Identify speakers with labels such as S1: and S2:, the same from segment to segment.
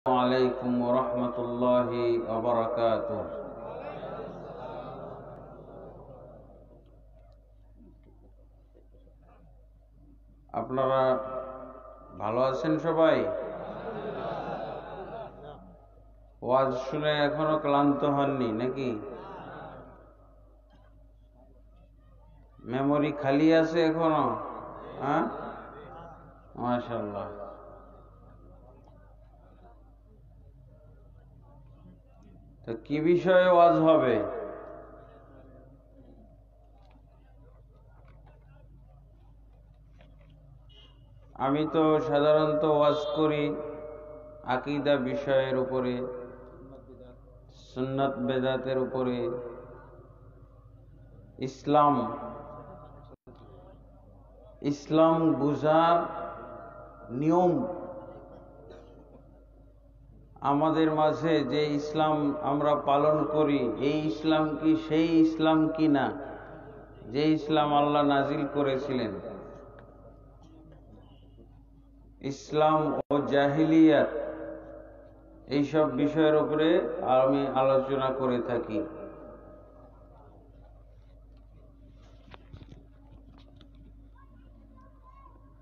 S1: আলাইকুম ওয়া রাহমাতুল্লাহি ওয়া বারাকাতুহু। আপনারা ভালো আছেন সবাই? ওয়াজ শুনে এখনো ক্লান্ত হননি নাকি? মেমোরি খালি আছে এখনো? হ্যাঁ, মাশাআল্লাহ। তো কি বিষয়ে ওয়াজ হবে? আমি তো সাধারণত ওয়াজ করি আকীদা বিষয়ের উপরে, সুন্নাত বেদাতের উপরে, ইসলাম বুঝার নিয়ম, আমাদের মাঝে যে ইসলাম আমরা পালন করি এই ইসলাম কি সেই ইসলাম কি না, যে ইসলাম আল্লাহ নাজিল করেছিলেন। ইসলাম ও জাহিলিয়াত এইসব বিষয়ের উপরে আমি আলোচনা করে থাকি।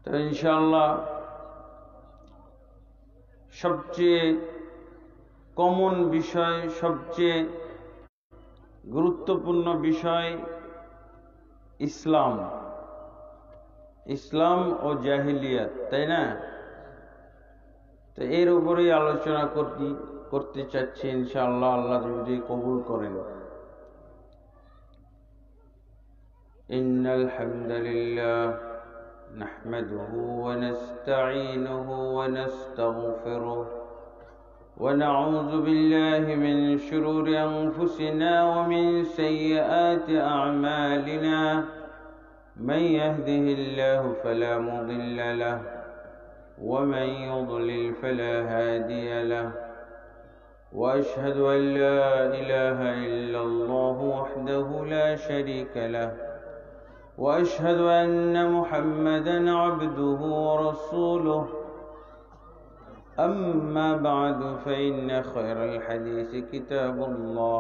S1: তো ইনশাআল্লাহ সবচেয়ে কমন বিষয়, সবচেয়ে গুরুত্বপূর্ণ বিষয় ইসলাম ও জাহিলিয়াত, তাই না? তো এর উপরেই আলোচনা করতে চাচ্ছি ইনশাআল্লাহ, আল্লাহ যদি কবুল করেন। ইন্নাল হামদালিল্লাহ নাহমাদুহু ওয়া নাস্তাঈনুহু ওয়া নাস্তাগফিরুহ ওয়া নাউযু বিল্লাহি মিন শুরুরি আনফুসিনা ওয়া মিন সাইয়্যাতি আ'মালিনা। من يهده الله فلا مضل له ومن يضلل فلا هادي له وأشهد أن لا إله إلا الله وحده لا شريك له وأشهد أن محمدا عبده ورسوله. أما بعد فإن خير الحديث كتاب الله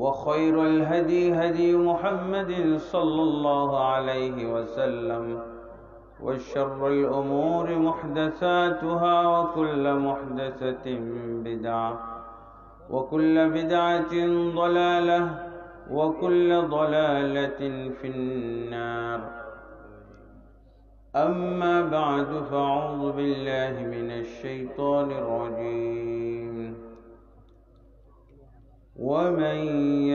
S1: وخير الهدي هدي محمد صلى الله عليه وسلم وشر الأمور محدثاتها وكل محدثة بدعة وكل بدعة ضلالة وكل ضلالة في النار. أما بعد فأعوذ بالله من الشيطان الرجيم. ومن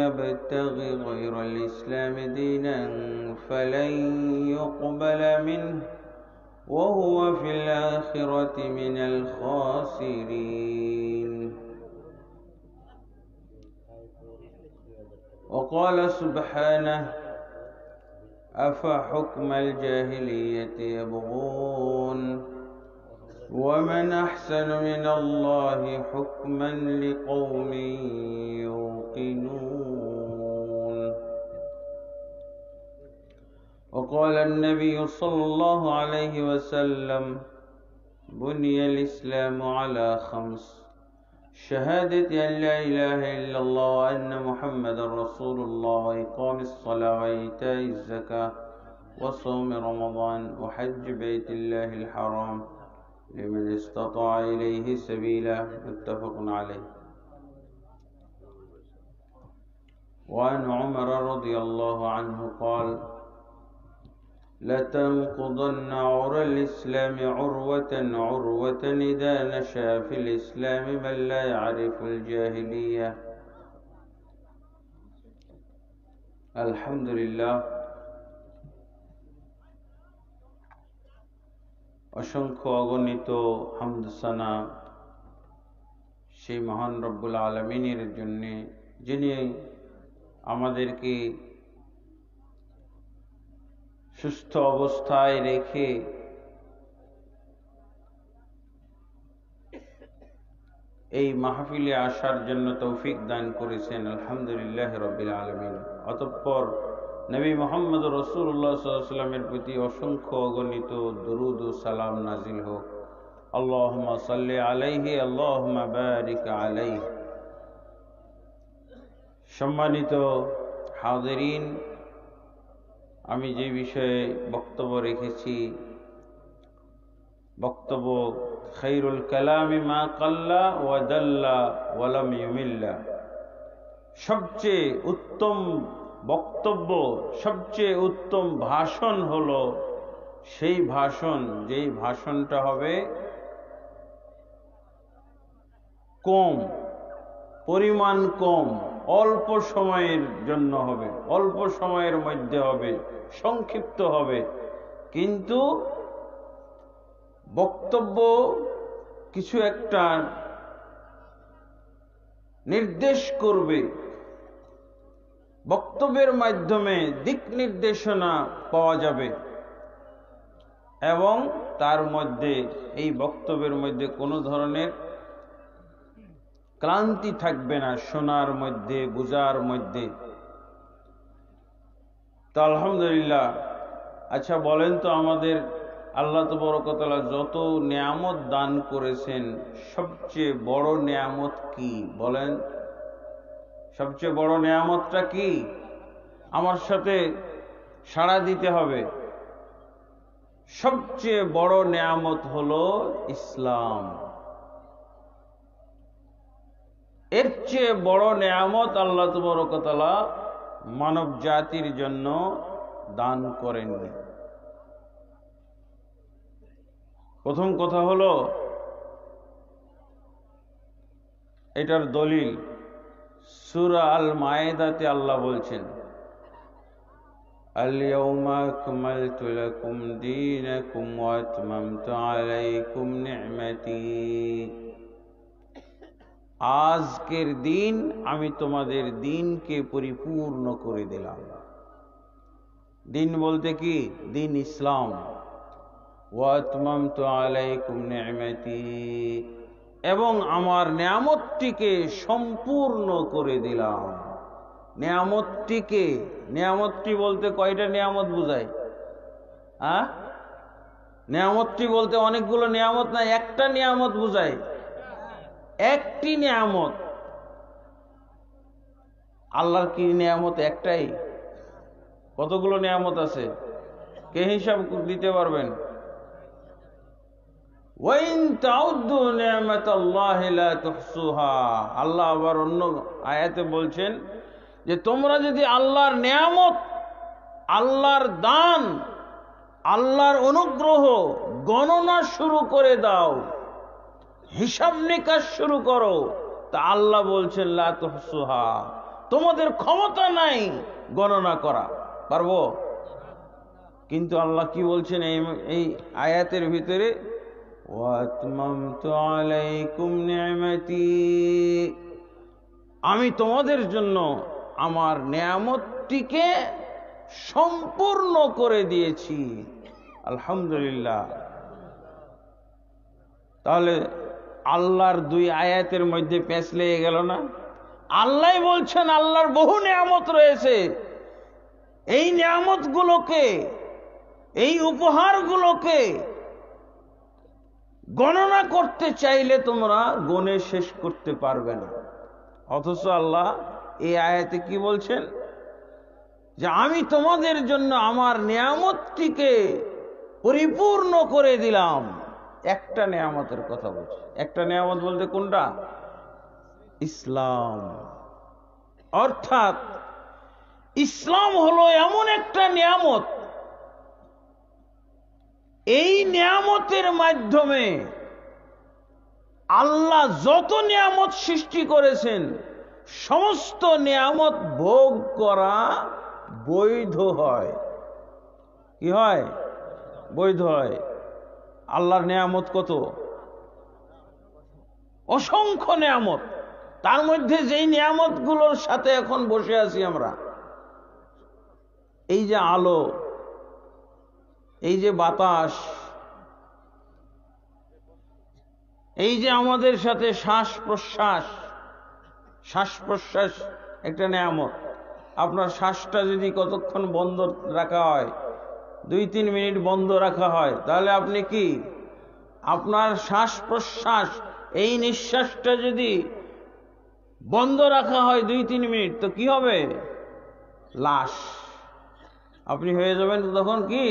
S1: يبتغ غير الإسلام دينا فلن يقبل منه وهو في الآخرة من الخاسرين. وقال سبحانه أفحكم الجاهلية يبغون ومن أحسن من الله حكما لقوم يوقنون. وقال النبي صلى الله عليه وسلم بني الإسلام على 5: شهادة أن لا إله إلا الله وأن محمد رسول الله وإقام الصلاة وإيتاء الزكاة وصوم رمضان وحج بيت الله الحرام لمن استطاع إليه سبيلا. متفق عليه. وعن عمر رضي الله عنه قال: لتنقضن عرى الإسلام عروة عروة إذا نشأ في الإسلام من لا يعرف الجاهلية. الحمد لله. অসংখ্য অগণিত হামদ সানা সেই মহান রব্বুল আলামিনের জন্য, যিনি আমাদেরকে সুস্থ অবস্থায় রেখে এই মাহফিলে আসার জন্য তৌফিক দান করেছেন। আলহামদুলিল্লাহ রাব্বিল আলামিন। অতঃপর নবী মুহাম্মদ রাসূলুল্লাহ সাল্লাল্লাহু আলাইহি ওয়াসাল্লামের প্রতি অসংখ্য অগণিত দরুদ ও সালাম নাজিল হোক। আল্লাহুম্মা সাল্লি আলাইহি আল্লাহুম্মা বারিক আলাইহি। সম্মানিত হাজিরিন, আমি যে বিষয়ে বক্তব্য রেখেছি, বক্তব্য খায়রুল কালামি মা কাল্লা ওয়া দাল্লা ওয়া লাম ইউমিল্লা। সবচেয়ে উত্তম বক্তব্য, সবচেয়ে উত্তম ভাষণ হলো সেই ভাষণ যেই ভাষণটা হবে কম, পরিমাণ কম, অল্প সময়ের জন্য হবে, অল্প সময়ের মধ্যে হবে, সংক্ষিপ্ত হবে, কিন্তু বক্তব্য কিছু একটা নির্দেশ করবে, বক্তব্যের মাধ্যমে দিক নির্দেশনা পাওয়া যাবে এবং তার মধ্যে, এই বক্তব্যের মধ্যে কোনো ধরনের ক্লান্তি থাকবে না, শোনার মধ্যে, বুঝার মধ্যে। তো আলহামদুলিল্লাহ। আচ্ছা বলেন তো, আমাদের আল্লাহ তাবারক ওয়া তাআলা যত নিয়ামত দান করেছেন, সবচেয়ে বড় নিয়ামত কি বলেন? সবচেয়ে বড় নিয়ামতটা কি? আমার সাথে সাড়া দিতে হবে। সবচেয়ে বড় নিয়ামত হলো ইসলাম। এর চেয়ে বড় নিয়ামত আল্লাহ তাবারক ওয়া তাআলা মানব জাতির জন্য দান করেননি। প্রথম কথা হলো, এটার দলিল সূরা আল মায়েদাতে আল্লাহ বলছেন, আল-ইয়াওমা আকমালতু লাকুম দীনাকুম ওয়া আতমামতু আলাইকুম নি'মাতি। আজকের দিন আমি তোমাদের দিনকে পরিপূর্ণ করে দিলাম। দিন বলতে কি? দিন ইসলাম। ওয়া আতমামতু আলাইকুম নি'মাতি, এবং আমার নিয়ামতটিকে সম্পূর্ণ করে দিলাম। নিয়ামতটিকে, নিয়ামতটি বলতে কয়টা নিয়ামত বোঝায়? নিয়ামতটি বলতে অনেকগুলো নিয়ামত না, একটা নিয়ামত বোঝায়, একটি নিয়ামত। আল্লাহর কি নিয়ামত? একটাই? কতগুলো নিয়ামত আছে? কে হিসাব দিতে পারবেন? ওয়াইন তাউদ্দু নি'মাতাল্লাহি লা তুহসুহা। আল্লাহ আবার অন্য আয়াতে বলছেন যে তোমরা যদি আল্লাহর নিয়ামত, আল্লাহর দান, আল্লাহর অনুগ্রহ গণনা শুরু করে দাও, হিসাব নিকাশ শুরু করো, তা আল্লাহ বলছেন লা তুহসুহা, তোমাদের ক্ষমতা নাই গণনা করা। পারবো? কিন্তু আল্লাহ কি বলছেন এই আয়াতের ভিতরে? ওয়া আতমামতু আলাইকুম নি'মাতি, আমি তোমাদের জন্য আমার নিয়ামতটিকে সম্পূর্ণ করে দিয়েছি। আলহামদুলিল্লাহ। তাহলে আল্লাহর দুই আয়াতের মধ্যে পেঁচ লেগে গেল না? আল্লাহ বলছেন আল্লাহর বহু নিয়ামত রয়েছে, এই নিয়ামতগুলোকে, এই উপহারগুলোকে গণনা করতে চাইলে তোমরা গণে শেষ করতে পারবে না। অথচ আল্লাহ এই আয়াতে কি বলছেন? যে আমি তোমাদের জন্য আমার নিয়ামতটিকে পরিপূর্ণ করে দিলাম। একটা নিয়ামতের কথা বলছে। একটা নিয়ামত বলতে কোনটা? ইসলাম। অর্থাৎ ইসলাম হলো এমন একটা নিয়ামত, এই নিয়ামতের মাধ্যমে আল্লাহ যত নিয়ামত সৃষ্টি করেছেন, সমস্ত নিয়ামত ভোগ করা বৈধ হয়। কি হয়? বৈধ হয়। আল্লাহর নিয়ামত কত? অসংখ্য নিয়ামত। তার মধ্যে যেই নিয়ামতগুলোর সাথে এখন বসে আছি আমরা, এই যে আলো, এই যে বাতাস, এই যে আমাদের সাথে শ্বাস প্রশ্বাস, শ্বাস প্রশ্বাস একটা নিয়ামত। আপনার শ্বাসটা যদি কতক্ষণ বন্ধ রাখা হয়, 2-3 মিনিট বন্ধ রাখা হয়, তাহলে আপনি কি আপনার শ্বাস প্রশ্বাস, এই নিঃশ্বাসটা যদি বন্ধ রাখা হয় 2-3 মিনিট, তো কি হবে? লাশ। আপনি হয়ে যাবেন তখন কি?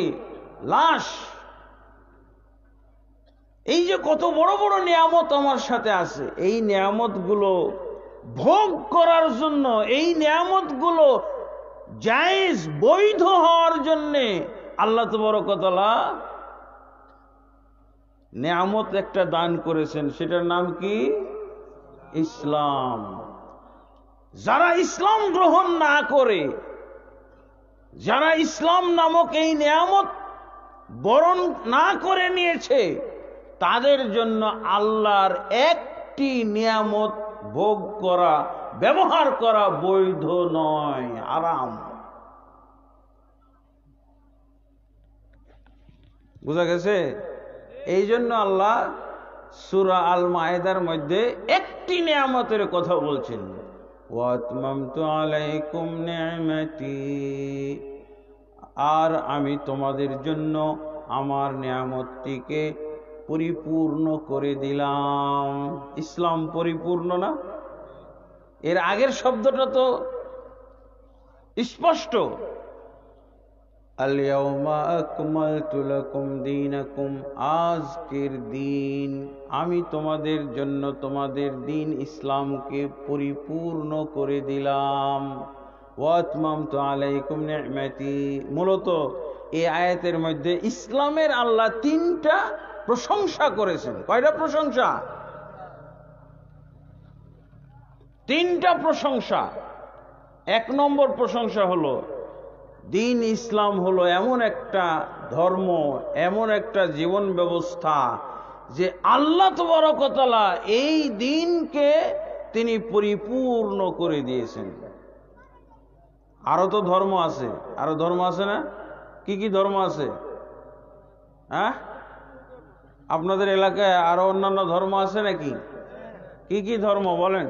S1: লাশ। এই যে কত বড় বড় নিয়ামত আমার সাথে আছে, এই নিয়ামত গুলো ভোগ করার জন্য, এই নিয়ামত গুলো জায়েজ বৈধ হওয়ার জন্য আল্লাহ তাবারক ওয়া তাআলা নিয়ামত একটা দান করেছেন, সেটার নাম কি? ইসলাম। যারা ইসলাম গ্রহণ না করে, যারা ইসলাম নামক এই নিয়ামত বরণ না করে নিয়েছে, তাদের জন্য আল্লাহর একটি নিয়ামত ভোগ করা, ব্যবহার করা বৈধ নয়, হারাম। বুঝা গেছে? এই জন্য আল্লাহ সূরা আল মায়েদার মধ্যে একটি নিয়ামতের কথা বলছেন, ওয়াতমামতু আলাইকুম নি'মাতি, আর আমি তোমাদের জন্য আমার নিয়ামতটিকে পরিপূর্ণ করে দিলাম। ইসলাম পরিপূর্ণ না? এর আগের শব্দটা তো স্পষ্ট, আল-ইয়াওমা আকমালতু লাকুম দীনাকুম, আজকের দিন আমি তোমাদের জন্য তোমাদের দিন ইসলামকে পরিপূর্ণ করে দিলাম। ওয়া আতমামতু আলাইকুম নি'মাতি, মূলত এই আয়াতের মধ্যে ইসলামের আল্লাহ 3টা প্রশংসা করেছেন। কয়টা প্রশংসা? 3টা প্রশংসা। 1 নম্বর প্রশংসা হলো, দিন ইসলাম হলো এমন একটা ধর্ম, এমন একটা জীবন ব্যবস্থা যে আল্লাহ তাবারক ওয়া তাআলা এই দিনকে তিনি পরিপূর্ণ করে দিয়েছেন। আরো তো ধর্ম আছে, আরো ধর্ম আছে না? কি কি ধর্ম আছে? হ্যাঁ, আপনাদের এলাকায় আরো অন্যান্য ধর্ম আছে নাকি? কি কি ধর্ম বলেন?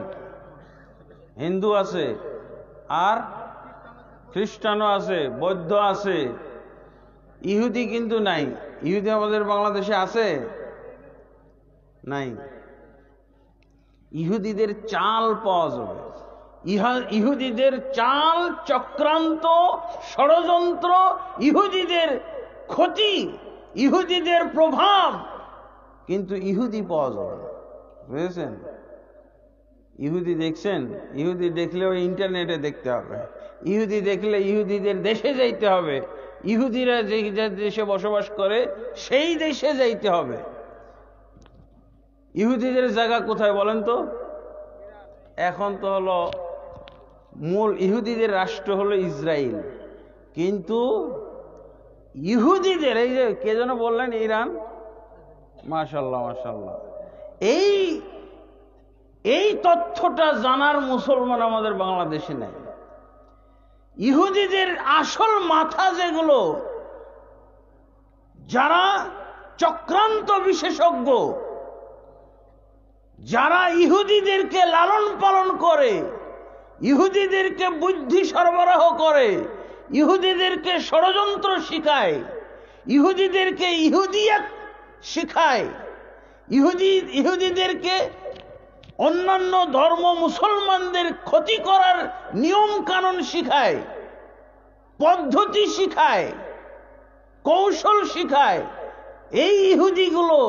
S1: হিন্দু আছে, আর খ্রিস্টানও আছে, বৌদ্ধ আছে, ইহুদি কিন্তু নাই। ইহুদি আমাদের বাংলাদেশে আছে? নাই। ইহুদিদের চাল পাওয়া যাবে, ইহুদিদের চাল, চক্রান্ত, ষড়যন্ত্র, ইহুদিদের ক্ষতি, ইহুদিদের প্রভাব, কিন্তু ইহুদি পাওয়া যাবে না। বুঝেছেন? ইহুদি দেখছেন? ইহুদি দেখলে ওই ইন্টারনেটে দেখতে হবে। ইহুদি দেখলে ইহুদিদের দেশে যাইতে হবে, ইহুদিরা যে দেশে বসবাস করে সেই দেশে যাইতে হবে। ইহুদিদের জায়গা কোথায় বলেন তো? এখন তো হলো মূল ইহুদিদের রাষ্ট্র হলো ইসরায়েল, কিন্তু ইহুদিদের, এই যে কে যেন বললেন, ইরান, মাশাআল্লাহ মাশাআল্লাহ, এই তথ্যটা জানার মুসলমান আমাদের বাংলাদেশে নাই। ইহুদিদের আসল মাথা যেগুলো, যারা চক্রান্ত বিশেষজ্ঞ, যারা ইহুদিদেরকে লালন পালন করে, ইহুদিদেরকে বুদ্ধি সরবরাহ করে, ইহুদিদেরকে ষড়যন্ত্র শিখায়, ইহুদিদেরকে ইহুদিয়াত শিখায়, ইহুদিদেরকে অন্যান্য ধর্ম মুসলমানদের ক্ষতি করার নিয়ম কানুন শিখায়, পদ্ধতি শিখায়, কৌশল শিখায়, এই ইহুদিগুলো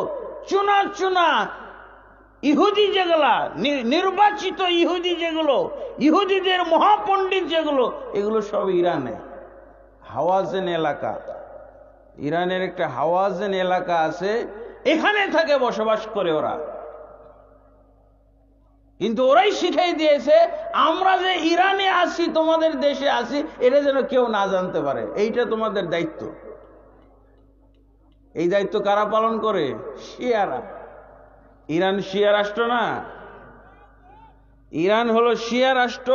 S1: চুনা চুনা ইহুদি যেগুলা, নির্বাচিত ইহুদি যেগুলো, ইহুদিদের মহাপণ্ডিত যেগুলো, এগুলো সব ইরানে হাওয়াজেন এলাকা, ইরানের একটা হাওয়াজেন এলাকা আছে, এখানে থাকে, বসবাস করে ওরা। কিন্তু ওরাই শিখাই দিয়েছে আমরা যে ইরানে আছি, তোমাদের দেশে আছি, এটা যেন কেউ না জানতে পারে, এইটা তোমাদের দায়িত্ব। এই দায়িত্ব কারা পালন করে? শিয়ারা। ইরান শিয়া রাষ্ট্র না? ইরান হলো শিয়া রাষ্ট্র।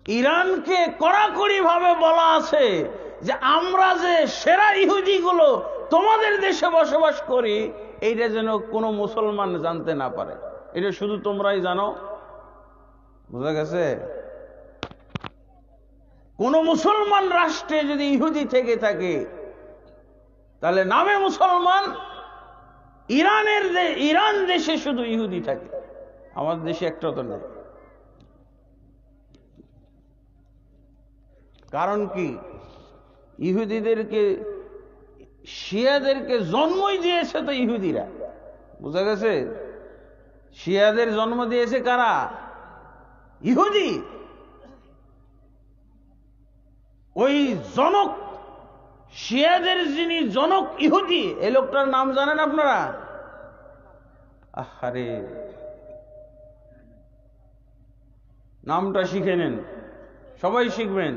S1: ইরানকে কড়াকড়ি ভাবে বলা আছে যে আমরা যে সেরা ইহুদি গুলো তোমাদের দেশে বসবাস করি, এইটা যেন কোনো মুসলমান জানতে না পারে, এটা শুধু তোমরাই জানো। বুঝা গেছে? কোন মুসলমান রাষ্ট্রে যদি ইহুদি থেকে থাকে, তাহলে নামে মুসলমান, ইরান দেশে শুধু ইহুদি থাকে, আমাদের দেশে একটা তো নেই। কারণ কি? শিয়াদেরকে জন্মই দিয়েছে তো ইহুদিরা। বুঝা গেছে? শিয়াদের জন্ম দিয়েছে কারা? ইহুদি। ওই জনক, শিয়াদের যিনি জনক ইহুদি, এই লোকটার নাম জানেন আপনারা? আরে নামটা শিখে নেন, সবাই শিখবেন।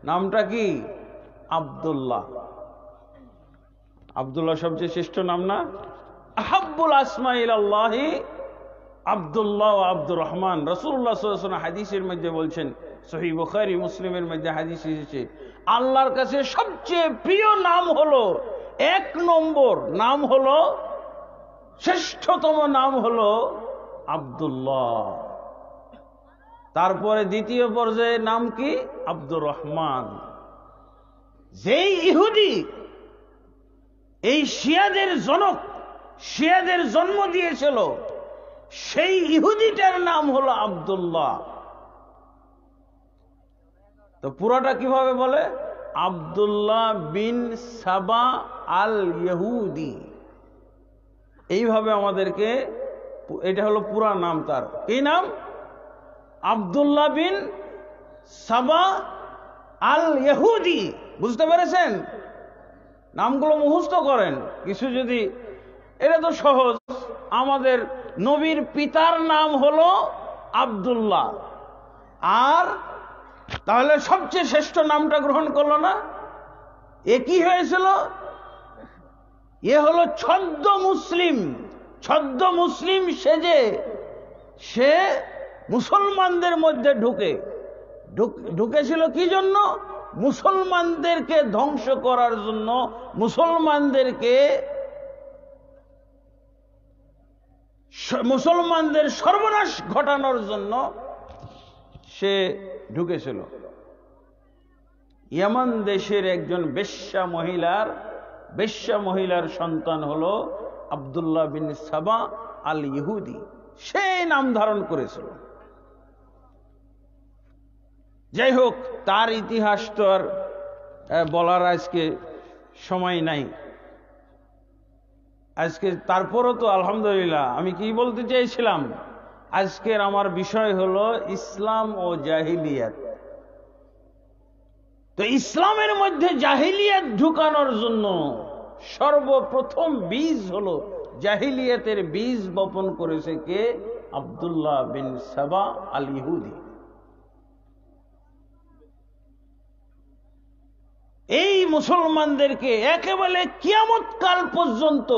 S1: নামটা কি? আব্দুল্লাহ। আব্দুল্লাহ সবচেয়ে শ্রেষ্ঠ নাম না? আহাব্বুল আসমা ইলাল্লাহি আব্দুল্লাহ ও আব্দুর রহমান। রাসূলুল্লাহ সাল্লাল্লাহু আলাইহি ওয়াসাল্লাম হাদিসের মধ্যে বলছেন, সহিহ বুখারী মুসলিমের মধ্যে হাদিস এসেছে, আল্লাহর কাছে সবচেয়ে প্রিয় নাম হলো, এক নম্বর নাম হলো, শ্রেষ্ঠতম নাম হলো আব্দুল্লাহ। তারপরে দ্বিতীয় পর্যায়ে নাম কি? আব্দুর রহমান। যেই ইহুদি এই শিয়াদের জনক, শিয়াদের জন্ম দিয়েছিল, সেই ইহুদিটার নাম হলো আব্দুল্লাহ। তো পুরাটা কিভাবে বলে? আব্দুল্লাহ বিন সাবা আল ইহুদি। এইভাবে আমাদেরকে, এটা হলো পুরা নাম তার। কি নাম? আব্দুল্লাহ বিন সাবা আল ইহুদি। বুঝতে পেরেছেন? নামগুলো মুখস্থ করেন কিছু যদি, এটা তো সহজ। আমাদের নবীর পিতার নাম হলো আব্দুল্লাহ, আর তাহলে সবচেয়ে শ্রেষ্ঠ নামটা গ্রহণ করলো না? এ কি হয়েছিল? এ হলো ছদ্ম মুসলিম। ছদ্ম মুসলিম সেজে সে মুসলমানদের মধ্যে ঢুকেছিল কি জন্য? মুসলমানদেরকে ধ্বংস করার জন্য, মুসলমানদের সর্বনাশ ঘটানোর জন্য সে ঢুকেছিল। ইয়ামান দেশের একজন বেশ্যা মহিলার সন্তান হলো আব্দুল্লাহ বিন সাবা আল ইহুদি। সে নাম ধারণ করেছিল। যাই হোক, তার ইতিহাস তো আর বলার আজকে সময় নাই। আজকে তারপরও তো আলহামদুলিল্লাহ, আমি কি বলতে চাইছিলাম, আজকের আমার বিষয় হলো ইসলাম ও জাহিলিয়াত। তো ইসলামের মধ্যে জাহিলিয়াত ঢুকানোর জন্য সর্বপ্রথম বীজ হলো, জাহিলিয়াতের বীজ বপন করেছে কে? আব্দুল্লাহ বিন সাবা আল ইহুদি। এই মুসলমানদেরকে একেবারে কিয়ামত কাল পর্যন্ত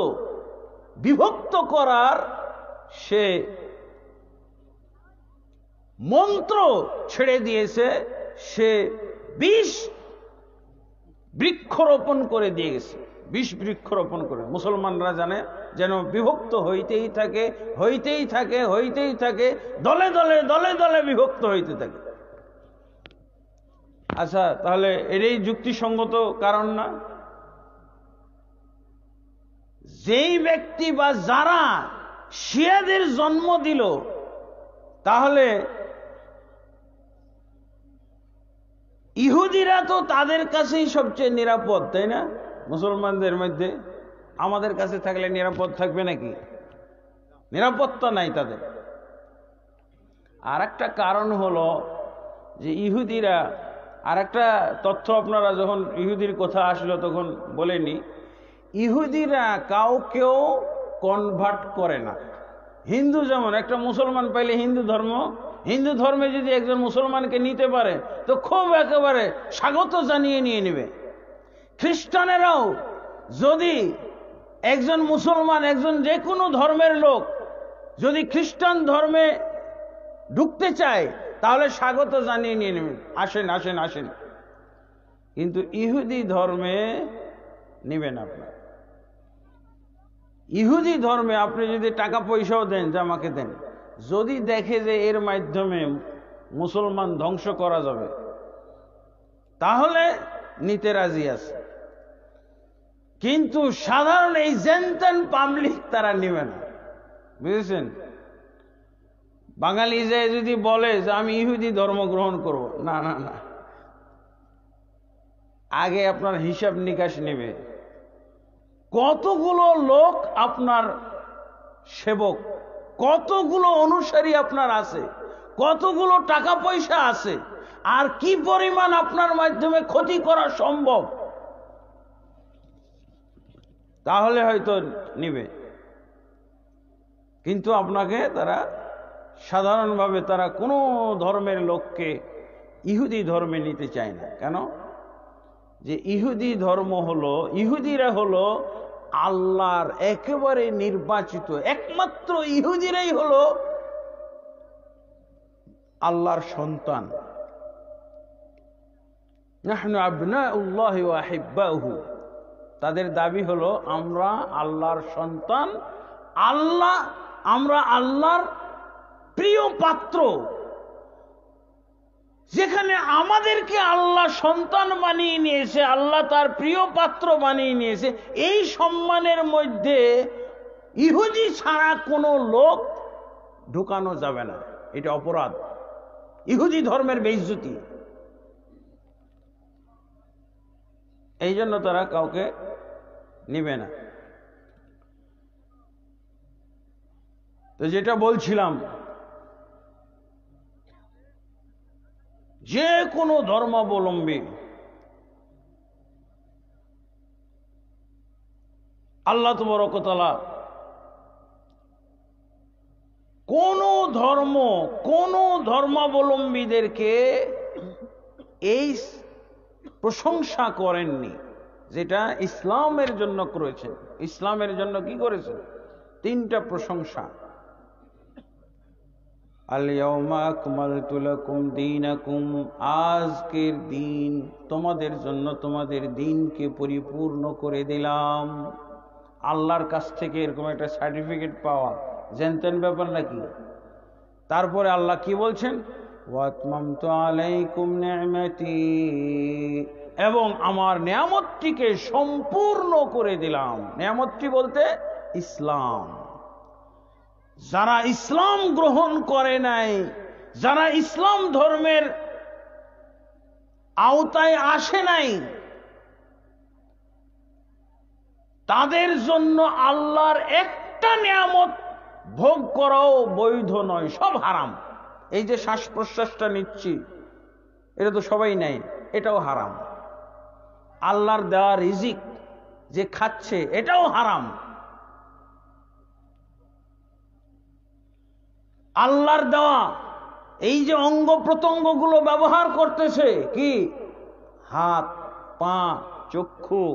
S1: বিভক্ত করার সে মন্ত্র ছেড়ে দিয়েছে। সে 20 বৃক্ষরোপণ করে দিয়ে গেছে। 20 বৃক্ষরোপণ করে মুসলমানরা জানে যেন বিভক্ত হইতেই থাকে, দলে দলে বিভক্ত হইতে থাকে। আচ্ছা, তাহলে এটাই যুক্তিসঙ্গত কারণ না? যেই ব্যক্তি বা যারা শিয়াদের জন্ম দিল, তাহলে ইহুদিরা তো তাদের কাছেই সবচেয়ে নিরাপদ, তাই না? মুসলমানদের মধ্যে আমাদের কাছে থাকলে নিরাপদ থাকবে নাকি? নিরাপত্তা নাই তাদের। আর একটা কারণ হলো যে ইহুদিরা, আর একটা তথ্য আপনারা যখন ইহুদির কথা আসলো তখন বলেনি, ইহুদিরা কাউকেও কনভার্ট করে না। হিন্দু যেমন একটা মুসলমান পাইলে হিন্দু ধর্মে যদি একজন মুসলমানকে নিতে পারে তো খুব একেবারে স্বাগত জানিয়ে নিয়ে নেবে। খ্রিস্টানেরাও যদি একজন মুসলমান, একজন যে কোনো ধর্মের লোক যদি খ্রিস্টান ধর্মে ঢুকতে চায় তাহলে স্বাগত জানিয়ে নিয়ে নেবেন, আসেন। কিন্তু ইহুদি ধর্মে নেবেন আপনার। ইহুদি ধর্মে আপনি যদি টাকা পয়সাও দেন, যে আমাকে দেন, যদি দেখে যে এর মাধ্যমে মুসলমান ধ্বংস করা যাবে তাহলে নিতে রাজি আছে। কিন্তু সাধারণ এই জেনতেন পাবলিক তারা নেবে না, বুঝেছেন? বাঙালি যে যদি বলে যে আমি ইহুদি ধর্ম গ্রহণ করব, না না না, আগে আপনার হিসাব নিকাশ নেবে। কতগুলো লোক আপনার সেবক, কতগুলো অনুসারী আপনার আছে, কতগুলো টাকা পয়সা আছে, আর কি পরিমাণ আপনার মাধ্যমে ক্ষতি করা সম্ভব, তাহলে হয়তো নিবে। কিন্তু আপনাকে তারা সাধারণভাবে তারা কোনো ধর্মের লোককে ইহুদি ধর্মে নিতে চায় না। কেন? যে ইহুদি ধর্ম হলো, ইহুদিরা হলো আল্লাহর একেবারে নির্বাচিত, একমাত্র ইহুদিরাই হলো আল্লাহর সন্তান। নাহনু আবনাউল্লাহি ওয়া আহিব্বাউহু, তাদের দাবি হলো আমরা আল্লাহর সন্তান, আমরা আল্লাহর প্রিয় পাত্র। যেখানে আমাদেরকে আল্লাহ সন্তান বানিয়ে নিয়েছে, আল্লাহ তার প্রিয় পাত্র বানিয়ে নিয়েছে, এই সম্মানের মধ্যে ইহুদি ছাড়া কোনো লোক ঢুকানো যাবে না, এটা অপরাধ, ইহুদি ধর্মের বেইজ্জতি। এই জন্য তারা কাউকে নিবে না। তো যেটা বলছিলাম, যে কোনো ধর্মাবলম্বী আল্লাহ তাবারক ওয়া তাআলা কোন ধর্মাবলম্বীদেরকে এই প্রশংসা করেননি যেটা ইসলামের জন্য করেছেন। ইসলামের জন্য কি করেছেন? 3টা প্রশংসা। আল-ইয়াওমা আকমালতু লাকুম দীনাকুম, আজকের দিন তোমাদের জন্য তোমাদের দিনকে পরিপূর্ণ করে দিলাম। আল্লাহর কাছ থেকে এরকম একটা সার্টিফিকেট পাওয়া জানতেন ব্যাপার নাকি? তারপরে আল্লাহ কি বলছেন? ওয়া আতমামতু আলাইকুম নি'মাতি, এবং আমার নিয়ামতটিকে সম্পূর্ণ করে দিলাম। নিয়ামতটি বলতে ইসলাম। যারা ইসলাম গ্রহণ করে নাই, যারা ইসলাম ধর্মের আওতায় আসে নাই, তাদের জন্য আল্লাহর একটা নিয়ামত ভোগ করাও বৈধ নয়, সব হারাম। এই যে শ্বাস প্রশ্বাসটা নিচ্ছি, এটা তো সবাই নেয়, এটাও হারাম। আল্লাহর দেওয়া রিজিক যে খাচ্ছে, এটাও হারাম। আল্লাহর দেওয়া এই যে অঙ্গ প্রত্যঙ্গগুলো ব্যবহার করতেছে, কি হাত, পা, চক্ষু,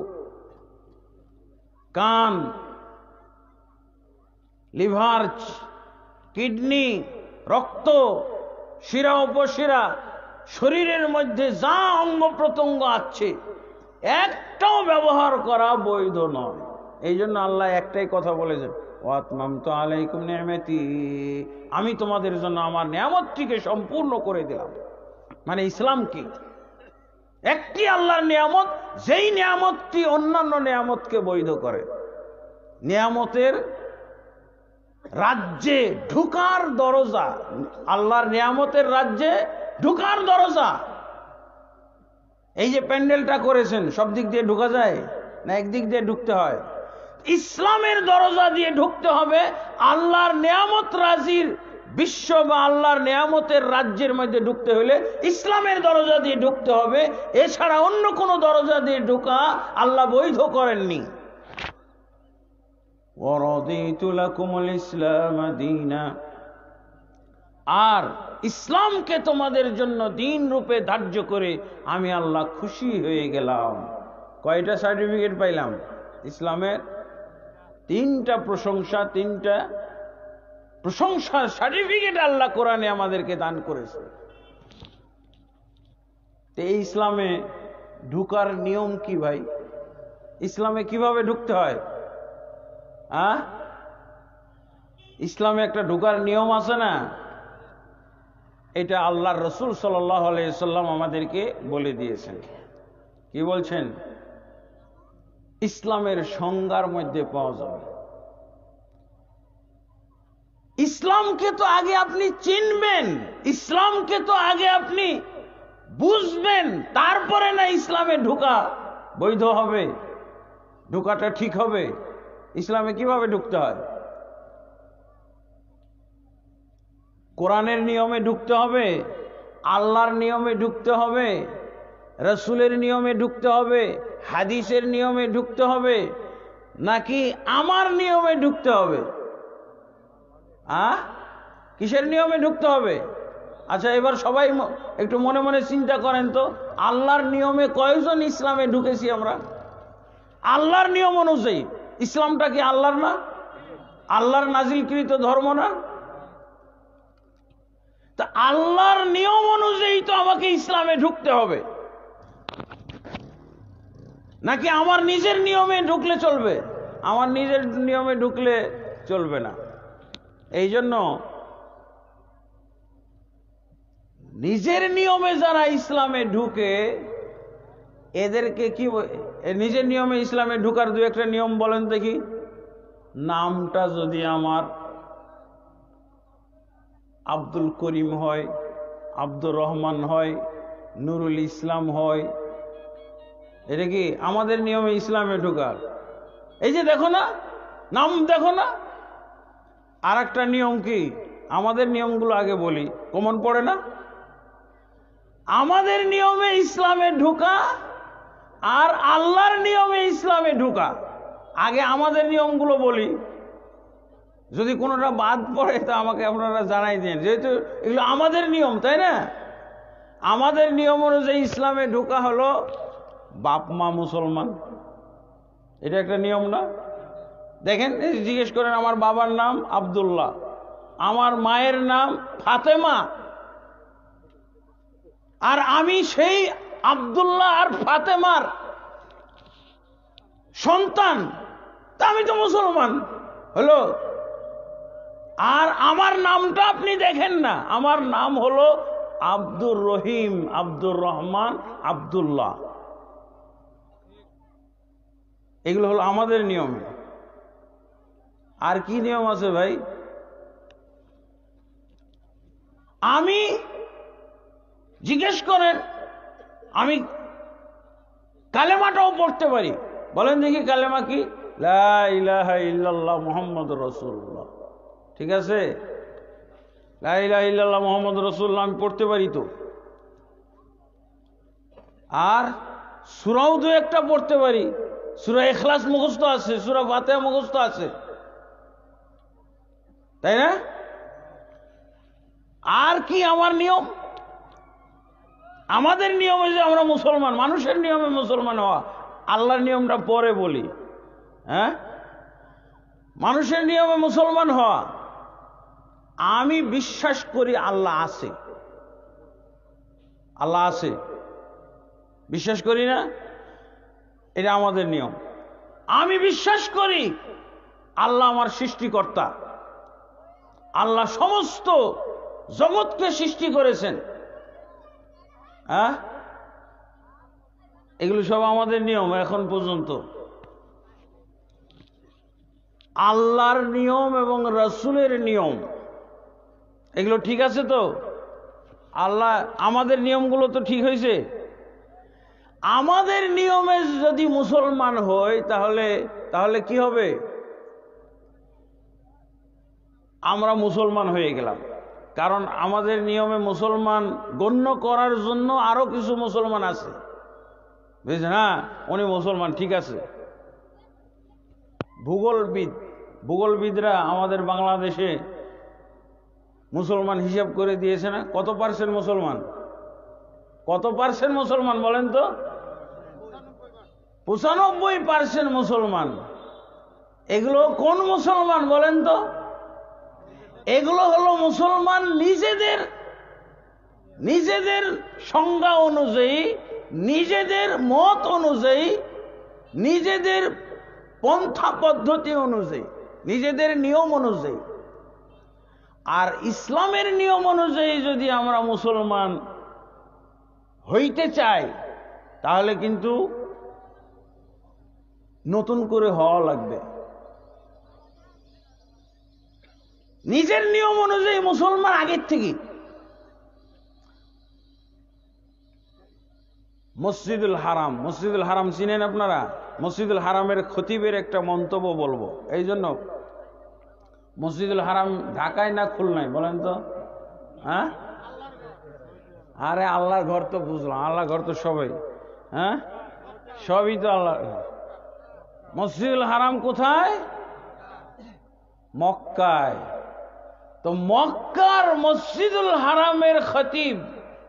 S1: কান, লিভার, কিডনি, রক্ত, শিরা উপশিরা, শরীরের মধ্যে যা অঙ্গ প্রত্যঙ্গ আছে একটাও ব্যবহার করা বৈধ নয়। এই জন্য আল্লাহ একটাই কথা বলেছেন, ওয়া আতমামতু আলাইকুম নি'মাতি, আমি তোমাদের জন্য আমার নিয়ামতটিকে সম্পূর্ণ করে দিলাম। মানে ইসলাম কি? একটি আল্লাহর নিয়ামত, যেই নিয়ামতটি অন্যান্য নিয়ামতকে বৈধ করে। নিয়ামতের রাজ্যে ঢুকার দরজা, আল্লাহর নিয়ামতের রাজ্যে ঢুকার দরজা। এই যে প্যান্ডেলটা করেছেন, সব দিক দিয়ে ঢুকা যায় না, একদিক দিয়ে ঢুকতে হয়? ইসলামের দরজা দিয়ে ঢুকতে হবে। আল্লাহর নিয়ামত রাজির বিশ্ব বা আল্লাহর নিয়ামতের রাজ্যের মধ্যে ঢুকতে হলে ইসলামের দরজা দিয়ে ঢুকতে হবে। এছাড়া অন্য কোনো দরজা দিয়ে ঢুকা আল্লাহ বৈধ করেননি। ওয়ারাদিতু লাকুমুল ইসলাম দীনা, আর ইসলামকে তোমাদের জন্য দিন রূপে ধার্য করে আমি আল্লাহ খুশি হয়ে গেলাম। কয়টা সার্টিফিকেট পাইলাম? ইসলামের 3টা প্রশংসা, 3টা প্রশংসার সার্টিফিকেট আল্লাহ কোরআনে আমাদেরকে দান করেছে। এই ইসলামে ঢুকার নিয়ম কি ভাই? ইসলামে কিভাবে ঢুকতে হয়? ইসলামে একটা ঢুকার নিয়ম আছে না? এটা আল্লাহর রাসূল সাল্লাল্লাহু আলাইহি সাল্লাম আমাদেরকে বলে দিয়েছেন। কি বলছেন? ইসলামের সংজ্ঞার মধ্যে পাওয়া যাবে। ইসলামকে তো আগে আপনি চিনবেন, ইসলামকে তো আগে আপনি বুঝবেন, তারপরে না ইসলামে ঢোকা বৈধ হবে, ঢোকাটা ঠিক হবে। ইসলামে কিভাবে ঢুকতে হয়? কোরআনের নিয়মে ঢুকতে হবে, আল্লাহর নিয়মে ঢুকতে হবে, রাসূলের নিয়মে ঢুকতে হবে, হাদিসের নিয়মে ঢুকতে হবে, নাকি আমার নিয়মে ঢুকতে হবে? কিসের নিয়মে ঢুকতে হবে? আচ্ছা, এবার সবাই একটু মনে মনে চিন্তা করেন তো, আল্লাহর নিয়মে কয়জন ইসলামে ঢুকেছি আমরা? আল্লাহর নিয়ম অনুযায়ী। ইসলামটা কি আল্লাহর না? আল্লাহর নাজিলকৃত ধর্ম না? তা আল্লাহর নিয়ম অনুযায়ী তো আমাকে ইসলামে ঢুকতে হবে, নাকি আমার নিজের নিয়মে ঢুকলে চলবে? আমার নিজের নিয়মে ঢুকলে চলবে না। এই জন্য নিজের নিয়মে যারা ইসলামে ঢুকে এদেরকে কি, নিজের নিয়মে ইসলামে ঢুকার দু একটা নিয়ম বলেন দেখি। নামটা যদি আমার আব্দুল করিম হয়, আব্দুর রহমান হয়, নুরুল ইসলাম হয়, এটা কি আমাদের নিয়মে ইসলামে ঢুকার? এই যে দেখো না, নাম দেখো না। আর একটা নিয়ম কি, আমাদের নিয়মগুলো আগে বলি, কমন পড়ে না? আমাদের নিয়মে ইসলামে ঢুকা আর আল্লাহর নিয়মে ইসলামে ঢুকা। আগে আমাদের নিয়মগুলো বলি, যদি কোনোটা বাদ পড়ে তা আমাকে আপনারা জানাই দেন, যেহেতু এগুলো আমাদের নিয়ম, তাই না? আমাদের নিয়ম অনুযায়ী ইসলামে ঢুকা হলো বাপ মা মুসলমান, এটা একটা নিয়ম না? দেখেন, জিজ্ঞেস করেন আমার বাবার নাম আব্দুল্লাহ, আমার মায়ের নাম ফাতেমা, আর আমি সেই আব্দুল্লাহ আর ফাতেমার সন্তান, তা আমি তো মুসলমান হলো। আর আমার নামটা আপনি দেখেন না, আমার নাম হলো আব্দুর রহিম, আব্দুর রহমান, আব্দুল্লাহ। এগুলো হলো আমাদের নিয়ম। আর কি নিয়ম আছে ভাই? আমি জিজ্ঞেস করেন, আমি কালেমাটাও পড়তে পারি, বলেন দেখি কালেমা কি? লা ইলাহা ইল্লাল্লাহ মুহাম্মাদুর রাসূলুল্লাহ। ঠিক আছে, লা ইলাহা ইল্লাল্লাহ মুহাম্মাদুর রাসূলুল্লাহ আমি পড়তে পারি তো। আর সূরাও দু একটা পড়তে পারি, সূরা ইখলাস মুখস্থ আছে, সূরা ফাতিহা মুখস্থ আছে, তাই না? আর কি আমার নিয়ম? আমাদের নিয়মে যে আমরা মুসলমান, মানুষের নিয়মে মুসলমান হওয়া, আল্লাহর নিয়মটা পরে বলি। হ্যাঁ, মানুষের নিয়মে মুসলমান হওয়া। আমি বিশ্বাস করি আল্লাহ আছে, আল্লাহ আছে, বিশ্বাস করি না? এটা আমাদের নিয়ম। আমি বিশ্বাস করি আল্লাহ আমার সৃষ্টিকর্তা, আল্লাহ সমস্ত জগৎকে সৃষ্টি করেছেন। হ্যাঁ, এগুলো সব আমাদের নিয়ম এখন পর্যন্ত। আল্লাহর নিয়ম এবং রাসূলের নিয়ম এগুলো ঠিক আছে তো? আল্লাহ আমাদের নিয়মগুলো তো ঠিক হয়েছে। আমাদের নিয়মে যদি মুসলমান হই তাহলে কি হবে? আমরা মুসলমান হয়ে গেলাম, কারণ আমাদের নিয়মে মুসলমান গণ্য করার জন্য আরো কিছু মুসলমান আছে, বুঝছেন? হ্যাঁ, উনি মুসলমান, ঠিক আছে। ভূগোলবিদরা আমাদের বাংলাদেশে মুসলমান হিসাব করে দিয়েছে না? কত পার্সেন্ট মুসলমান? কত পার্সেন্ট মুসলমান বলেন তো? 95% মুসলমান। এগুলো কোন মুসলমান বলেন তো? এগুলো হলো মুসলমান নিজেদের সংজ্ঞা অনুযায়ী, নিজেদের মত অনুযায়ী, নিজেদের পন্থা পদ্ধতি অনুযায়ী, নিজেদের নিয়ম অনুযায়ী। আর ইসলামের নিয়ম অনুযায়ী যদি আমরা মুসলমান হইতে চাই তাহলে কিন্তু নতুন করে হওয়া লাগবে। নিজের নিয়ম অনুযায়ী মুসলমান আগের থেকে। মসজিদুল হারাম, মসজিদুল হারাম চিনেন আপনারা? মসজিদুল হারামের খতিবের একটা মন্তব্য বলবো। এই জন্য মসজিদুল হারাম ঢাকায় না খুলনায় বলেন তো? হ্যাঁ, আরে আল্লাহর ঘর তো বুঝলাম, আল্লাহর ঘর তো সবাই, হ্যাঁ সবই তো আল্লাহ। মসজিদুল হারাম কোথায়? মক্কায়। তো মক্কার মসজিদুল হারামের খতিব,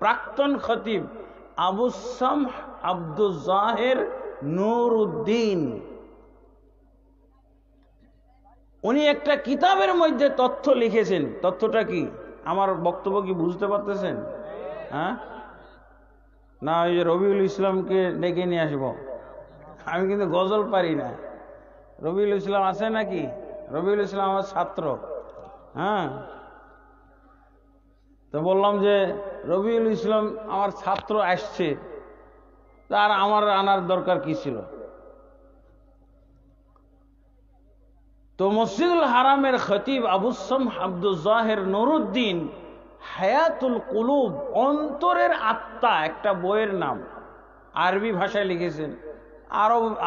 S1: প্রাক্তন খতিব আবু সামহ আব্দুল জাহের নুরউদ্দিন, উনি একটা কিতাবের মধ্যে তথ্য লিখেছেন। তথ্যটা কি? আমার বক্তব্য কি বুঝতে পারতেছেন? হ্যাঁ, না ওই যে রবিউল ইসলামকে ডেকে নিয়ে আসবো? আমি কিন্তু গজল পারি না। রবিউল ইসলাম আছে নাকি? রবিউল ইসলাম আমার ছাত্র। হ্যাঁ, তো বললাম যে রবিউল ইসলাম আমার ছাত্র আসছে, তার আমার আনার দরকার কি ছিল? তো মসজিদুল হারামের খতিব আবু সামহ আব্দুল জাহের নুরউদ্দিন হায়াতুল কুলুব, অন্তরের আত্মা, একটা বইয়ের নাম, আরবি ভাষায় লিখেছেন।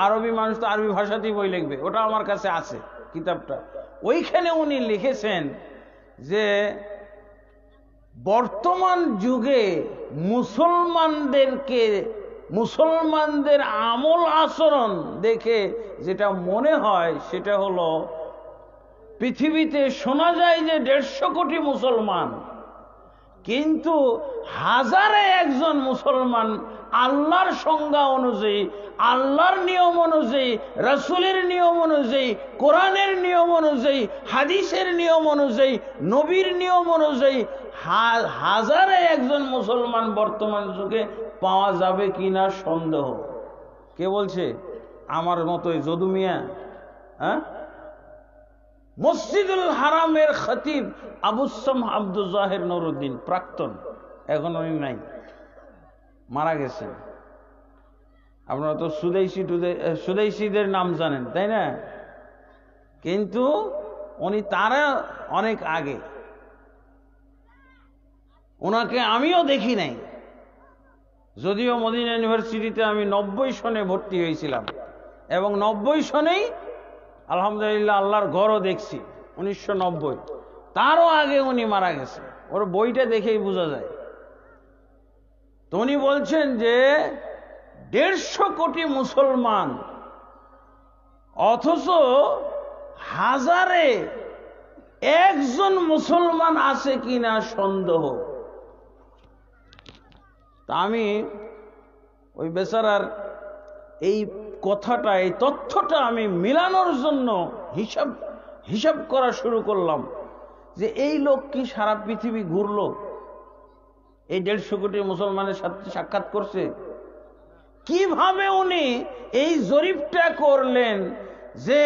S1: আরবি মানুষ তো আরবি ভাষাতেই বই লিখবে, ওটা আমার কাছে আছে কিতাবটা। ওইখানে উনি লিখেছেন যে বর্তমান যুগে মুসলমানদের আমল আচরণ দেখে যেটা মনে হয় সেটা হলো, পৃথিবীতে শোনা যায় যে 150 কোটি মুসলমান, কিন্তু হাজারে একজন মুসলমান আল্লাহর সংজ্ঞা অনুযায়ী, আল্লাহর নিয়ম অনুযায়ী, রাসূলের নিয়ম অনুযায়ী, কোরআনের নিয়ম অনুযায়ী, হাদিসের নিয়ম অনুযায়ী, নবীর নিয়ম অনুযায়ী হাজারে একজন মুসলমান বর্তমান যুগে পাওয়া যাবে কিনা সন্দেহ। কে বলছে? আমার মতোই যদু মিয়া। হ্যাঁ, মসজিদুল হারামের খতিব আবু সামহ আব্দুল জাহের নুরউদ্দিন, প্রাক্তন, এখন উনি নাই, মারা গেছেন। আপনারা তো সুদেশীদের নাম জানেন, তাই না? কিন্তু উনি তারা অনেক আগে, ওনাকে আমিও দেখি নাই, যদিও মদিনা ইউনিভার্সিটিতে আমি 90 সনে ভর্তি হয়েছিলাম, এবং 90 সনেই আলহামদুলিল্লাহ আল্লাহর ঘরও দেখছি। 1990, তারও আগে উনি মারা গেছে। ওর বইটা দেখেই বোঝা যায়। তো উনি বলছেন যে 150 কোটি মুসলমান, অথচ হাজারে একজন মুসলমান আছে কিনা সন্দেহ। তা আমি ওই বেচারার এই কথাটা, এই তথ্যটা আমি মিলানোর জন্য হিসাব করা শুরু করলাম যে এই লোক কি সারা পৃথিবী ঘুরলো, এই 150 কোটি মুসলমানের সাথে সাক্ষাৎ করছে? কিভাবে উনি এই জরিপটা করলেন যে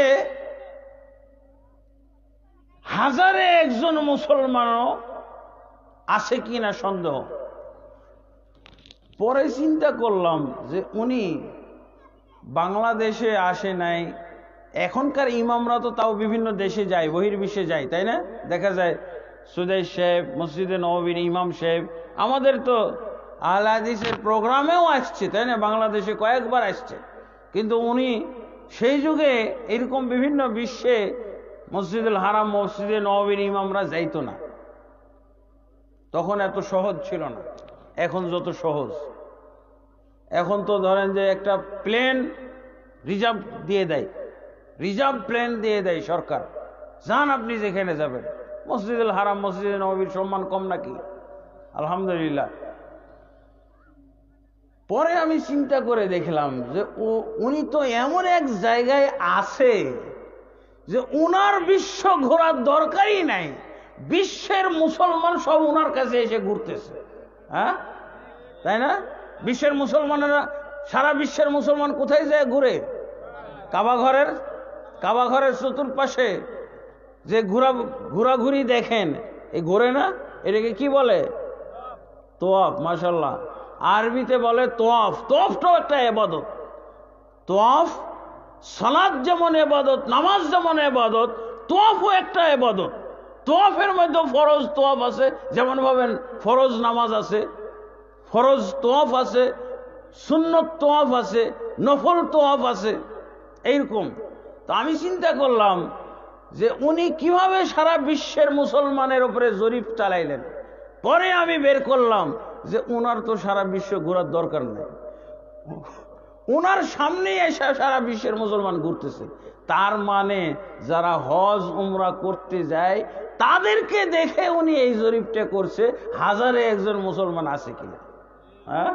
S1: হাজারে একজন মুসলমানও আছে কিনা সন্দেহ? পরে চিন্তা করলাম যে উনি বাংলাদেশে আসে নাই। এখনকার ইমামরা তো তাও বিভিন্ন দেশে যায়, বহির্বিশ্বে যায়, তাই না? দেখা যায় সুদেশ সাহেব, মসজিদে নববীর ইমাম সাহেব, আমাদের তো আহলে হাদিসের প্রোগ্রামেও আসছে, তাই না? বাংলাদেশে কয়েকবার আসছে। কিন্তু উনি সেই যুগে এরকম বিভিন্ন বিশ্বে মসজিদুল হারাম, মসজিদে নববীর ইমামরা যাইতো না। তখন এত সহজ ছিল না, এখন যত সহজ। এখন তো ধরেন যে একটা প্লেন রিজার্ভ দিয়ে দেয়, রিজার্ভ প্লেন দিয়ে দেয় সরকার, যান আপনি যেখানে যাবেন। মসজিদুল হারাম, মসজিদে নববীর সম্মান কম নাকি? আলহামদুলিল্লাহ। পরে আমি চিন্তা করে দেখলাম যে উনি তো এমন এক জায়গায় আছে যে উনার বিশ্ব ঘোরার দরকারই নাই, বিশ্বের মুসলমান সব উনার কাছে এসে ঘুরতেছে। হ্যাঁ, তাই না? বিশ্বের মুসলমানেরা, সারা বিশ্বের মুসলমান কোথায় যায় ঘুরে? কাবা ঘরের চতুর্পাশে যে ঘোরাঘুরি দেখেন, এই ঘোরে না, এটাকে কি বলে? তোয়াফ। মাশাআল্লাহ, আরবিতে বলে তোয়াফ। তোয়াফটাও একটা ইবাদত। তোয়াফ সালাত যেমন ইবাদত, নামাজ যেমন ইবাদত, তোয়াফও একটা ইবাদত। তোয়াফের মধ্যে ফরজ তোয়াফ আছে, যেমন ভাবেন ফরজ নামাজ আছে, ফরজ তোয়াফ আছে, সুন্নত তোয়াফ আছে, নফল তোয়াফ আছে, এইরকম। তো আমি চিন্তা করলাম যে উনি কিভাবে সারা বিশ্বের মুসলমানের উপরে জরিপ চালাইলেন। পরে আমি বের করলাম যে উনার তো সারা বিশ্ব ঘোরার দরকার নেই, উনার সামনেই এসে সারা বিশ্বের মুসলমান ঘুরতেছে। তার মানে যারা হজ উমরা করতে যায় তাদেরকে দেখে উনি এই জরিপটা করছে, হাজারে একজন মুসলমান আছে কিনা। হ্যাঁ,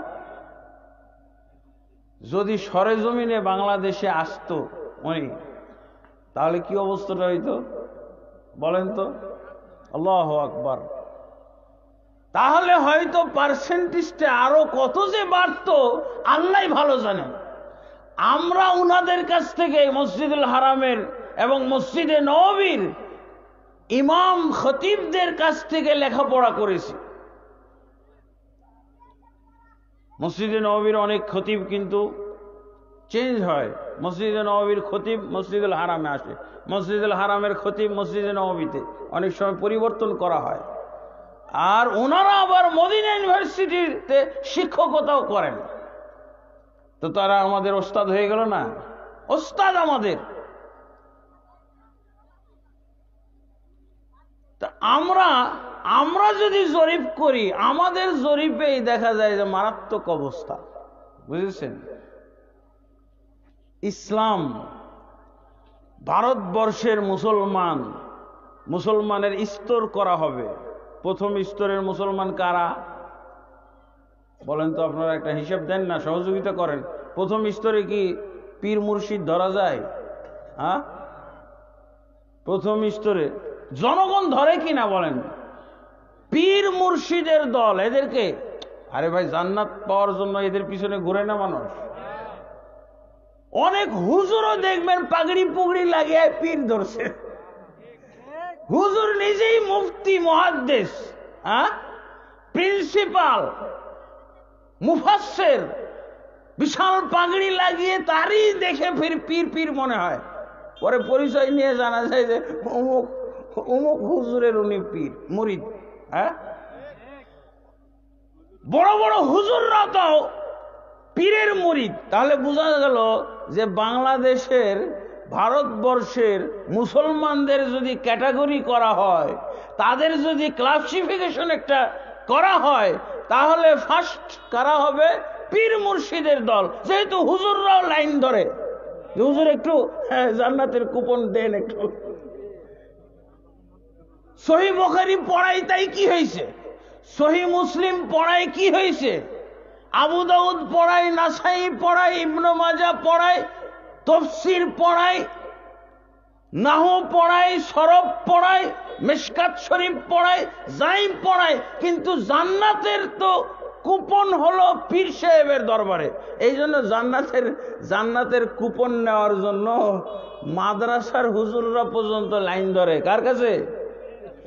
S1: যদি সরেজমিনে বাংলাদেশে আসতো উনি, তাহলে কি অবস্থাটা হইতো বলেন তো? আল্লাহু আকবার। তাহলে হয়তো পার্সেন্টেজটা আরো কত যে বাড়তো আল্লাহ ভালো জানেন। আমরা উনাদের কাছ থেকে মসজিদুল হারামের এবং মসজিদে নববীর ইমাম খতিবদের কাছ থেকে লেখাপড়া করেছি। মসজিদে নববীর অনেক খতিব কিন্তু চেঞ্জ হয়। মসজিদে নববীর খতিব মসজিদুল হারামে আসে, মসজিদুল হারামের খতিব মসজিদে নববীতে অনেক সময় পরিবর্তন করা হয়। আর ওনারা আবার মদিনা ইউনিভার্সিটিতে শিক্ষকতাও করেন। তো তারা আমাদের ওস্তাদ হয়ে গেল না? ওস্তাদ আমাদের। তা আমরা যদি জরিপ করি, আমাদের জরিপেই দেখা যায় যে মারাত্মক অবস্থা, বুঝেছেন? ইসলাম ভারতবর্ষের মুসলমানের স্তর করা হবে। প্রথম স্তরের মুসলমান কারা বলেন তো? আপনারা একটা হিসাব দেন না, সহযোগিতা করেন। প্রথম স্তরে কি পীর মুর্শিদ ধরা যায়? হ্যাঁ, প্রথম স্তরে জনগণ ধরে কিনা বলেন? পীর মুর্শিদের দল, এদেরকে আরে ভাই জান্নাত পাওয়ার জন্য এদের পিছনে ঘুরে না মানুষ। অনেক হুজুরও দেখবেন পাগড়ি পুগড়ি লাগিয়ে পীর ধরছে। হুজুর নিজেই মুফতি, মুহাদ্দিস, প্রিন্সিপাল, মুফাসসির, বিশাল পাগড়ি লাগিয়ে তারই দেখে ফির পীর পীর মনে হয়। পরে পরিচয় নিয়ে জানা যায় যে অমুক অমুক হুজুরের উনি পীর মুরিদ। হ্যাঁ, বড় বড় হুজুররা তো পীরের মুরিদ। তাহলে বোঝা গেল যে বাংলাদেশের, ভারতবর্ষের মুসলমানদের যদি ক্যাটাগরি করা হয়, তাদের যদি ক্লাসিফিকেশন একটা করা হয়, তাহলে ফার্স্ট কারা হবে? পীর মুর্শিদের দল। যেহেতু হুজুররাও লাইন ধরে, হুজুর একটু জান্নাতের কুপন দেন একটু। সহিহ বুখারী পড়াই, তাই কি হয়েছে? সহিহ মুসলিম পড়াই, কি হয়েছে? আবু দাউদ পড়াই, নাসাই পড়াই, ইবনে মাজাহ পড়াই, তাফসীর পড়াই, নাহু পড়াই, সরফ পড়াই, মিশকাত শরীফ পড়াই, যাই পড়াই, কিন্তু জান্নাতের তো কুপন হলো পীর সাহেবের দরবারে। এই জন্য জান্নাতের কুপন নেওয়ার জন্য মাদ্রাসার হুজুররা পর্যন্ত লাইন ধরে কার কাছে?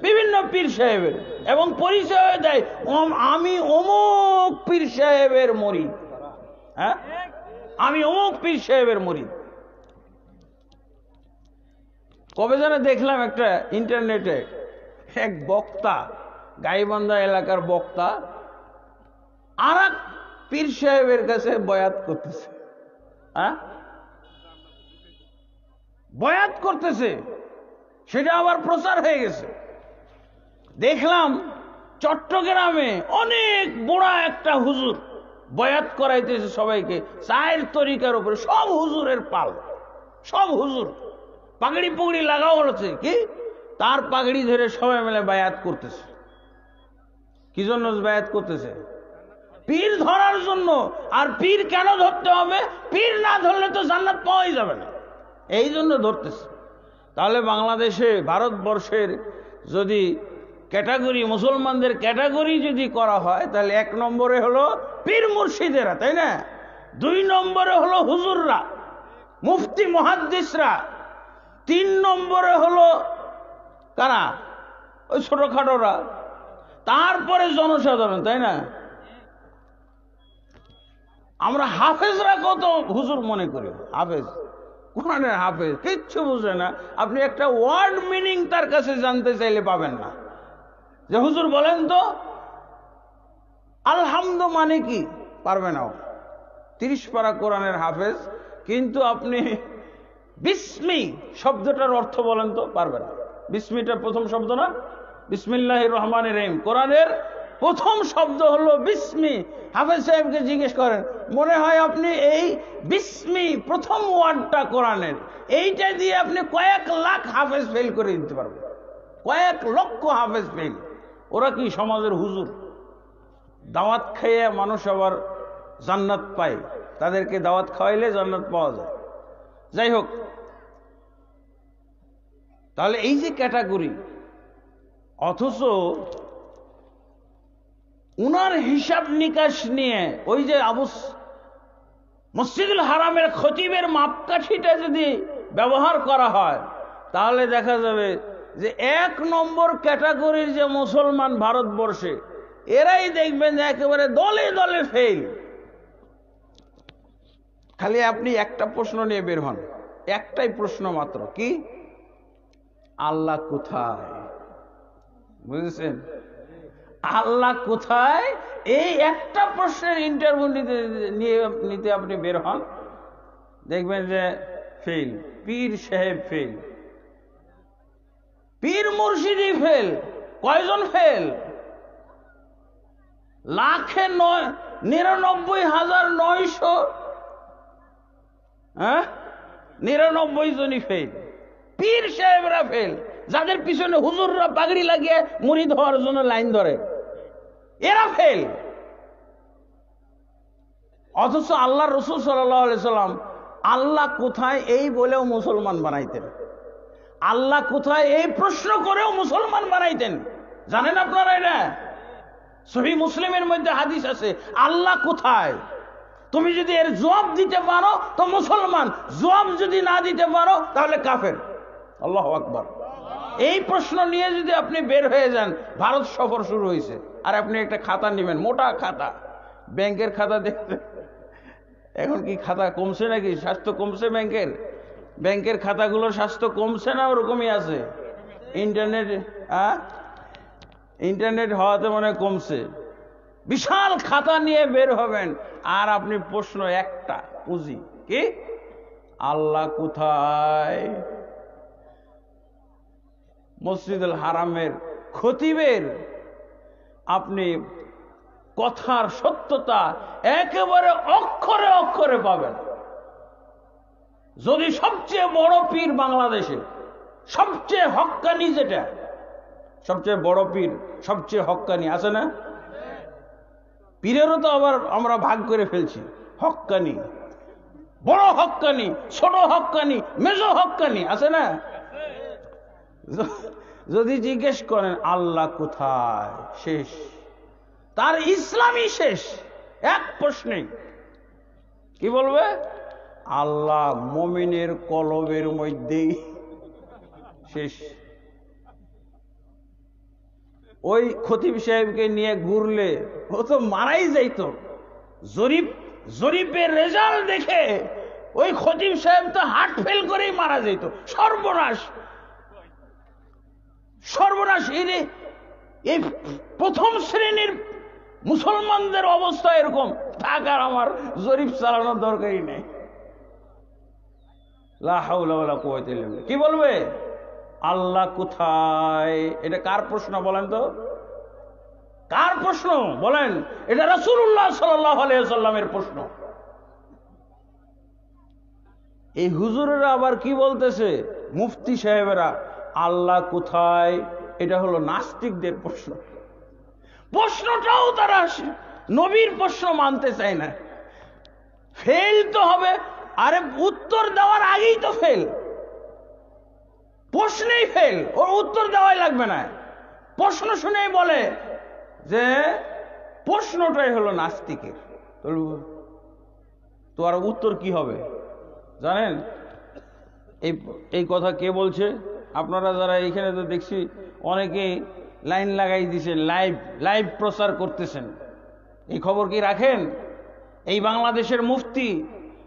S1: বিভিন্ন পীর সাহেবের, এবং পরিচয় দেয় আমি অমুক পীর সাহেবের মুরিদ। হ্যাঁ, আমি অমুক পীর সাহেবের মুরিদ। কবে যেন দেখলাম একটা ইন্টারনেটে, এক বক্তা, গাইবান্ধা এলাকার বক্তা আর এক পীর সাহেবের কাছে বয়াত করতেছে। হ্যাঁ, বয়াত করতেছে, সেটা আবার প্রচার হয়ে গেছে। দেখলাম চট্টগ্রামে অনেক বড় একটা হুজুর বয়াত করাইতেছে সবাইকে, চায়ের তরিকার উপরে। সব হুজুরের পাল, সব হুজুর পাগড়ি পুগড়ি লাগাও হচ্ছে কি, তার পাগড়ি ধরে সবাই মিলে বায়াত করতেছে। কি জন্য বায়াত করতেছে? পীর ধরার জন্য। আর পীর কেন ধরতে হবে? পীর না ধরলে তো জান্নাত পাওয়াই যাবে না, এই জন্য ধরতেছে। তাহলে বাংলাদেশে, ভারতবর্ষের যদি ক্যাটাগরি, মুসলমানদের ক্যাটাগরি যদি করা হয়, তাহলে 1 নম্বরে হলো পীর মুর্শিদেরা, তাই না? 2 নম্বরে হলো হুজুররা, মুফতি মুহাদ্দিসরা। 3 নম্বরে হলো কারা? ওই ছোটখাটোরা। তারপরে জনসাধারণ, তাই না? আমরা হাফেজরা কত হুজুর মনে করি, হাফেজ কোরআনের হাফেজ, কিচ্ছু বুঝে না। আপনি একটা ওয়ার্ড মিনিং তার কাছে জানতে চাইলে পাবেন না। যে হুজুর বলেন তো আলহামদু মানে কি, পারবে না। 30 পারা কোরআনের হাফেজ, কিন্তু আপনি বিস্মি শব্দটার অর্থ বলেন তো, পারবেন না। বিস্মিটা প্রথম শব্দ না? বিসমিল্লাহির রহমানির রহিম, কোরআনের প্রথম শব্দ হলো বিস্মি। হাফেজ সাহেবকে জিজ্ঞেস করেন, মনে হয় আপনি এই বিস্মি প্রথম ওয়ার্ডটা কোরআনের, এইটা দিয়ে আপনি কয়েক লাখ হাফেজ ফেল করে দিতে পারবেন, কয়েক লক্ষ হাফেজ ফেল। ওরা কি সমাজের হুজুর? দাওয়াত খেয়ে মানুষ আবার জান্নাত পায়, তাদেরকে দাওয়াত খাওয়াইলে জান্নাত পাওয়া যায়। যাই হোক, তাহলে এই যে ক্যাটাগরি, অথচ উনার হিসাব নিকাশ নিয়ে ওই যে মসজিদুল হারামের খতিবের মাপকাঠিটা যদি ব্যবহার করা হয়, তাহলে দেখা যাবে যে 1 নম্বর ক্যাটাগরির যে মুসলমান ভারতবর্ষে, এরাই দেখবেন যে একেবারে দলে দলে ফেল। খালি আপনি একটা প্রশ্ন নিয়ে বের হন, একটাই প্রশ্ন মাত্র, কি? আল্লাহ কোথায়? বুঝেছেন? আল্লাহ কোথায়? এই একটা প্রশ্নের ইন্টারভিউ নিতে আপনি বের হন, দেখবেন যে ফেল। পীর সাহেব ফেল, পীর মুর্শিদি ফেল। কয়জন ফেল? 1,99,999 জনই ফেল। পীর সাহেবরা ফেল, যাদের পিছনে হুজুররা পাগড়ি লাগিয়ে মুরিদ হওয়ার জন্য লাইন ধরে, এরা ফেল। অথচ আল্লাহ রসুল সাল্লাল্লাহু আলাইহি সাল্লাম আল্লাহ কোথায় এই বলেও মুসলমান বানাইতেন, আল্লাহ কোথায় এই প্রশ্ন করেও মুসলমান বানাইতেন। জানেন আপনারা এটা? সহিহ মুসলিমের মধ্যে হাদিস আছে, আল্লাহ কোথায়? তুমি যদি এর জবাব দিতে পারো তো মুসলমান, জবাব যদি না দিতে পারো তাহলে কাফের। আল্লাহু আকবার। এই প্রশ্ন নিয়ে যদি আপনি বের হয়ে যান, ভারত সফর শুরু হয়েছে, আর আপনি একটা খাতা নেবেন, মোটা খাতা, ব্যাংকের খাতা দেখতে, এখন কি খাতা কমছে নাকি? স্বাস্থ্য কমছে ব্যাংকের? ব্যাংকের খাতাগুলোর স্বাস্থ্য কমছে না ওরকমই আছে? ইন্টারনেট হওয়াতে মনে কমছে। বিশাল খাতা নিয়ে বের হবেন, আর আপনি প্রশ্ন একটা পুঁজি, কি? আল্লাহ কোথায়? মসজিদুল হারামের খতিবের আপনি কথার সত্যতা একেবারে অক্ষরে অক্ষরে পাবেন। যদি সবচেয়ে বড় পীর বাংলাদেশে, সবচেয়ে হক্কানি, যেটা সবচেয়ে বড় পীর, সবচেয়ে হক্কানি আছে না? পীরেরও তো আবার আমরা ভাগ করে ফেলছি, হক্কানি, বড় হক্কানি, ছোট হক্কানি, মেজো হক্কানি, আছে না? যদি জিজ্ঞেস করেন আল্লাহ কোথায়, শেষ, তার ইসলামই শেষ। এক প্রশ্নে কি বলবে? আল্লাহ মুমিনের কলবের মধ্যেই, শেষ। ওই খতিব সাহেবকে নিয়ে ঘুরলে ও তো মারাই যাইত। জরিপের রেজাল্ট দেখে ওই খতিব সাহেব তো হার্ট ফেল করেই মারা যেত। সর্বনাশ, সর্বনাশ। এই প্রথম শ্রেণীর মুসলমানদের অবস্থা এরকম থাক, আর আমার জরিপ চালানোর দরকারই নেই। লা হাওলা ওয়ালা কুওয়াতা ইল্লা বিল্লাহ। কি বলবে? আল্লাহ কোথায়? এটা কার প্রশ্ন বলেন তো? কার প্রশ্ন বলেন? এটা রাসূলুল্লাহ সাল্লাল্লাহু আলাইহি ওয়াসাল্লামের প্রশ্ন। এই হুজুরেরা আবার কি বলতেছে, মুফতি সাহেবেরা, আল্লাহ কোথায়? এটা হলো নাস্তিকদের প্রশ্ন। প্রশ্নটাও তারা নবীর প্রশ্ন মানতে চায় না। ফেল তো হবে, আরে উত্তর দেওয়ার আগেই তো ফেল, প্রশ্নেই ফেল, ওর উত্তর দেওয়াই লাগবে না। প্রশ্ন শুনেই বলে যে প্রশ্নটাই হলো নাস্তিকের। তো আর উত্তর কি হবে জানেন? এই কথা কে বলছে? আপনারা যারা এইখানে তো দেখছি অনেকেই লাইন লাগাই দিয়েছেন, লাইভ প্রচার করতেছেন। এই খবর কি রাখেন? এই বাংলাদেশের মুফতি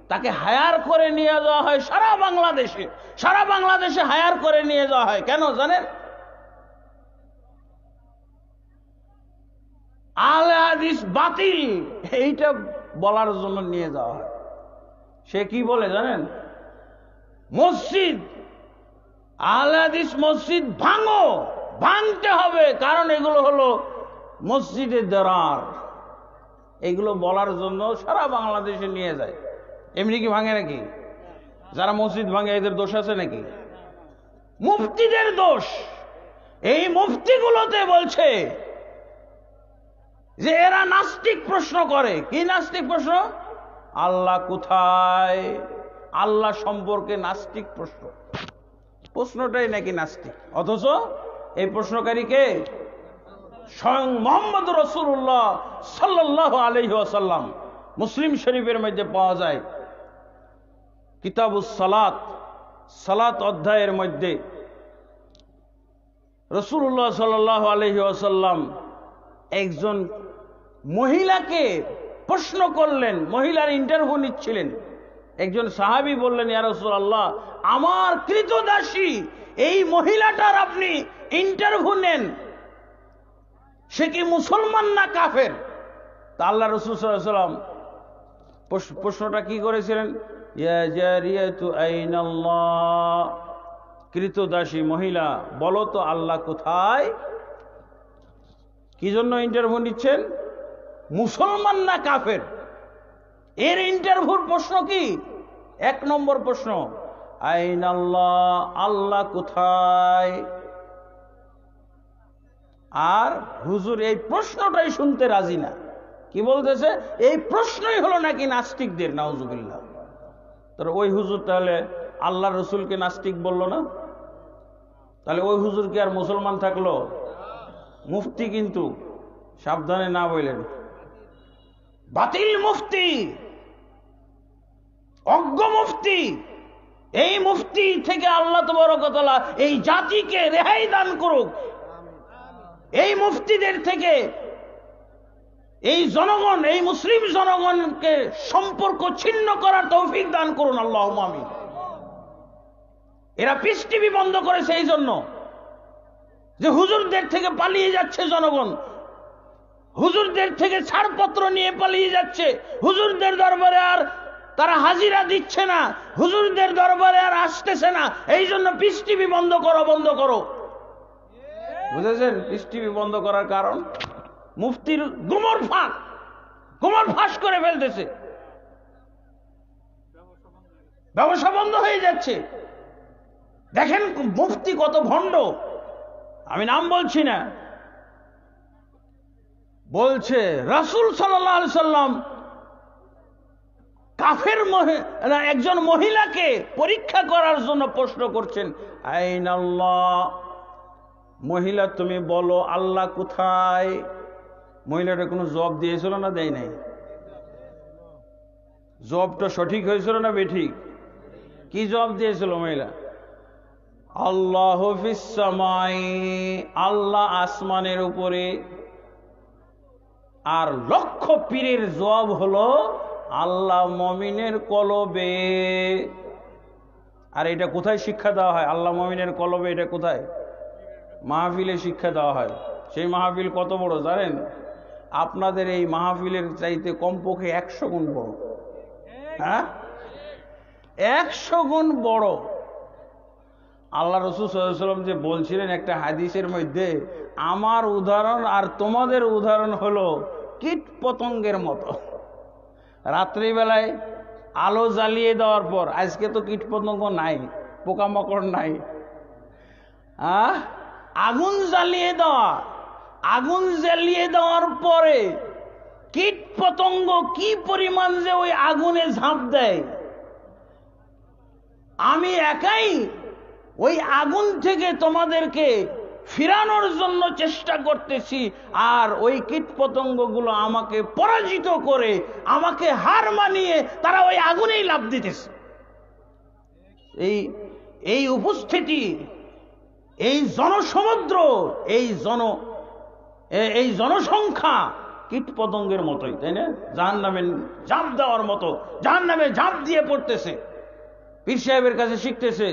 S1: তাকে হায়ার করে নিয়ে যাওয়া হয় সারা বাংলাদেশে হায়ার করে নিয়ে যাওয়া হয়। কেন জানেন? আহলে হাদিস বাতিল এইটা বলার জন্য নিয়ে যাওয়া হয়। সে কি বলে জানেন? মসজিদ, আহলে হাদিস মসজিদ ভাঙতে হবে, কারণ এগুলো হলো মসজিদে দরার। এগুলো বলার জন্য সারা বাংলাদেশে নিয়ে যায়। এমনি কি ভাঙে নাকি? যারা মসজিদ ভাঙে এদের দোষ আছে নাকি? মুফতিদের দোষ। এই মুফতিগুলোতে বলছে যে এরা নাস্তিক প্রশ্ন করে। কি নাস্তিক প্রশ্ন? আল্লাহ কোথায়? আল্লাহ সম্পর্কে নাস্তিক প্রশ্ন। প্রশ্নটাই নাকি নাস্তিক, অথচ এই প্রশ্নকারী কে? স্বয়ং মুহাম্মদ রাসূলুল্লাহ সাল্লাল্লাহু আলাইহি ওয়াসাল্লাম। মুসলিম শরীফের মধ্যে পাওয়া যায় কিতাবুস সালাত অধ্যায়ের মধ্যে রাসূলুল্লাহ সাল্লাল্লাহু আলাইহি ওয়াসাল্লাম একজন মহিলাকে প্রশ্ন করলেন, মহিলার ইন্টারভিউ নিচ্ছিলেন। একজন সাহাবী বললেন, ইয়া রাসূলুল্লাহ, আমার কৃতদাসী এই মহিলাটার আপনি ইন্টারভিউ নেন, সে কি মুসলমান না কাফের? তা আল্লাহ রাসূল সাল্লাল্লাহু আলাইহি ওয়াসাল্লাম প্রশ্নটা কি করেছিলেন? ইয়া জারিয়াতু আইনাল্লাহ, কৃতদাসী মহিলা বলো তো আল্লাহ কোথায়? কি জন্য ইন্টারভিউ নিচ্ছেন? মুসলমান না কাফের। এর ইন্টারভিউর প্রশ্ন কি? 1 নম্বর প্রশ্ন, আইনাল্লাহ, আল্লাহ কোথায়? আর হুজুর এই প্রশ্নটাই শুনতে রাজি না। কি বলতেছে? এই প্রশ্নই হলো নাকি নাস্তিকদের, নাউজুবিল্লাহ। তাহলে ওই হুজুর তাহলে আল্লাহ রসুলকে নাস্তিক বললো না? তাহলে ওই হুজুর কি আর মুসলমান থাকলো? মুফতি কিন্তু সাবধানে না বললেন, বাতিল মুফতি, অজ্ঞ মুফতি। এই মুফতি থেকে আল্লাহ তাবারক ওয়া তাআলা এই জাতিকে রেহাই দান করুক। এই মুফতিদের থেকে এই জনগণ, এই মুসলিম জনগণকে সম্পর্ক ছিন্ন করার তৌফিক দান করুন, আল্লাহুম্মা আমিন। এরা পিস টিভি বন্ধ করেছে এই জন্য যে হুজুরদের থেকে পালিয়ে যাচ্ছে জনগণ, হুজুরদের থেকে ছাড়পত্র নিয়ে পালিয়ে যাচ্ছে, হুজুরদের দরবারে আর তারা হাজিরা দিচ্ছে না, হুজুরদের দরবারে আর আসতেছে না। এই জন্য পিস টিভি বন্ধ করো। বুঝেছেন? পিস টিভি বন্ধ করার কারণ মুফতির গুমর ফাঁস করে ফেলতেছে, ব্যবসা বন্ধ হয়ে যাচ্ছে। দেখেন মুফতি কত ভণ্ড, আমি নাম বলছি না। বলছে রাসূল সাল্লাল্লাহু আলাইহি সাল্লাম কাফের একজন মহিলাকে পরীক্ষা করার জন্য প্রশ্ন করছেন, আইনাল্লাহ, মহিলা তুমি বলো আল্লাহ কোথায়? মহিলাটা কোনো জবাব দিয়েছিল না দেয় নাই? জবাবটা সঠিক হয়েছিল না বেঠিক? কি জবাব দিয়েছিল মহিলা? আল্লাহু ফিস সামাই, আল্লাহ আসমানের উপরে। আর লক্ষ পীরের জবাব হলো আল্লাহ মুমিনের কলবে। আর এটা কোথায় শিক্ষা দেওয়া হয়? আল্লাহ মুমিনের কলবে, এটা কোথায়? মাহফিলে শিক্ষা দেওয়া হয়। সেই মাহফিল কত বড় জানেন? আপনাদের এই মাহফিলের চাইতে কমপক্ষে 100 গুণ বড়। হ্যাঁ, 100 গুণ বড়। আল্লাহ রাসূল সাল্লাল্লাহু আলাইহি ওয়াসাল্লাম যে বলছিলেন একটা হাদিসের মধ্যে, আমার উদাহরণ আর তোমাদের উদাহরণ হলো কীট পতঙ্গের মতো। রাত্রিবেলায় আলো জ্বালিয়ে দেওয়ার পর, আজকে তো কীট পতঙ্গ নাই, পোকামাকড় নাই, আগুন জ্বালিয়ে দেওয়ার পরে কীট পতঙ্গ কি পরিমাণ যে ওই আগুনে ঝাঁপ দেয়, আমি একাই ওই আগুন থেকে তোমাদেরকে ফিরানোর জন্য চেষ্টা করতেছি, আর ওই কীট পতঙ্গগুলো আমাকে পরাজিত করে, আমাকে হার মানিয়ে তারা ওই আগুনেই লাফ দিতেছে। এই উপস্থিতি, এই জনসমুদ্র, এই জনসংখ্যা, কীট পতঙ্গের মতোই, তাই না? জাহান্নামে ঝাঁপ দেওয়ার মতো জাহান্নামে ঝাঁপ দিয়ে পড়তেছে। পীর সাহেবের কাছে শিখতেছে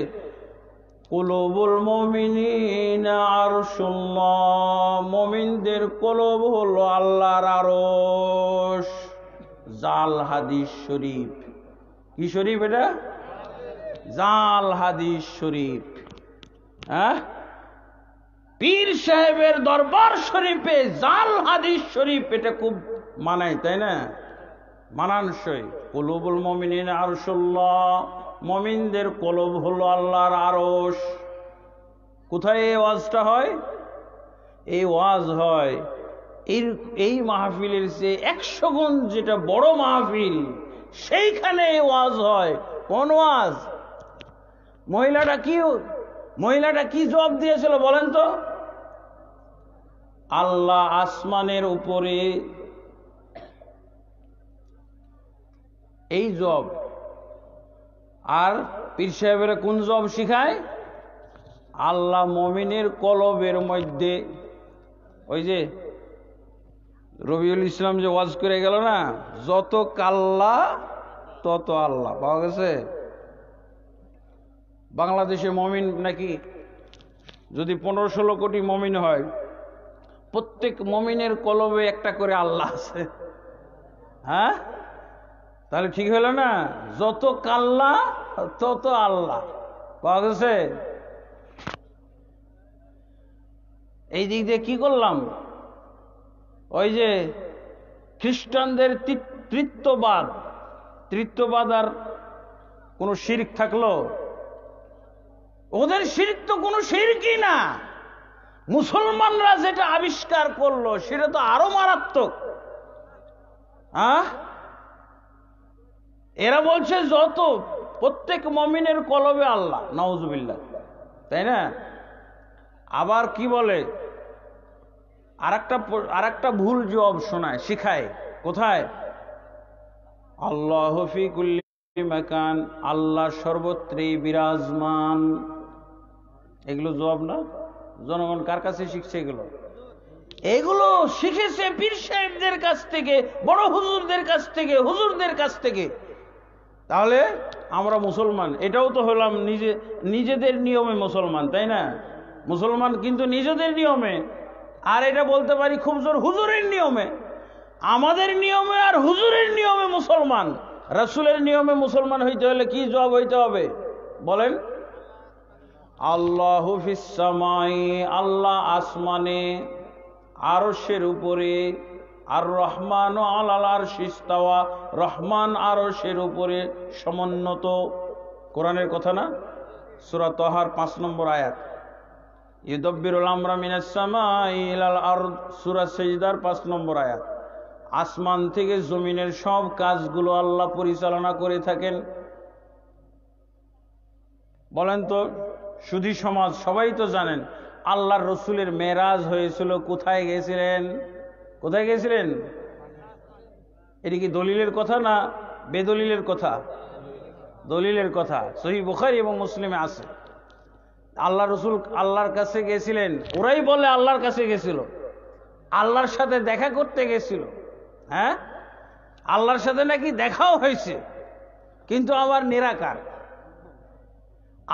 S1: কুলুবুল মুমিনিনা আরশুল্লাহ, মুমিনদের কলব হলো আল্লাহর আরশ। জাল হাদিস শরীফ। কি শরীফ এটা? জাল হাদিস শরীফ। হ্যাঁ, পীর সাহেবের দরবার শরীফে জাল হাদিস শরীফ, এটা খুব মানায়, তাই না? মানানসই। কুলুবুল মুমিনিনা আরশুল্লাহ, মুমিনদের কলব হলো আল্লাহর আরশ। কোথায় এই ওয়াজটা হয়? এই ওয়াজ হয় এই মাহফিলের চেয়ে 100 গুণ যেটা বড় মাহফিল, সেইখানে এই ওয়াজ হয়। কোন ওয়াজ? মহিলাটা কি জবাব দিয়েছিল বলেন তো? আল্লাহ আসমানের উপরে, এই জব। আর পীর সাহেবেরা কোন জব শিখায়? আল্লাহ মুমিনের কলবের মধ্যে, ওই যে রবিউল ইসলাম যে ওয়াজ করে গেল না, যত কাল্লা তত আল্লাহ, পাওয়া গেছে? বাংলাদেশে মমিন নাকি যদি 15-16 কোটি মমিন হয়, প্রত্যেক মমিনের কলবে একটা করে আল্লাহ আছে। হ্যাঁ, তাহলে ঠিক হলো না? যত কাল্লা তত আল্লাহ, পাওয়া গেছে? এই দিক দিয়ে কি করলাম? ওই যে খ্রিস্টানদের তৃত্ববাদ আর কোন শিরক থাকলো? ওদের শিরক তো কোনো শিরকই না। মুসলমানরা যেটা আবিষ্কার করলো সেটা তো আরো মারাত্মক। এরা বলছে যত, প্রত্যেক মুমিনের কলবে আল্লাহ, নাউজুবিল্লাহ, তাই না? আবার কি বলে, আরেকটা ভুল জবাব শোনায়, শিখায়। কোথায়? আল্লাহু ফি কুল্লি মাকান, আল্লাহ সর্বত্রই বিরাজমান। এগুলো জবাব না? জনগণ কার কাছে শিখছে এগুলো? এগুলো শিখেছে পীর সাহেবদের কাছ থেকে, বড় হুজুরদের কাছ থেকে, হুজুরদের কাছ থেকে। তাহলে আমরা মুসলমান, এটাও তো হলাম নিজেদের নিয়মে মুসলমান, তাই না? মুসলমান কিন্তু নিজেদের নিয়মে, আর এটা বলতে পারি খুব জোর হুজুরের নিয়মে। আমাদের নিয়মে আর হুজুরের নিয়মে মুসলমান। রাসূলের নিয়মে মুসলমান হইতে হলে কি জবাব হইতে হবে বলেন? আল্লাহু ফিস সামাই, আল্লাহ আসমানে, আরশের উপরে। আর রহমান আলাল আরশি ইস্তাওয়া, রহমান আরশের উপরে সমুন্নত। কোরআনের কথা না? সূরা তাহার 5 নম্বর আয়াত। ইউদাব্বিরুল আমরা মিনাস সামাই ইলাল আরদ, সূরা সিজদার 5 নম্বর আয়াত। আসমান থেকে জমিনের সব কাজগুলো আল্লাহ পরিচালনা করে থাকেন। বলেন তো, সুধী সমাজ সবাই তো জানেন আল্লাহর রসুলের মেরাজ হয়েছিল। কোথায় গেছিলেন? কোথায় গেছিলেন? এটি কি দলিলের কথা না বেদলিলের কথা? দলিলের কথা। সহিহ বুখারী এবং মুসলিমে আছে। আল্লাহ রসুল আল্লাহর কাছে গেছিলেন, ওরাই বলে আল্লাহর কাছে গেছিল, আল্লাহর সাথে দেখা করতে গেছিল। হ্যাঁ, আল্লাহর সাথে নাকি দেখাও হয়েছে, কিন্তু আবার নিরাকার।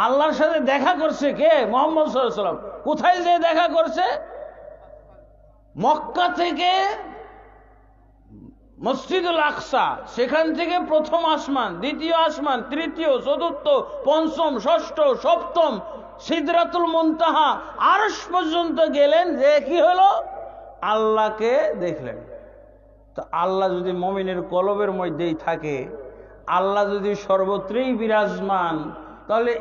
S1: আল্লাহর সাথে দেখা করছে কে? মুহাম্মদ সাল্লাল্লাহু আলাইহি ওয়াসাল্লাম। কোথায় যে দেখা করছে? মক্কা থেকে মসজিদুল আকসা, সেখান থেকে প্রথম আসমান, দ্বিতীয় আসমান, তৃতীয়, চতুর্থ, পঞ্চম, ষষ্ঠ, সপ্তম, সিদরাতুল মুনতাহা, আরশ পর্যন্ত গেলেন। যে কি হলো? আল্লাহকে দেখলেন। তো আল্লাহ যদি মুমিনের কলবের মধ্যেই থাকে, আল্লাহ যদি সর্বত্রই বিরাজমান, তাহলে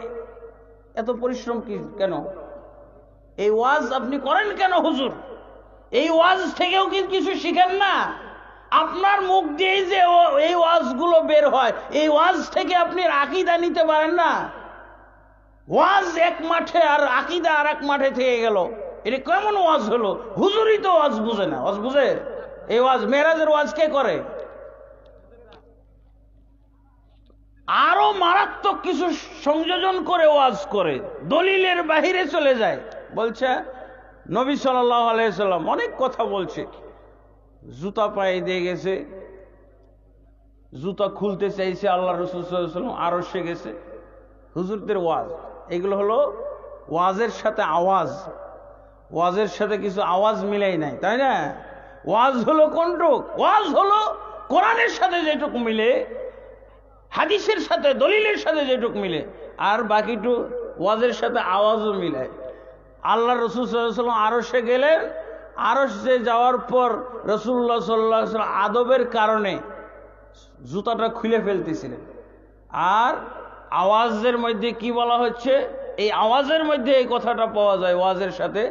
S1: এত পরিশ্রম কি কেন? এই ওয়াজ আপনি করেন কেন হুজুর? এই ওয়াজ থেকেও কি কিছু শিখেন না? আপনার মুখ দিয়ে যে এই ওয়াজগুলো বের হয়, এই ওয়াজ থেকে আপনি আকীদা নিতে পারেন না? ওয়াজ এক মাঠে আর আকীদা আর এক মাঠে থেকে গেল। এটা কেমন ওয়াজ হলো? হুজুরই তো ওয়াজ বুঝে না। ওয়াজ বুঝে? এই ওয়াজ, মেরাজের ওয়াজ কে করে? আরো মারাত্মক কিছু সংযোজন করে ওয়াজ করে, দলিলের বাহিরে চলে যায়। বলছে নবী সাল্লাল্লাহু আলাইহি সাল্লাম অনেক কথা বলছে, জুতা পায়ে দিয়ে গেছে, জুতা খুলতে চাইছে, আল্লাহ রাসূল সাল্লাল্লাহু আলাইহি ওয়াসাল্লাম আরশে গেছে। হুজুরদের ওয়াজ এগুলো হলো ওয়াজের সাথে আওয়াজ, ওয়াজের সাথে কিছু আওয়াজ মিলাই নাই, তাই না? ওয়াজ হলো কোনটুক? ওয়াজ হলো কোরআনের সাথে যেটুক মিলে, হাদিসের সাথে দলিলের সাথে যেটুক মিলে, আর বাকিটু ওয়াজের সাথে আওয়াজও মিলায়। আল্লাহ রাসূল সাল্লাল্লাহু আলাইহি ওয়াসাল্লাম আরশে গেলেন, আরশে যাওয়ার পর রাসূলুল্লাহ সাল্লাল্লাহু আলাইহি ওয়াসাল্লাম আদবের কারণে জুতাটা খুলে ফেলতেছিলেন। আর আওয়াজের মধ্যে কি বলা হচ্ছে, এই আওয়াজের মধ্যে এই কথাটা পাওয়া যায় ওয়াজের সাথে।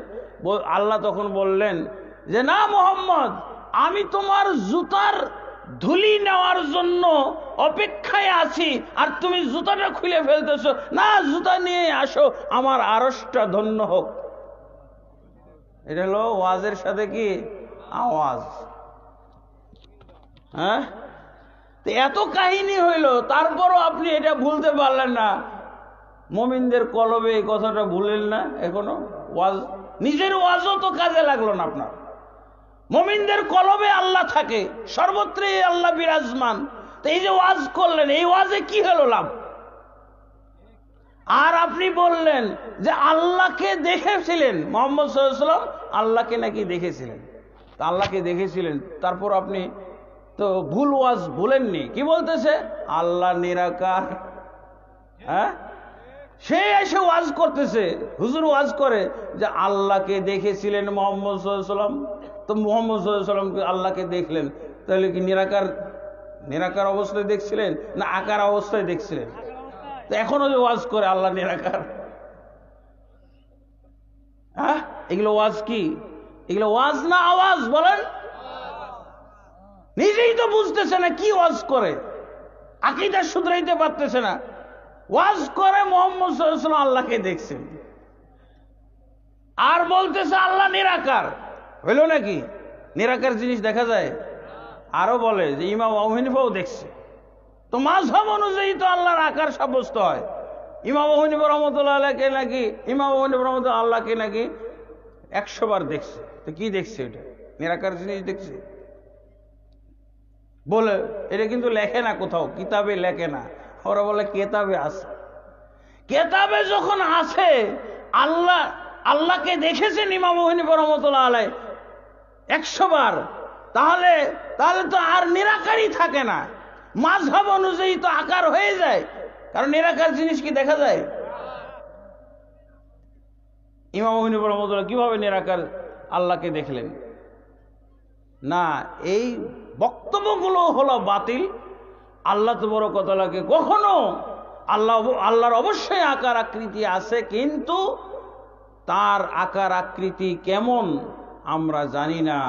S1: আল্লাহ তখন বললেন যে না মুহাম্মদ, আমি তোমার জুতার ধুলি নেওয়ার জন্য অপেক্ষায় আছি, আর তুমি জুতাটা খুলে ফেলতেছো। না, জুতা নিয়ে আসো, আমার আরশটা ধন্য হোক। এটা হলো ওয়াজের সাথে কি আওয়াজ। হ্যাঁ, এত কাহিনী হইল, তারপরও আপনি এটা ভুলতে পারলেন না। মুমিনদের কলবে এই কথাটা ভুলেন না এখনো। ওয়াজ, নিজের ওয়াজও তো কাজে লাগলো না আপনার। মুমিনদের কলবে আল্লাহ থাকে, সর্বত্রই আল্লাহ বিরাজমান। তো এই যে ওয়াজ করলেন, এই ওয়াজে কি হলো লাভ? আর আপনি বললেন যে আল্লাহকে দেখেছিলেন, মুহাম্মদ সাল্লাল্লাহু আলাইহি ওয়াসাল্লাম আল্লাহকে নাকি দেখেছিলেন। তা আল্লাহকে দেখেছিলেন, তারপর আপনি তো ভুল ওয়াজ ভুলেননি। কি বলতেছে? আল্লাহ নিরাকার। হ্যাঁ, সে এসে ওয়াজ করতেছে, হুজুর ওয়াজ করে যে আল্লাহকে দেখেছিলেন মুহাম্মদ সাল্লাল্লাহু আলাইহি ওয়াসাল্লাম। তো মুহাম্মদ সাল্লাল্লাহু আলাইহি ওয়াসাল্লামকে আল্লাহকে দেখলেন, তাহলে কি নিরাকার, নিরাকার অবস্থায় দেখছিলেন না আকার অবস্থায় দেখছিলেন? তো এখনো যে ওয়াজ করে আল্লাহ নিরাকার, হ্যাঁ, এগুলো ওয়াজ কি? এগুলো ওয়াজ না আওয়াজ? বলেন। নিজেই তো বুঝতেছে না কি ওয়াজ করে, আকীদা শুধরাইতে পারতেছে না। ওয়াজ করে মুহাম্মদ সাল্লাল্লাহু আলাইহি ওয়াসাল্লাম আল্লাহকে দেখছেন, আর বলতেছে আল্লাহ নিরাকার। হইল নাকি? নিরাকার জিনিস দেখা যায়? আরো বলে যে ইমাম আবু হানিফাও দেখছে। তো মাযহাব অনুযায়ী তো আল্লাহর আকার সাব্যস্ত হয়। ইমাম আবু হানিফা রাহমাতুল্লাহ আলাইহি নাকি, ইমাম আবু হানিফা রাহমাতুল্লাহ আল্লাহকে নাকি 100 বার দেখছে। তো কি দেখছে? এটা নিরাকার জিনিস দেখছে বলে। এটা কিন্তু লেখে না কোথাও, কিতাবে লেখে না। ওরা বলে কেতাবে আছে। কেতাবে যখন আছে আল্লাহকে দেখেছেন ইমাম আবু হানিফা রাহমাতুল্লাহ আলাইহি 100 বার, তাহলে তো আর নিরাকারই থাকে না। মাযহাব অনুযায়ী তো আকার হয়ে যায়, কারণ নিরাকার জিনিস কি দেখা যায়? ইমাম আবু হানিফা রাহমাতুল্লাহ কিভাবে নিরাকার আল্লাহকে দেখলেন? না, এই বক্তব্যগুলো হলো বাতিল। আল্লাহ তাবারক ওয়া তাআলাকে কখনো, আল্লাহর অবশ্যই আকার আকৃতি আছে, কিন্তু তার আকার আকৃতি কেমন আমরা জানি না।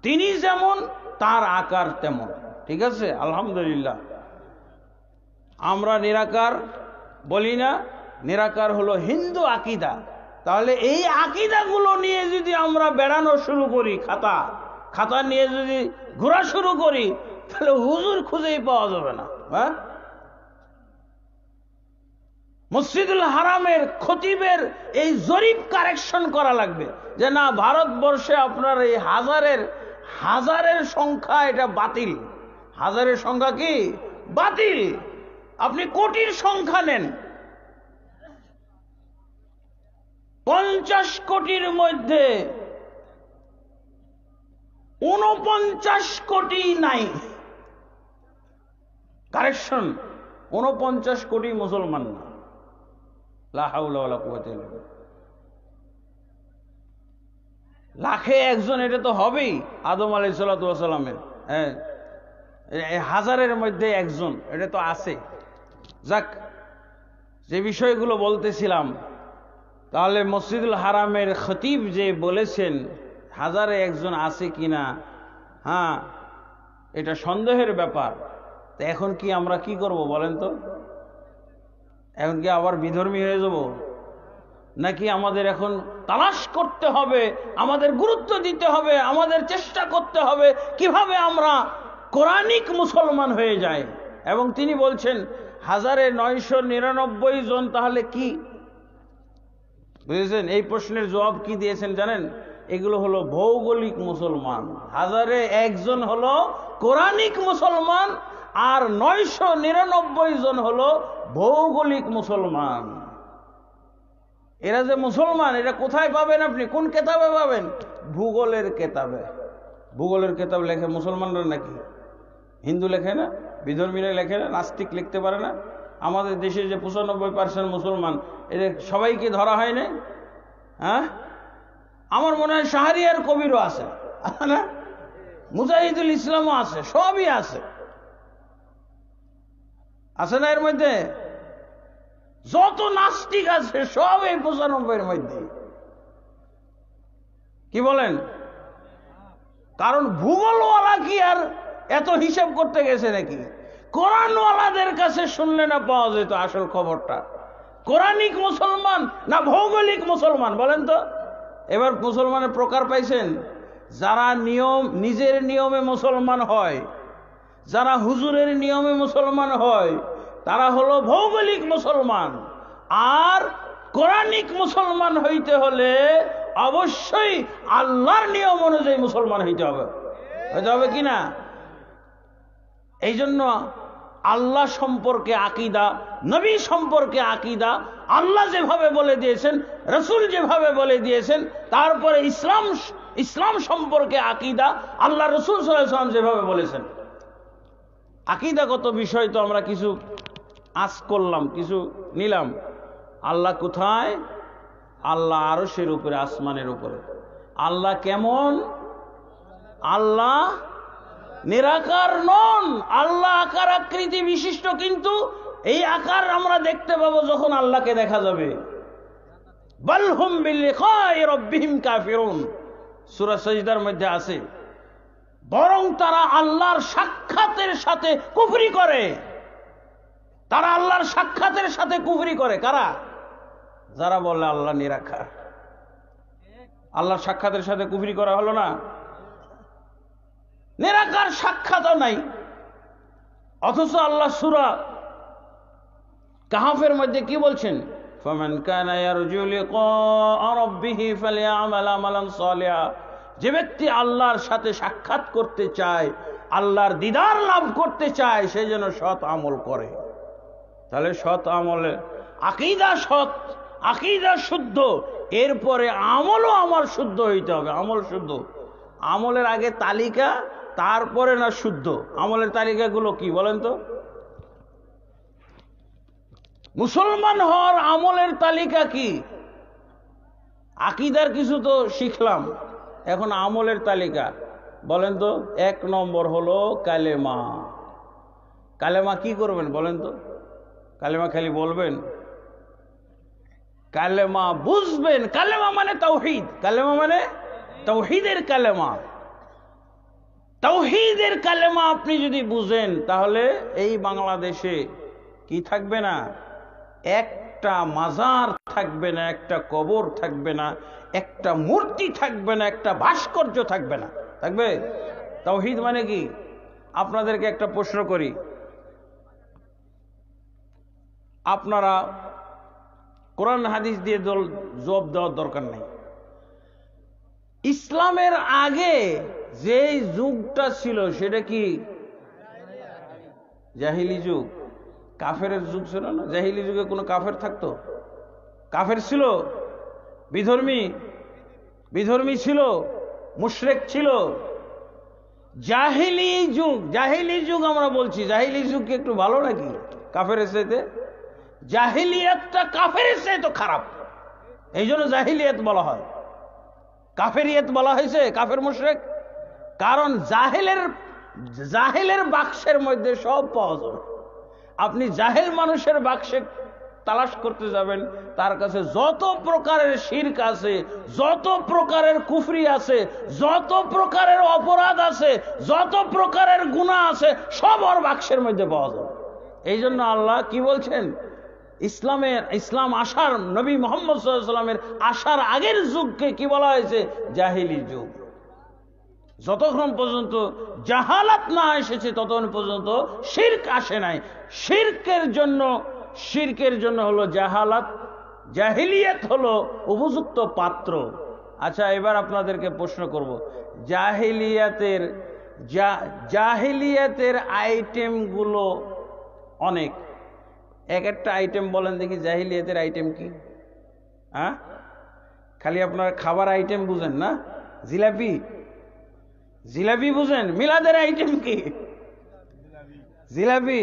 S1: তিনি যেমন, তার আকার তেমন। ঠিক আছে, আলহামদুলিল্লাহ। আমরা নিরাকার বলি না, নিরাকার হলো হিন্দু আকীদা। তাহলে এই আকীদাগুলো নিয়ে যদি আমরা বেড়ানো শুরু করি, খাতা নিয়ে যদি ঘোরা শুরু করি, তাহলে হুজুর খুঁজেই পাওয়া যাবে না। হ্যাঁ, মসজিদুল হারামের খতিবের এই জরিপ কারেকশন করা লাগবে যে না, ভারতবর্ষে আপনার এই হাজারের সংখ্যা এটা বাতিল। হাজারের সংখ্যা কি বাতিল? আপনি কোটির সংখ্যা নেন, 50 কোটির মধ্যে 49 কোটি নাই। কারেকশন, 49 কোটি মুসলমান না। লা হাওলা ওয়ালা কুওয়াতা ইল্লা বিল্লাহ। লাখে একজন এটা তো হবেই, আদম আলাইহিস সালাতু ওয়াস সালামের। হ্যাঁ, হাজারের মধ্যে একজন, এটা তো আছে। যাক, যে বিষয়গুলো বলতেছিলাম, তাহলে মসজিদুল হারামের খতিব যে বলেছেন হাজারে একজন আছে কিনা, হ্যাঁ, এটা সন্দেহের ব্যাপার। তো এখন কি আমরা কি করব বলেন তো? এখন কি আবার বিধর্মী হয়ে যাব? নাকি আমাদের এখন তালাশ করতে হবে, আমাদের গুরুত্ব দিতে হবে, আমাদের চেষ্টা করতে হবে কিভাবে আমরা কোরআনিক মুসলমান হয়ে যাই? এবং তিনি বলছেন 1999 জন, তাহলে কি বুঝেছেন? এই প্রশ্নের জবাব কি দিয়েছেন জানেন? এগুলো হলো ভৌগোলিক মুসলমান, 1000-এ 1 জন হলো কোরআনিক মুসলমান, আর 999 জন হলো ভৌগোলিক মুসলমান। এরা যে মুসলমান, এটা কোথায় পাবেন আপনি? কোন কেতাবে পাবেন? ভূগোলের কেতাবে। ভূগোলের কেতাব লেখে মুসলমানরা নাকি? হিন্দু লেখে না, বিধর্মীরা লেখে না, নাস্তিক লিখতে পারে না? আমাদের দেশে যে 95% মুসলমান, এদের সবাইকে ধরা হয় না? হ্যাঁ, আমার মনে হয় শাহরিয়ার কবিরও আছে না, মুজাহিদুল ইসলামও আছে, সবই আছে, আছে না? এর মধ্যে যত নাস্তিক আছে সব এই 95-এর মধ্যে। কি বলেন? কারণ ভূগোলওয়ালা কি আর এত হিসাব করতে গেছে নাকি? কোরআনওয়ালাদের কাছে শুনলে না পাওয়া যেত আসল খবরটা। কোরআনিক মুসলমান না ভৌগোলিক মুসলমান, বলেন তো? এবার মুসলমানের প্রকার পাইছেন? যারা নিজের নিয়মে মুসলমান হয়, যারা হুজুরের নিয়মে মুসলমান হয়, তারা হলো ভৌগোলিক মুসলমান। আর কোরআনিক মুসলমান হইতে হলে অবশ্যই আল্লাহর নিয়ম অনুযায়ী মুসলমান হইতে হবে কি না? এই জন্য আল্লাহ সম্পর্কে আকীদা, নবী সম্পর্কে আকীদা, আল্লাহ যেভাবে বলে দিয়েছেন, রাসূল যেভাবে বলে দিয়েছেন, তারপরে ইসলাম সম্পর্কে আকীদা, আল্লাহ রাসূল সাল্লাল্লাহু আলাইহি ওয়াসাল্লাম যেভাবে বলেছেন। আকীদাগত বিষয় তো আমরা কিছু আজ করলাম, কিছু নিলাম। আল্লাহ কোথায়? আল্লাহ আরশের উপরে, আসমানের উপরে। আল্লাহ কেমন? আল্লাহ নিরাকার নন, আল্লাহ আকার আকৃতি বিশিষ্ট, কিন্তু এই আকার আমরা দেখতে পাবো যখন আল্লাহকে দেখা যাবে। বাল হুম বিলিকাই রাব্বিহিম কাফিরুন, সূরা সাজদার মধ্যে আছে। বরং তারা আল্লাহর সাক্ষাতের সাথে কুফরি করে। তারা আল্লাহর সাক্ষাতের সাথে কুফরি করে। কারা? যারা বলে আল্লাহ নিরাকার। আল্লাহর সাক্ষাতের সাথে কুফরি করা হলো না? নিরাকার সাক্ষাৎও নাই, অথচ আল্লাহ সূরা কাহফের মধ্যে কি বলছেন? ফামান কানা ইয়ারজু লিকা রাব্বিহি ফালইআমাল আমালান সালিহা। যে ব্যক্তি আল্লাহর সাথে সাক্ষাৎ করতে চায়, আল্লাহর দিদার লাভ করতে চায়, সে যেন সৎ আমল করে। তাহলে সৎ আমলে আকীদা সৎ, আকীদা শুদ্ধ, এরপরে আমলও আমার শুদ্ধ হইতে হবে। আমল শুদ্ধ, আমলের আগে তালিকা, তারপরে না শুদ্ধ। আমলের তালিকাগুলো কি বলেন তো? মুসলমান হওয়ার আমলের তালিকা কি? আকীদার কিছু তো শিখলাম, এখন আমলের তালিকা বলেন তো। 1 নম্বর হলো কালেমা। কালেমা কি করবেন বলেন তো? কালেমা খালি বলবেন? কালেমা বুঝবেন। কালেমা মানে তাওহীদ। কালেমা মানে তাওহীদের কালেমা। তাওহীদের কালেমা আপনি যদি বুঝেন, তাহলে এই বাংলাদেশে কি থাকবে না? একটা মাজার থাকবে না, একটা কবর থাকবে না, একটা মূর্তি থাকবে না, একটা ভাস্কর্য থাকবে না। থাকবে? তাওহীদ মানে কি? আপনাদেরকে একটা প্রশ্ন করি, আপনারা কোরআন হাদিস দিয়ে জবাব দেওয়ার দরকার নেই। ইসলামের আগে যে যুগটা ছিল সেটা কি জাহিলি যুগ? কাফেরের যুগ ছিল না? জাহিলি যুগে কোনো কাফের থাকতো? কাফের ছিল, বিধর্মী ছিল, মুশরিক ছিল। জাহিলি যুগ আমরা বলছি, জাহিলি যুগ কি একটু ভালো নাকি কাফেরের চাইতে? জাহিলিয়াতটা কাফেরের চাইতে খারাপ, এই জন্য জাহিলিয়াত বলা হয়। কাফেরিয়াত বলা হয়েছে, কাফের মুশরিক। কারণ জাহেলের বাক্সের মধ্যে সব পাওয়া যাবে। আপনি জাহেল মানুষের বাক্সে তালাশ করতে যাবেন, তার কাছে যত প্রকারের শিরক আছে, যত প্রকারের কুফরি আছে, যত প্রকারের অপরাধ আছে, যত প্রকারের গুনাহ আছে, সব ওর বাক্সের মধ্যে পাওয়া যাবে। এই জন্য আল্লাহ কি বলছেন? ইসলাম আসার, নবী মুহাম্মদ সাল্লাল্লাহু আলাইহি ওয়াসাল্লামের আসার আগের যুগকে কি বলা হয়েছে? জাহিলি যুগ। যতক্ষণ পর্যন্ত জাহালাত না এসেছে ততক্ষণ পর্যন্ত শিরক আসে নাই। শিরকের জন্য হলো জাহালাত, জাহিলিয়াত হলো উপযুক্ত পাত্র। আচ্ছা, এবার আপনাদেরকে প্রশ্ন করব, জাহিলিয়াতের আইটেমগুলো অনেক, এক একটা আইটেম বলেন দেখি, জাহিলিয়াতের আইটেম কি? হ্যাঁ, খালি আপনার খাবার আইটেম বুঝেন না? জিলাপি, জিলাপি বুঝেন? মিলাদের আইটেম কি? জিলাপি।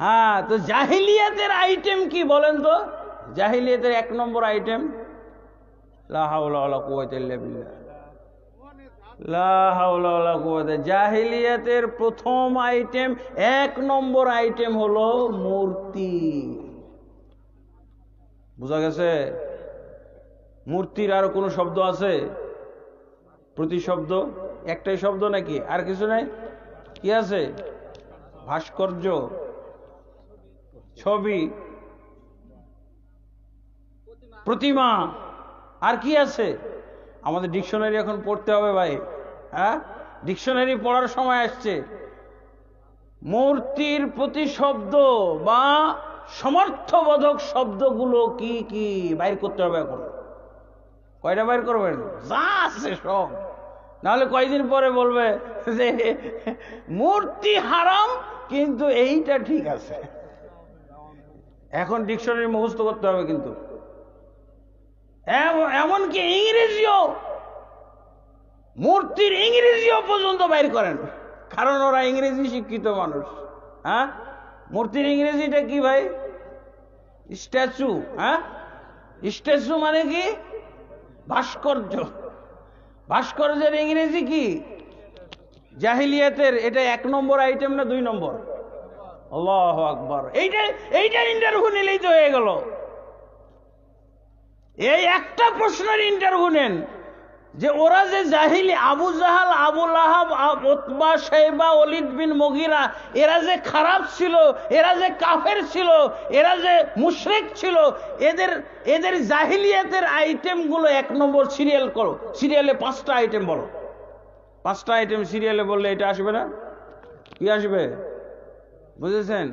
S1: হ্যাঁ, তো জাহিলিয়াতের আইটেম কি বলেন তো? জাহিলিয়াতের এক নম্বর আইটেম, লা হাওলা ওয়ালা কুওয়াতা ইল্লা বিল্লাহ, লা হাওলা ওয়ালা কুওয়াতা। জাহিলিয়াতের প্রথম আইটেম, এক নম্বর আইটেম হলো মূর্তি। বুঝা গেছে? মূর্তির আরো কোনো শব্দ আছে? প্রতিশব্দ? একটাই শব্দ নাকি? আর কিছু নাই? কি আছে? ভাস্কর্য, ছবি, প্রতিমা, আর কি আছে? আমাদের ডিকশনারি এখন পড়তে হবে ভাই। হ্যাঁ, ডিকশনারি পড়ার সময় আসছে। মূর্তির প্রতিশব্দ বা সমর্থবোধক শব্দগুলো কি কি বাইর করতে হবে এখন। কয়টা বাইর করবেন? যা আছে সব, নাহলে কয়দিন পরে বলবে যে মূর্তি হারাম কিন্তু এইটা ঠিক আছে। এখন ডিকশনারি মুখস্থ করতে হবে কিন্তু, এমনকি ইংরেজিও, মূর্তির ইংরেজিও পর্যন্ত বাইর করেন, কারণ ওরা ইংরেজি শিক্ষিত মানুষ। হ্যাঁ, মূর্তির ইংরেজিটা কি ভাই? স্ট্যাচু। হ্যাঁ, স্ট্যাচু মানে কি? ভাস্কর্য। ভাস্কর্যের ইংরেজি কি? জাহিলিয়াতের এটা এক নম্বর আইটেম না দুই নম্বর? আল্লাহু আকবার। এইটা ইন্টারভিউ নিলেই তো হয়ে গেল। এই একটা প্রশ্নের ইন্টারভিউ নেন যে ওরা যে জাহিলি, আবু জাহাল, আবু লাহাব, উতবা, শাইবা, ওয়ালিদ বিন মুগীরা, এরা যে খারাপ ছিল, এরা যে কাফের ছিল, এরা যে মুশরিক ছিল, এদের জাহিলিয়াতের আইটেমগুলো এক নম্বর সিরিয়াল করো। সিরিয়ালে 5টা আইটেম বলো। 5টা আইটেম সিরিয়ালে বললে এটা আসবে না? কি আসবে? বুঝেছেন?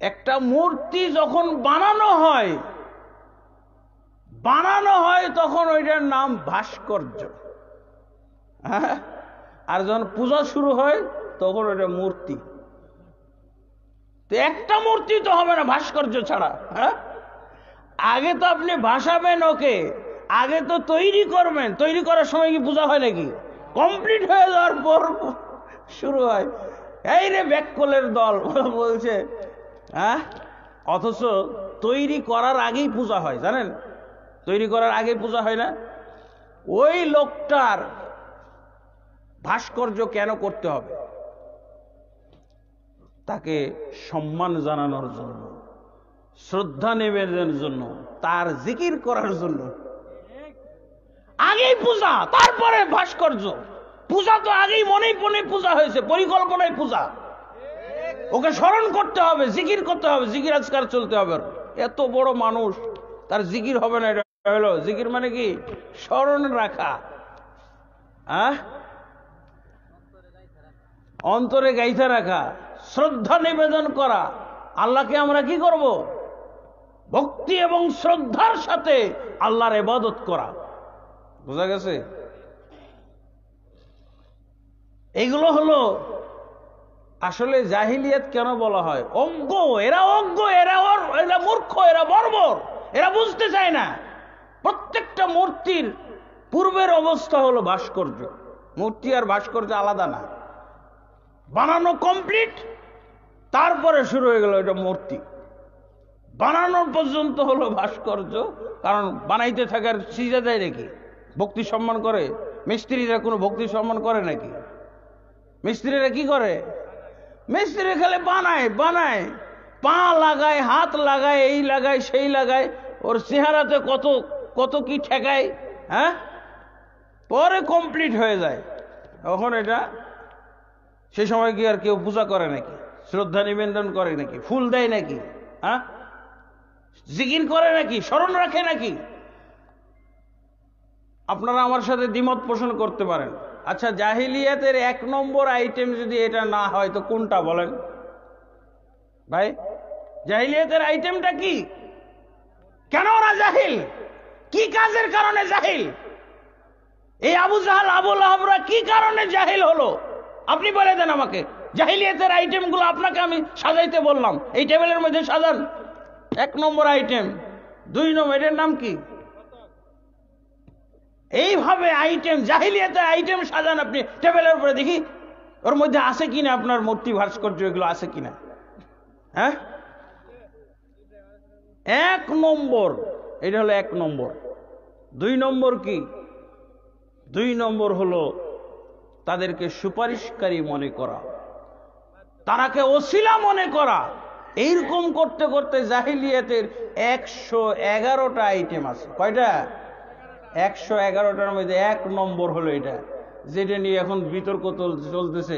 S1: একটা মূর্তি যখন বানানো হয় তখন ওইটার নাম ভাস্কর্য। হ্যাঁ, আর যখন পূজা শুরু হয় তখন ওইটা মূর্তি। তো একটা মূর্তি তো হবে না ভাস্কর্য ছাড়া। হ্যাঁ, আগে তো আপনি ভাসাবেন ওকে, আগে তো তৈরি করবেন। তৈরি করার সময় কি পূজা হয় নাকি? কমপ্লিট হয়ে যাওয়ার পর শুরু হয়। এই রে ব্যাককলের দল বলছে। হ্যাঁ, অথচ তৈরি করার আগেই পূজা হয়, জানেন? তৈরি করার আগে পূজা হয় না? ওই লোকটার ভাস্কর্য কেন করতে হবে? তাকে সম্মান জানানোর জন্য, শ্রদ্ধা নিবেদনের জন্য, তার জিকির করার জন্য। আগেই পূজা, তারপরে ভাস্কর্য। পূজা তো আগেই মনেই মনে পূজা হয়েছে, পরিকল্পনায় পূজা। ওকে স্মরণ করতে হবে, জিকির করতে হবে, জিকির আজকার চলতে হবে। এত বড় মানুষ, তার জিকির হবে না? এটা হলো জিকির মানে কি? স্মরণ রাখা। অন্তরে গাইথা রাখা, শ্রদ্ধা নিবেদন করা। আল্লাহকে আমরা কি করব? ভক্তি এবং শ্রদ্ধার সাথে আল্লাহর ইবাদত করা। বোঝা গেছে? এগুলো হলো আসলে জাহিলিয়াত কেন বলা হয়? অজ্ঞ, এরা অজ্ঞ, এরা মূর্খ, এরা বর্বর, এরা বুঝতে চায় না। প্রত্যেকটা মূর্তির পূর্বের অবস্থা হলো ভাস্কর্য। মূর্তি আর ভাস্কর্য আলাদা না। বানানো কমপ্লিট, তারপরে শুরু হয়ে গেল এটা মূর্তি। বানানোর পর্যন্ত হলো ভাস্কর্য। কারণ বানাইতে থাকার সিজা দেয় নাকি? ভক্তি সম্মান করে? মিস্ত্রিরা কোনো ভক্তি সম্মান করে নাকি? মিস্ত্রিরা কি করে? মিস্ত্রি খালি বানায়, পা লাগায়, হাত লাগায়, এই লাগায়, সেই লাগায়, ওর চেহারাতে কত কি ঠেকায়। হ্যাঁ, পরে কমপ্লিট হয়ে যায়। তখন এটা সে সময় কি আর কেউ পূজা করে নাকি? শ্রদ্ধা নিবেদন করে নাকি? ফুল দেয় নাকি? হ্যাঁ, জিকির করে নাকি? স্মরণ রাখে নাকি? আপনারা আমার সাথে দ্বিমত পোষণ করতে পারেন। আচ্ছা, জাহিলিয়াতের এক নম্বর আইটেম যদি এটা না হয় তো কোনটা বলেন ভাই? জাহিলিয়াতের আইটেমটা কি? কেন ওরা জাহিল?
S2: কি কাজের কারণে জাহিল? এই আবু জাহাল আবু লাহাবরা কি কারণে জাহিল হলো? আপনি বলে দেন আমাকে। জাহিলিয়াতের আইটেমগুলো আপনাকে আমি সাজাইতে বললাম, এই টেবিলের মধ্যে সাজান। 1 নম্বর আইটেম, 2 নম্বর, এটার নাম কি? এইভাবে আইটেম, জাহিলিয়াতের আইটেম সাজান আপনি টেবিলের উপরে, দেখি ওর মধ্যে আছে কিনা আপনার মূর্তি ভাস্কর্য, এগুলো আছে কিনা। হ্যাঁ, 1 নম্বর, এটা হলো 1 নম্বর। 2 নম্বর কি? 2 নম্বর হলো তাদেরকে সুপারিশকারী মনে করা, তারাকে ওসিলা মনে করা। এইরকম করতে করতে জাহিলিয়াতের 111টা আইটেম আছে। কয়টা? 111টার মধ্যে 1 নম্বর হলো এটা, যেটা নিয়ে এখন বিতর্ক চলতেছে।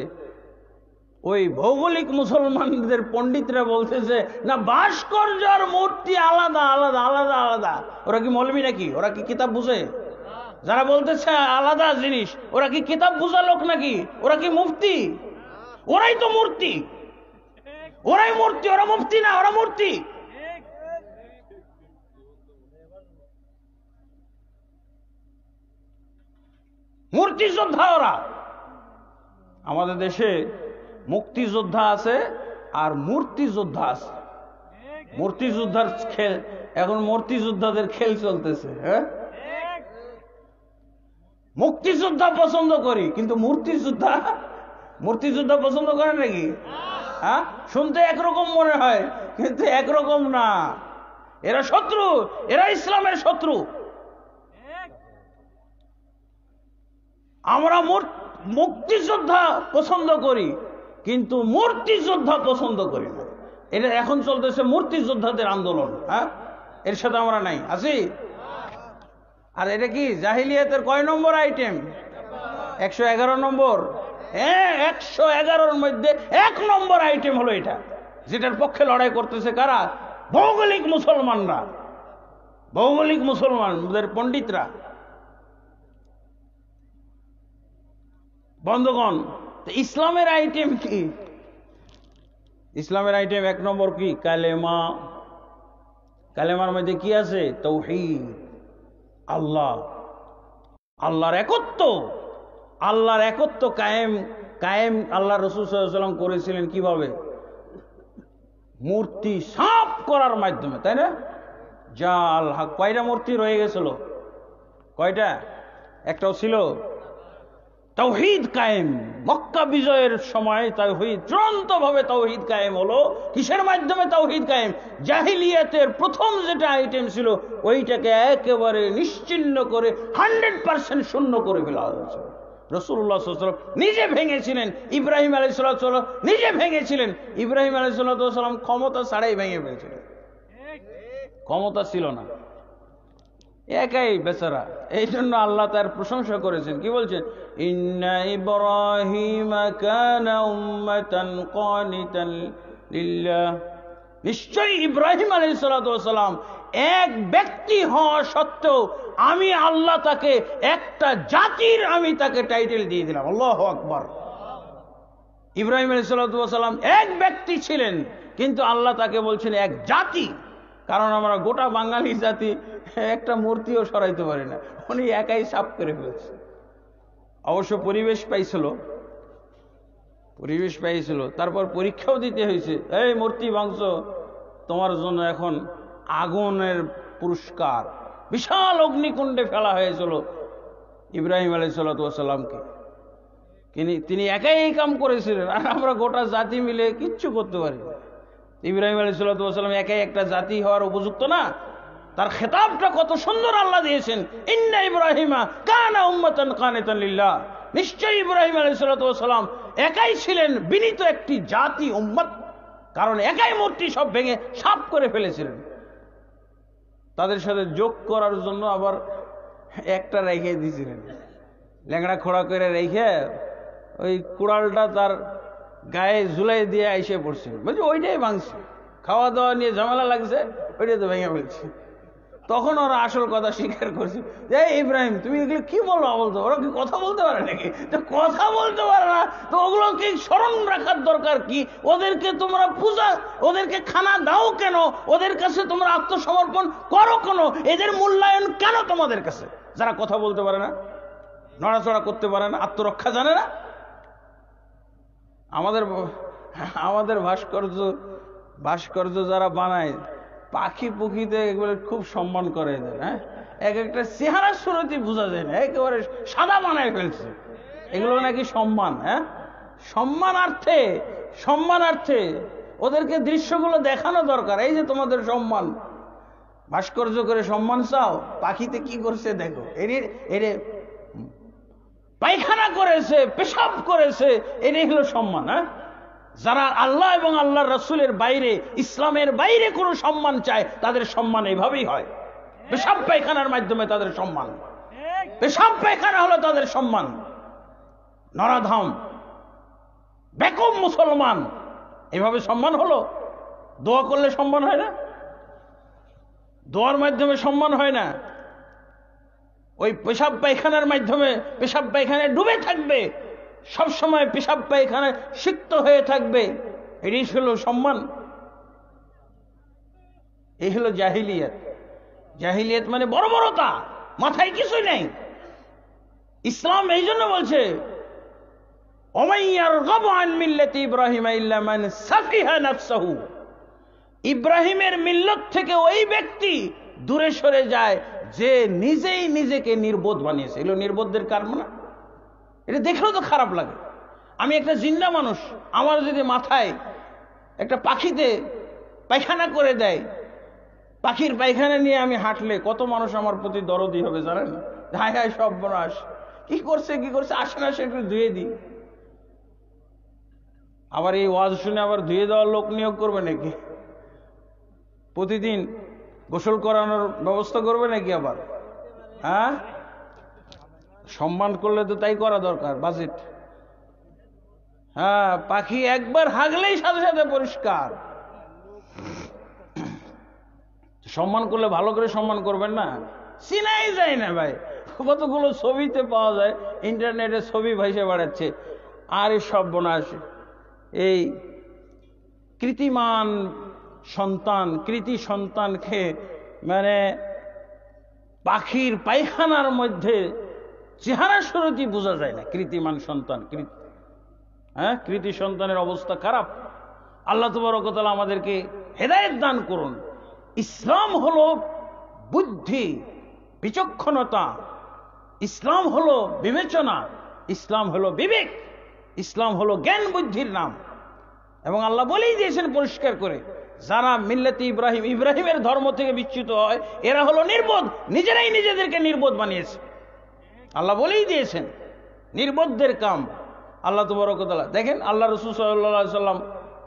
S2: ওই ভৌগোলিক মুসলমানদের পণ্ডিতরা বলতেছে না, ভাস্কর্য আর মূর্তি আলাদা আলাদা আলাদা আলাদা। ওরা কি মৌলবি নাকি? ওরা কি কিতাব বুঝে? যারা বলতেছে আলাদা জিনিস, ওরা কি কিতাব বুঝা লোক নাকি? ওরা কি মুফতি? ওরাই তো মূর্তি, ওরাই মূর্তি, ওরা মুফতি না, ওরা মূর্তি। মূর্তিযোদ্ধা ওরা। আমাদের দেশে মুক্তিযোদ্ধা আছে আর মূর্তিযোদ্ধা আছে। মূর্তিযোদ্ধার খেল, এখন মূর্তিযোদ্ধাদের খেল চলতেছে। হ্যাঁ, মুক্তিযোদ্ধা পছন্দ করি, কিন্তু মূর্তিযোদ্ধা পছন্দ করে নাকি? হ্যাঁ, শুনতে একরকম মনে হয়, কিন্তু একরকম না। এরা শত্রু, এরা ইসলামের শত্রু। আমরা মুক্তিযোদ্ধা পছন্দ করি, কিন্তু মূর্তিযোদ্ধা পছন্দ করি না। এটা এখন চলতেছে মূর্তিযোদ্ধাদের আন্দোলন। হ্যাঁ, এর সাথে আমরা নাই, আছি। আর এটা কি জাহিলিয়াতের কয় নম্বর আইটেম? 111 নম্বর। হ্যাঁ, 111-র মধ্যে 1 নম্বর আইটেম হলো এটা, যেটার পক্ষে লড়াই করতেছে কারা? ভৌগোলিক মুসলমানরা, ভৌগোলিক মুসলমানদের পণ্ডিতরা। বন্ধুগণ, ইসলামের আইটেম কি? ইসলামের আইটেম 1 নম্বর কি? কালেমা। কালেমার মধ্যে কি আছে? তাওহীদ, আল্লাহ, আল্লাহর একত্ব। আল্লাহর একত্ব কায়েম আল্লাহ রাসূল সাল্লাল্লাহু আলাইহি ওয়াসাল্লাম করেছিলেন কিভাবে? মূর্তি সাফ করার মাধ্যমে, তাই না? জাল হক। কয়টা মূর্তি রয়ে গেছিল? কয়টা? একটাও ছিল। তাওহীদ কায়েম। মক্কা বিজয়ের সময় তাওহীদ, চূড়ান্তভাবে তাওহীদ কায়েম হলো। কিসের মাধ্যমে তাওহীদ কায়েম? জাহিলিয়াতের প্রথম যেটা আইটেম ছিল, ওইটাকে একেবারে নিশ্চিহ্ন করে 100% শূন্য করে ফেলা হয়েছে। রাসূলুল্লাহ সাল্লাল্লাহু আলাইহি ওয়াসাল্লাম নিজে ভেঙেছিলেন, ইব্রাহিম আলাইহিস সালাম নিজে ভেঙেছিলেন। ইব্রাহিম আলাইহিস সালাম ক্ষমতা ছাড়াই ভেঙে ফেলেছিলেন, ক্ষমতা ছিল না, একাই বেচারা। এই জন্য আল্লাহ তার প্রশংসা করেছেন, কি বলছেন? ইন্না ইব্রাহিমা কানা উম্মাতান কানিতান লিল্লাহ। নিশ্চয়ই ইব্রাহিম আলাইহিস সালাম এক ব্যক্তি হওয়া সত্ত্বেও আমি আল্লাহ তাকে একটা জাতির, আমি তাকে টাইটেল দিয়ে দিলাম। আল্লাহু আকবার। ইব্রাহিম আলাইহিস সালাম এক ব্যক্তি ছিলেন, কিন্তু আল্লাহ তাকে বলছেন এক জাতি। কারণ আমরা গোটা বাঙালি জাতি একটা মূর্তিও সরাইতে পারি না, উনি একাই সাফ করে ফেলেছে। অবশ্য পরিবেশ পাইছিল, তারপর পরীক্ষাও দিতে হয়েছে। এই মূর্তি ভাঙছো, তোমার জন্য এখন আগুনের পুরস্কার। বিশাল অগ্নিকুণ্ডে ফেলা হয়েছিল ইব্রাহিম আলাইহিস সালামকে। তিনি একাই এই কাম করেছিলেন, আর আমরা গোটা জাতি মিলে কিচ্ছু করতে পারি না। ইব্রাহিম আলাইহিস সালাম একাই একটা জাতি হওয়ার উপযুক্ত না? তার খেতাবটা কত সুন্দর আল্লাহ দিয়েছেন, ইন্না ইব্রাহিমা কানা উম্মাতান কানিতান লিল্লাহ। নিশ্চয়ই ইব্রাহিম আলাইহিস সালাম একাই ছিলেন বিনীত একটি জাতি, উম্মত। কারণ একাই মূর্তি সব ভেঙে সাফ করে ফেলেছিলেন। তাদের সাথে যোগ করার জন্য আবার একটা রেখে দিয়েছিলেন, ল্যাংড়া খোড়া করে রেখে ওই কুড়ালটা তার গায়ে ঝুলাই দিয়ে আইসে পড়ছেন। বলছি ওইটাই ভাঙছে, খাওয়া দাওয়া নিয়ে ঝামেলা লাগছে, ওইটাই তো ভেঙে ফেলছে। তখন ওরা আসল কথা স্বীকার করছে, যে ইব্রাহিম তুমি এগুলো কি বলতো, ওরা কি কথা বলতে পারে নাকি? তো কথা বলতে পারে না তো ওগুলোকে স্মরণ রাখার দরকার কি? ওদেরকে তোমরা পূজা, ওদেরকে খানা দাও কেন? ওদের কাছে তোমরা আত্মসমর্পণ করো কেন? এদের মূল্যায়ন কেন তোমাদের কাছে? যারা কথা বলতে পারে না, নড়াচড়া করতে পারে না, আত্মরক্ষা জানে না। আমাদের ভাস্কর্য যারা বানায়, পাখি পুখিতে এগুলো খুব সম্মান করে এদের। হ্যাঁ, এক একটা চেহারা সুরতি বোঝা যায় না, একেবারে সাদা বানায় ফেলছে। এগুলো নাকি সম্মান। হ্যাঁ, সম্মানার্থে ওদেরকে দৃশ্যগুলো দেখানো দরকার। এই যে তোমাদের সম্মান, ভাস্কর্য করে সম্মান চাও, পাখিতে কি করছে দেখো। এর পায়খানা করেছে, পেশাব করেছে, এটাই হলো সম্মান। হ্যাঁ, যারা আল্লাহ এবং আল্লাহর রাসূলের বাইরে, ইসলামের বাইরে কোনো সম্মান চায়, তাদের সম্মান এইভাবেই হয়। পেশাব পায়খানার মাধ্যমে তাদের সম্মান, পেশাব পায়খানা হলো তাদের সম্মান। নরাধাম বেকুব মুসলমান, এভাবে সম্মান হলো? দোয়া করলে সম্মান হয় না? দোয়ার মাধ্যমে সম্মান হয় না। ওই পেশাব পায়খানার মাধ্যমে পেশাব পায়খানায় ডুবে থাকবে, সব সময় পেশাব পায়খানায় সিক্ত হয়ে থাকবে, এটাই হলো সম্মান? এই হলো জাহিলিয়াত। জাহিলিয়াত মানে বর্বরতা, মাথায় কিছুই নেই। ইসলাম এই জন্য বলছে, ইব্রাহিমের মিল্লত থেকে ওই ব্যক্তি দূরে সরে যায় যে নিজেই নিজেকে নির্বোধ বানিয়েছে। এগুলো নির্বোধদের কারণ না? এটা দেখলেও তো খারাপ লাগে। আমি একটা জিন্দা মানুষ, আমার যদি মাথায় একটা পাখিতে পায়খানা করে দেয়, পাখির পায়খানা নিয়ে আমি হাঁটলে কত মানুষ আমার প্রতি দরদি হবে জানেন? হায় হায় সর্বনাশ, কি করছে আসেন একটু ধুয়ে দিই। আবার এই ওয়াজ শুনে আবার ধুয়ে দেওয়ার লোক নিয়োগ করবে নাকি? প্রতিদিন গোসল করানোর ব্যবস্থা করবে নাকি আবার? হ্যাঁ, সম্মান করলে তো তাই করা দরকার, বাজেট। হ্যাঁ, পাখি একবার হাগলেই সাথে সাথে পরিষ্কার। সম্মান করলে ভালো করে সম্মান করবেন না? চিনাই যায় না ভাই, কতগুলো ছবিতে পাওয়া যায়, ইন্টারনেটে ছবি ভাইসে বেড়াচ্ছে। আর এই সর্বনাশ, এই কৃতিমান সন্তান, কৃতি সন্তানকে মানে পাখির পায়খানার মধ্যে চেহারা সুরতি বোঝা যায় না। কৃতিমান সন্তান, হ্যাঁ, কৃতি সন্তানের অবস্থা খারাপ। আল্লাহ তাবারক ওয়া তাআলা আমাদেরকে হেদায়েত দান করুন। ইসলাম হলো বুদ্ধি, বিচক্ষণতা, ইসলাম হলো বিবেচনা, ইসলাম হলো বিবেক, ইসলাম হলো জ্ঞান বুদ্ধির নাম। এবং আল্লাহ বলেই দিয়েছেন পরিষ্কার করে, যারা মিল্লাতে ইব্রাহিমের ধর্ম থেকে বিচ্যুত হয়, এরা হলো নির্বোধ, নিজেরাই নিজেদেরকে নির্বোধ বানিয়েছে। আল্লাহ বলেই দিয়েছেন নির্বোধদের কাম। আল্লাহ তাবারক ওয়া তাআলা দেখেন, আল্লাহ রাসূল সাল্লাল্লাহু আলাইহি ওয়াসাল্লাম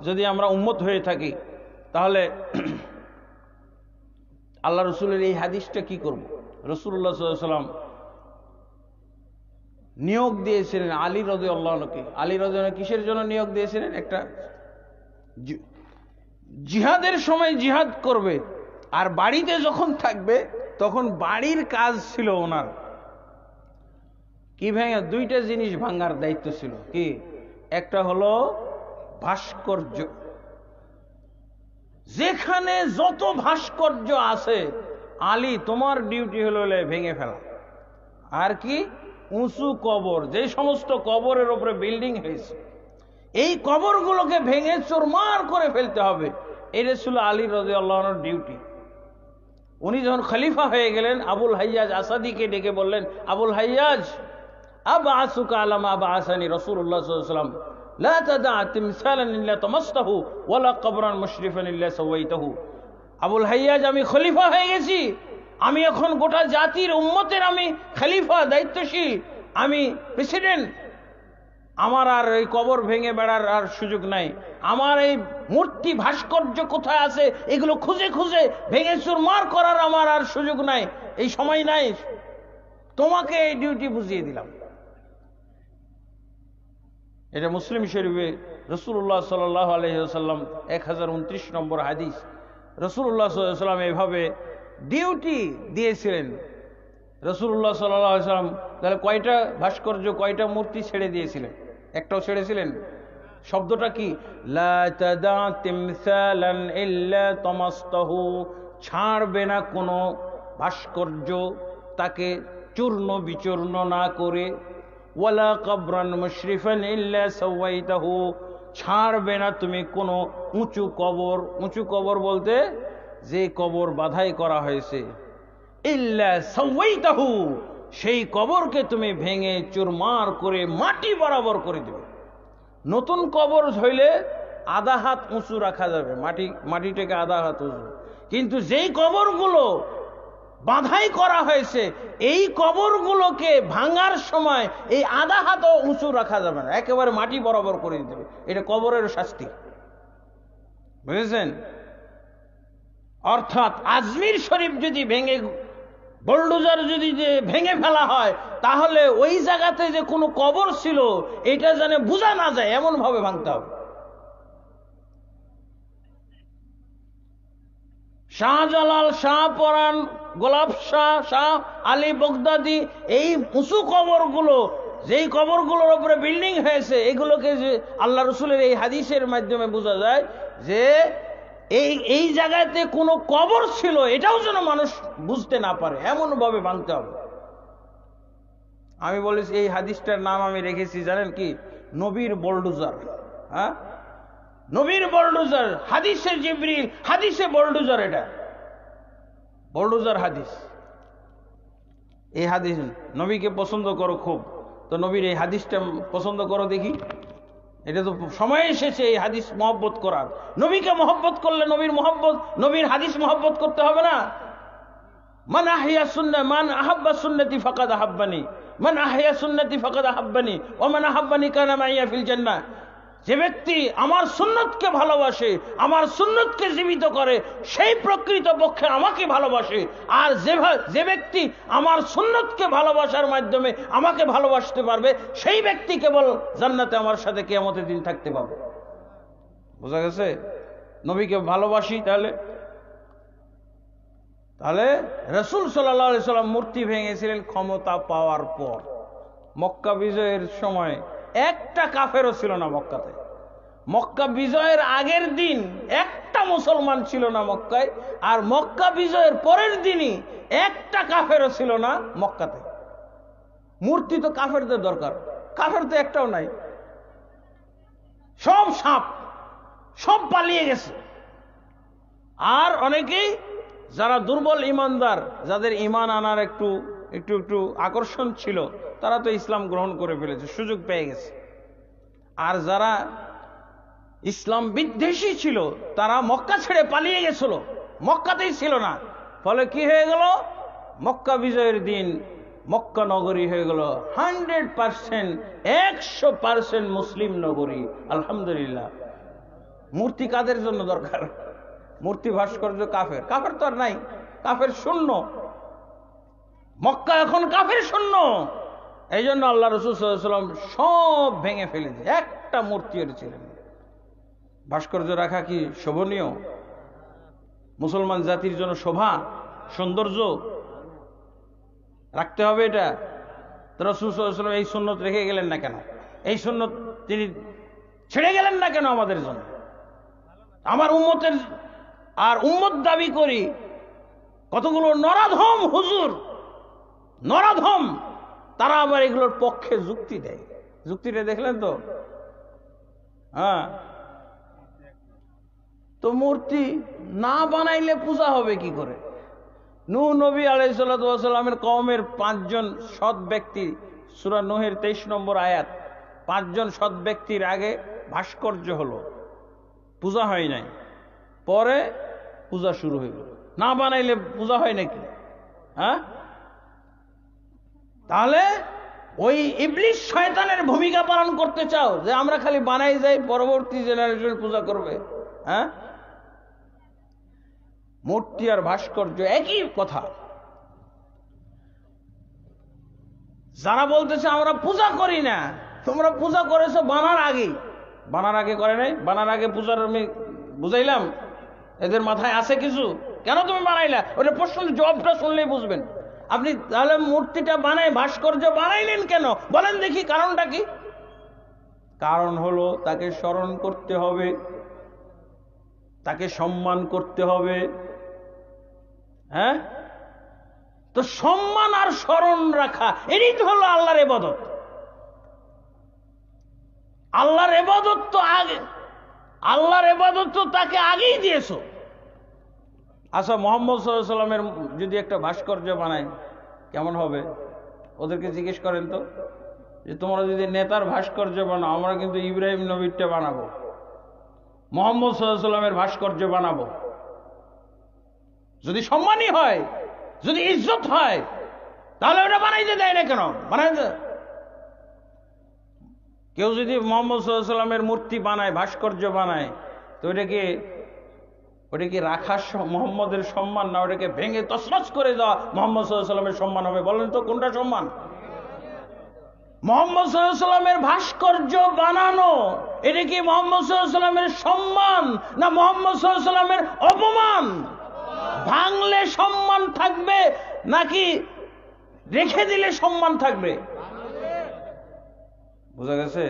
S2: যদি আমরা উম্মত হয়ে থাকি, তাহলে আল্লাহ রসুলের এই হাদিসটা কি করব? রাসূলুল্লাহ সাল্লাল্লাহু আলাইহি ওয়াসাল্লাম নিয়োগ দিয়েছিলেন আলী রাদিয়াল্লাহু আনহুকে। আলী রাদিয়াল্লাহু আনহু কিসের জন্য নিয়োগ দিয়েছিলেন? একটা জিহাদের সময় জিহাদ করবে, আর বাড়িতে যখন থাকবে তখন বাড়ির কাজ ছিল ওনার। কি ভেঙে? দুইটা জিনিস ভাঙার দায়িত্ব ছিল। কি? একটা হলো ভাস্কর্য, যেখানে যত ভাস্কর্য আছে, আলী তোমার ডিউটি হলো ভেঙে ফেলা। আর কি? উঁচু কবর, যে সমস্ত কবরের উপরে বিল্ডিং হয়েছে, এই কবরগুলোকে ভেঙে চুরমার করে ফেলতে হবে। এটা ছিল আলী রাদিয়াল্লাহু আনহুর ডিউটি। উনি যখন খলিফা হয়ে গেলেন, আবুল হাইয়াজ আসাদিকে ডেকে বললেন, আবুল হাইয়াজ, আবআসুকা আলা মা বাআসানি রাসূলুল্লাহ সাল্লাল্লাহু আলাইহি ওয়াসাল্লাম, লা তাদা তিমসালান ইল্লা তামাসতাহু ওয়ালা কবরান মুশরিফান ইল্লা সাওয়াইতাহু। আবুল হাইয়াজ, আমি খলিফা হয়ে গেছি, আমি এখন গোটা জাতির উম্মতের আমি খলিফা, দায়িত্বশীল, আমি প্রেসিডেন্ট। আমার আর এই কবর ভেঙে বেড়ার আর সুযোগ নাই। আমার এই মূর্তি ভাস্কর্য কোথায় আছে, এগুলো খুঁজে খুঁজে ভেঙে চুরমার করার আমার আর সুযোগ নাই, এই সময় নাই। তোমাকে এই ডিউটি বুঝিয়ে দিলাম। এটা মুসলিম শরীফে রাসূলুল্লাহ সাল্লাল্লাহু আলাইহি ওয়াসাল্লাম 1029 নম্বর হাদিস। রাসূলুল্লাহ সাল্লাল্লাহু আলাইহি ওয়াসাল্লাম এভাবে ডিউটি দিয়েছিলেন রাসূলুল্লাহ সাল্লাল্লাহু আলাইহি ওয়াসাল্লাম। তাহলে কয়টা ভাস্কর্য, কয়টা মূর্তি ছেড়ে দিয়েছিলেন? একটাও ছেড়েছিলেন? শব্দটা কি? লা তাদা তিমসালান ইল্লা তামাসতাহু, ছাড়বে না কোনো ভাস্কর্য তাকে চূর্ণ বিচূর্ণ না করে। ওয়ালা কবরান মুশরিফান ইল্লা সাওয়াইতাহু, ছাড়বে না তুমি কোনো উঁচু কবর। উঁচু কবর বলতে যে কবর বাধাই করা হয়েছে, ইল্লা সাওয়াইতাহু, সেই কবরকে তুমি ভেঙে চুরমার করে মাটি বরাবর করে দেবে। নতুন কবর হইলে আধা হাত উঁচু রাখা যাবে, মাটিটাকে আধা হাত উঁচু। কিন্তু যেই কবরগুলো বাধাই করা হয়েছে, এই কবরগুলোকে ভাঙার সময় এই আধা হাতও উঁচু রাখা যাবে না, একেবারে মাটি বরাবর করে দিতে হবে। এটা কবরের শাস্তি, বুঝেছেন? অর্থাৎ আজমির শরীফ যদি ভেঙে, বুলডোজার যদি ভেঙে ফেলা হয়, তাহলে ওই জায়গাতে যে কোনো কবর ছিল এটা যেন বোঝা না যায় এমন ভাবে ভাঙতে হবে। শাহজালাল, শাহপরান, গোলাপ শাহ, শাহ আলী বগদাদি, এই উঁচু কবরগুলো, যেই কবরগুলোর উপরে বিল্ডিং হয়েছে, এগুলোকে যে আল্লাহ রসুলের এই হাদিসের মাধ্যমে বোঝা যায় যে এই জায়গাতে কোনো কবর ছিল, এটাও যেন মানুষ বুঝতে না পারে এমন ভাবে ভাঙতে হবে। আমি বলেছি এই হাদিসটার নাম আমি রেখেছি জানেন কি? নবীর বুলডোজার। হ্যাঁ, নবীর বুলডোজার, হাদিসে জিবরিল, হাদিসে বুলডোজার। এটা বুলডোজার হাদিস। এই হাদিস, নবীকে পছন্দ করো খুব, তো নবীর এই হাদিসটা পছন্দ করো দেখি। এটা তো সময় এসেছে এই হাদিস মহব্বত করার। নবীকে মহব্বত করলে নবীর মহব্বত, নবীর হাদিস মহব্বত করতে হবে না? মান আহইয়া সুন্নাহ, মান আহাব্বা সুন্নতি ফাকাদ আহাব্বানি, মান আহইয়া সুন্নতি ফাকাদ আহাব্বানি ওয়া মান আহাব্বানি কানা মাইয়া ফিল জান্নাহ। যে ব্যক্তি আমার সুন্নতকে ভালোবাসে, আমার সুন্নতকে জীবিত করে, সেই প্রকৃত পক্ষে আমাকে ভালোবাসে। আর যে ব্যক্তি আমার সুন্নতকে ভালোবাসার মাধ্যমে আমাকে ভালোবাসতে পারবে, সেই ব্যক্তি কেবল জান্নাতে আমার সাথে কিয়ামতের দিন থাকতে পারবে। বোঝা গেছে? নবীকে ভালোবাসি তাহলে রাসূল সাল্লাল্লাহু আলাইহি সাল্লাম মূর্তি ভেঙেছিলেন ক্ষমতা পাওয়ার পর। মক্কা বিজয়ের সময় একটা কাফেরও ছিল না মক্কাতে। মক্কা বিজয়ের আগের দিন একটা মুসলমান ছিল না মক্কায়, আর মক্কা বিজয়ের পরের দিনই একটা কাফেরও ছিল না মক্কাতে। মূর্তি তো কাফেরদের দরকার, কাফের তো একটাও নাই। সব সাপ, সব পালিয়ে গেছে। আর অনেকেই যারা দুর্বল ইমানদার, যাদের ইমান আনার একটু আকর্ষণ ছিল, তারা তো ইসলাম গ্রহণ করে ফেলেছে, সুযোগ পেয়ে গেছে। আর যারা ইসলাম বিদ্বেষী ছিল, তারা মক্কা ছেড়ে পালিয়ে গেছিল, মক্কাতেই ছিল না। ফলে কি হয়ে গেল? মক্কা বিজয়ের দিন মক্কা নগরী হয়ে গেল 100%, 100% মুসলিম নগরী। আলহামদুলিল্লাহ। মূর্তি কাদের জন্য দরকার? মূর্তি ভাস্কর্য কাফের, কাফের তো আর নাই, কাফের শূন্য। মক্কা এখন কাফের শূন্য। এই জন্য আল্লাহ রাসূল সাল্লাল্লাহু আলাইহি ওয়াসাল্লাম সব ভেঙে ফেলেছে, একটা মূর্তিও ছিলেন। ভাস্কর্য রাখা কি শোভনীয়? মুসলমান জাতির জন্য শোভা, সৌন্দর্য রাখতে হবে এটা। রাসূল সাল্লাল্লাহু আলাইহি ওয়াসাল্লাম এই সুন্নত রেখে গেলেন না কেন? এই সুন্নত তিনি ছেড়ে গেলেন না কেন আমাদের জন্য? আমার উম্মতের, আর উম্মত দাবি করি কতগুলো নরাধম হুজুর, নরাধম, তারা আবার এগুলোর পক্ষে যুক্তি দেয়। যুক্তিটা দেখলেন তো? হ্যাঁ, তো মূর্তি না বানাইলে পূজা হবে কি করে? নূহ নবী আলাইহিস সালাতু ওয়াস সালামের কওমের 5 জন সৎ ব্যক্তি, সূরা নূহের 23 নম্বর আয়াত, 5 জন সৎ ব্যক্তির আগে ভাস্কর্য হলো, পূজা হয় নাই, পরে পূজা শুরু হইল। না বানাইলে পূজা হয় নাকি? হ্যাঁ, তাহলে ওই ইবলিস শয়তানের ভূমিকা পালন করতে চাও যে আমরা খালি বানাই যাই, পরবর্তী জেনারেশন পূজা করবে? হ্যাঁ, মূর্তি আর ভাস্কর্য একই কথা। যারা বলতেছে আমরা পূজা করি না, তোমরা পূজা করেছো বানার আগে। বানার আগে করে নাই? বানার আগে পূজার আমি বুঝাইলাম, এদের মাথায় আছে কিছু? কেন তুমি বানাইলা? ওটা প্রশ্নের জবাবটা শুনলেই বুঝবেন। আপনি তাহলে মূর্তিটা বানাই, ভাস্কর্য বানাইলেন কেন বলেন দেখি, কারণটা কি? কারণ হলো তাকে স্মরণ করতে হবে, তাকে সম্মান করতে হবে। হ্যাঁ, তো সম্মান আর স্মরণ রাখা এটাই তো হলো আল্লাহর ইবাদত। আল্লাহর ইবাদত তো আগে, আল্লাহর ইবাদত তো তাকে আগেই দিয়েছো। আচ্ছা, মুহাম্মদ সাল্লাল্লাহু আলাইহি ওয়াসাল্লামের যদি একটা ভাস্কর্য বানায় কেমন হবে? ওদেরকে জিজ্ঞেস করেন তো, যে তোমরা যদি নেতার ভাস্কর্য বানাও, আমরা কিন্তু ইব্রাহিম নবীরটা বানাবো, মুহাম্মদ সাল্লাল্লাহু আলাইহি ওয়াসাল্লামের ভাস্কর্য বানাবো। যদি সম্মানী হয়, যদি ইজ্জত হয়, তাহলে ওটা বানাইতে দেয় না কেন? বানাইতে কেউ যদি মুহাম্মদ সাল্লাল্লাহু আলাইহি ওয়াসাল্লামের মূর্তি বানায়, ভাস্কর্য বানায়, তো ওটা কি রাখা মুহাম্মদের সম্মান, না ওটাকে ভেঙে তছনছ করে দেওয়া মুহাম্মদ সাল্লাল্লাহু আলাইহি ওয়াসাল্লামের সম্মান হবে? বলেন তো কোনটা সম্মান? মুহাম্মদ সাল্লাল্লাহু আলাইহি ওয়াসাল্লামের ভাস্কর্য বানানো এটা কি মুহাম্মদ সাল্লাল্লাহু আলাইহি ওয়াসাল্লামের সম্মান, না মুহাম্মদ সাল্লাল্লাহু আলাইহি ওয়াসাল্লামের অপমান? ভাঙলে সম্মান থাকবে নাকি রেখে দিলে সম্মান থাকবে? বুঝা গেছে?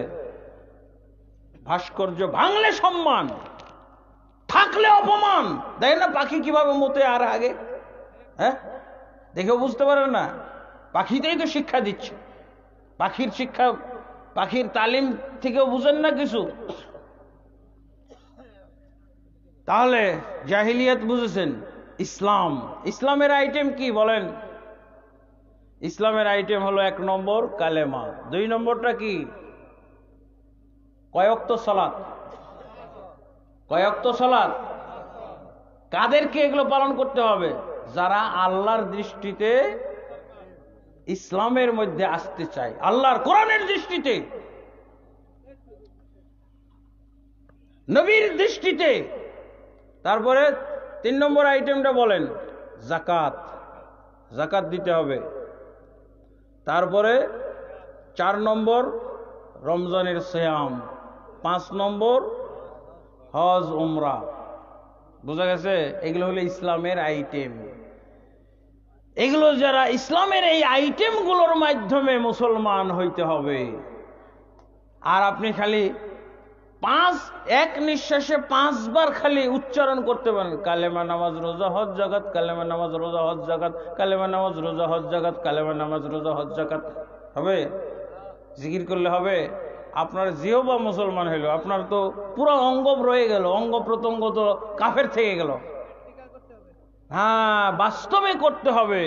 S2: ভাস্কর্য ভাঙলে সম্মান, থাকলে অপমান। দেখেন না পাখি কিভাবে মতে আর আগে, হ্যাঁ, দেখেও বুঝতে পারেন না? পাখিতেই তো শিক্ষা দিচ্ছে। পাখির শিক্ষা, পাখির তালিম থেকেও বুঝেন না কিছু? তাহলে জাহিলিয়াত বুঝেছেন, ইসলাম, ইসলামের আইটেম কি বলেন? ইসলামের আইটেম হলো 1 নম্বর কালেমা, 2 নম্বরটা কি? কয় ওয়াক্ত সালাত? কয় ওয়াক্ত সালাত? কাদেরকে এগুলো পালন করতে হবে? যারা আল্লাহর দৃষ্টিতে ইসলামের মধ্যে আসতে চায়, আল্লাহর কোরআনের দৃষ্টিতে, নবীর দৃষ্টিতে। তারপরে 3 নম্বর আইটেমটা বলেন, যাকাত, যাকাত দিতে হবে। তারপরে 4 নম্বর রমজানের সিয়াম, 5 নম্বর হজ উমরা। বোঝা গেছে? এগুলো হলো ইসলামের আইটেম। এগুলো যারা ইসলামের এই আইটেমগুলোর মাধ্যমে মুসলমান হইতে হবে। আর আপনি খালি এক নিঃশ্বাসে 5 বার খালি উচ্চারণ করতে পারেন, কালেমা নামাজ রোজা হজ জাকাত, কালেমা নামাজ রোজা হজ জাকাত, কালেমা নামাজ রোজা হজ জাকাত, কালেমা নামাজ রোজা হজ জাকাত হবে? জিকির করলে হবে? আপনার জিহ্বা মুসলমান হইল, আপনার তো পুরো অঙ্গ রয়ে গেল, অঙ্গ প্রত্যঙ্গ তো কাফের থেকে গেল। হ্যাঁ, বাস্তবে করতে হবে।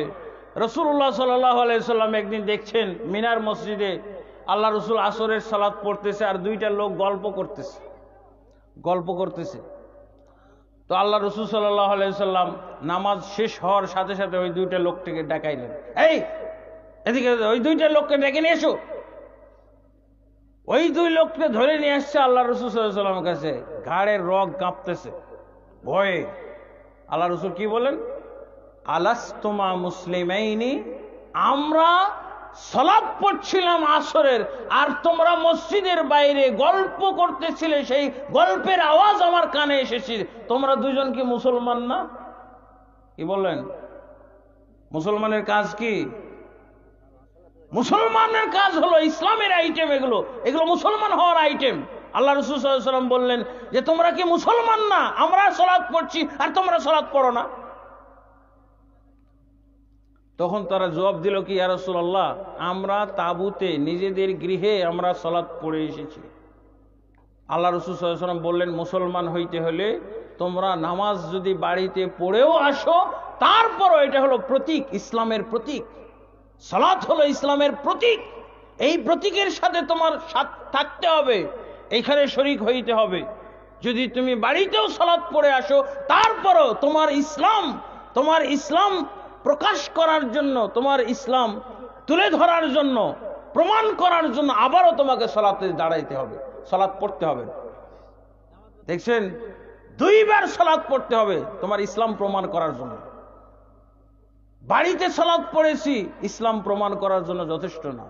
S2: রাসূলুল্লাহ সাল্লাল্লাহু আলাইহি সাল্লাম একদিন দেখছেন মিনার মসজিদে আল্লাহ রসুল আসরের সালাত পড়তেছে, আর 2টা লোক গল্প করতেছে। তো আল্লাহ রসুল সাল্লাল্লাহু আলাইহি সাল্লাম নামাজ শেষ হওয়ার সাথে সাথে ওই 2টা লোকটিকে ডাকাইলেন, এই এদিকে, ওই 2টা লোককে ডেকে নিয়ে এসো। ওই 2 লোককে ধরে নিয়ে আসছে আল্লাহ রসুল সাল্লাল্লাহু আলাইহি সাল্লামের কাছে, ঘাড়ের রগ কাঁপতেছে ভয়ে। আল্লাহ রসুল কি বলেন? আলাস্তুমা মুসলিমাইনি, আমরা সালাত পড়ছিলাম আসরের, আর তোমরা মসজিদের বাইরে গল্প করতেছিলে, সেই গল্পের আওয়াজ আমার কানে এসেছে। তোমরা 2জন কি মুসলমান না? কি বললেন? মুসলমানের কাজ কি? মুসলমানের কাজ হলো ইসলামের আইটেম, এগুলো মুসলমান হওয়ার আইটেম। আল্লাহ রাসূল সাল্লাল্লাহু আলাইহি ওয়াসাল্লাম বললেন যে তোমরা কি মুসলমান না? আমরা সালাত পড়ছি আর তোমরা সালাত পড়ো না। তখন তারা জবাব দিল কি, ইয়া রাসূলুল্লাহ, আমরা তাবুতে নিজেদের গৃহে আমরা সালাত পড়ে এসেছি। আল্লাহ রাসূল সাল্লাল্লাহু আলাইহি ওয়াসাল্লাম বললেন, মুসলমান হইতে হলে তোমরা নামাজ যদি বাড়িতে পড়েও আসো, তারপরও এটা হলো প্রতীক, ইসলামের প্রতীক। সালাত হলো ইসলামের প্রতীক। এই প্রতীকের সাথে তোমার থাকতে হবে, এইখানে শরীক হইতে হবে। যদি তুমি বাড়িতেও সালাত পড়ে আসো, তারপরও তোমার ইসলাম প্রকাশ করার জন্য, তোমার ইসলাম তুলে ধরার জন্য, প্রমাণ করার জন্য আবারও তোমাকে সালাতে দাঁড়াইতে হবে, সালাত পড়তে হবে। দেখছেন, 2 বার সালাত পড়তে হবে তোমার ইসলাম প্রমাণ করার জন্য। বাড়িতে সালাত পড়েছি ইসলাম প্রমাণ করার জন্য যথেষ্ট না,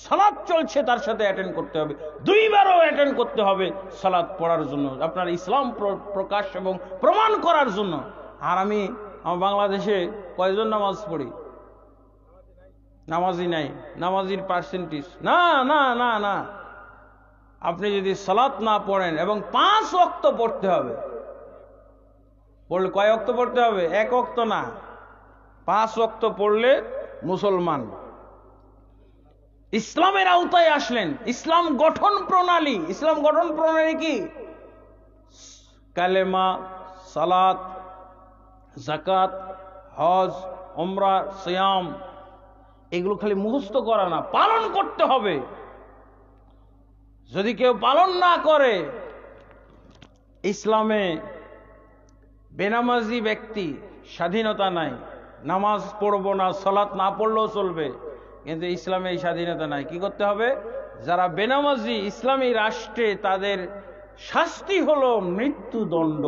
S2: সালাত চলছে তার সাথে অ্যাটেন্ড করতে হবে, 2 বারও অ্যাটেন্ড করতে হবে সালাত পড়ার জন্য, আপনার ইসলাম প্রকাশ এবং প্রমাণ করার জন্য। আর আমি আমার বাংলাদেশে কয়জন নামাজ পড়ি? নামাজি নাই, নামাজির পার্সেন্টেজ না না না না। আপনি যদি সালাত না পড়েন এবং 5 ওয়াক্ত পড়তে হবে, পড়লে কয় ওয়াক্ত পড়তে হবে? 1 ওয়াক্ত না, 5 ওয়াক্ত পড়লে মুসলমান। ইসলামের আওতায় আসলেন। ইসলাম গঠন প্রণালী, ইসলাম গঠন প্রণালী কি? কালেমা, সালাত, যাকাত, হজ, উমরা, সিয়াম, এগুলো খালি মুখস্থ করা না, পালন করতে হবে। যদি কেউ পালন না করে, ইসলামে বেনামাজি ব্যক্তি স্বাধীনতা নাই। নামাজ পড়বো না, সালাত না পড়লেও চলবে, কিন্তু ইসলামে এই স্বাধীনতা নাই। কি করতে হবে? যারা বেনামাজি ইসলামী রাষ্ট্রে, তাদের শাস্তি হলো মৃত্যুদণ্ড।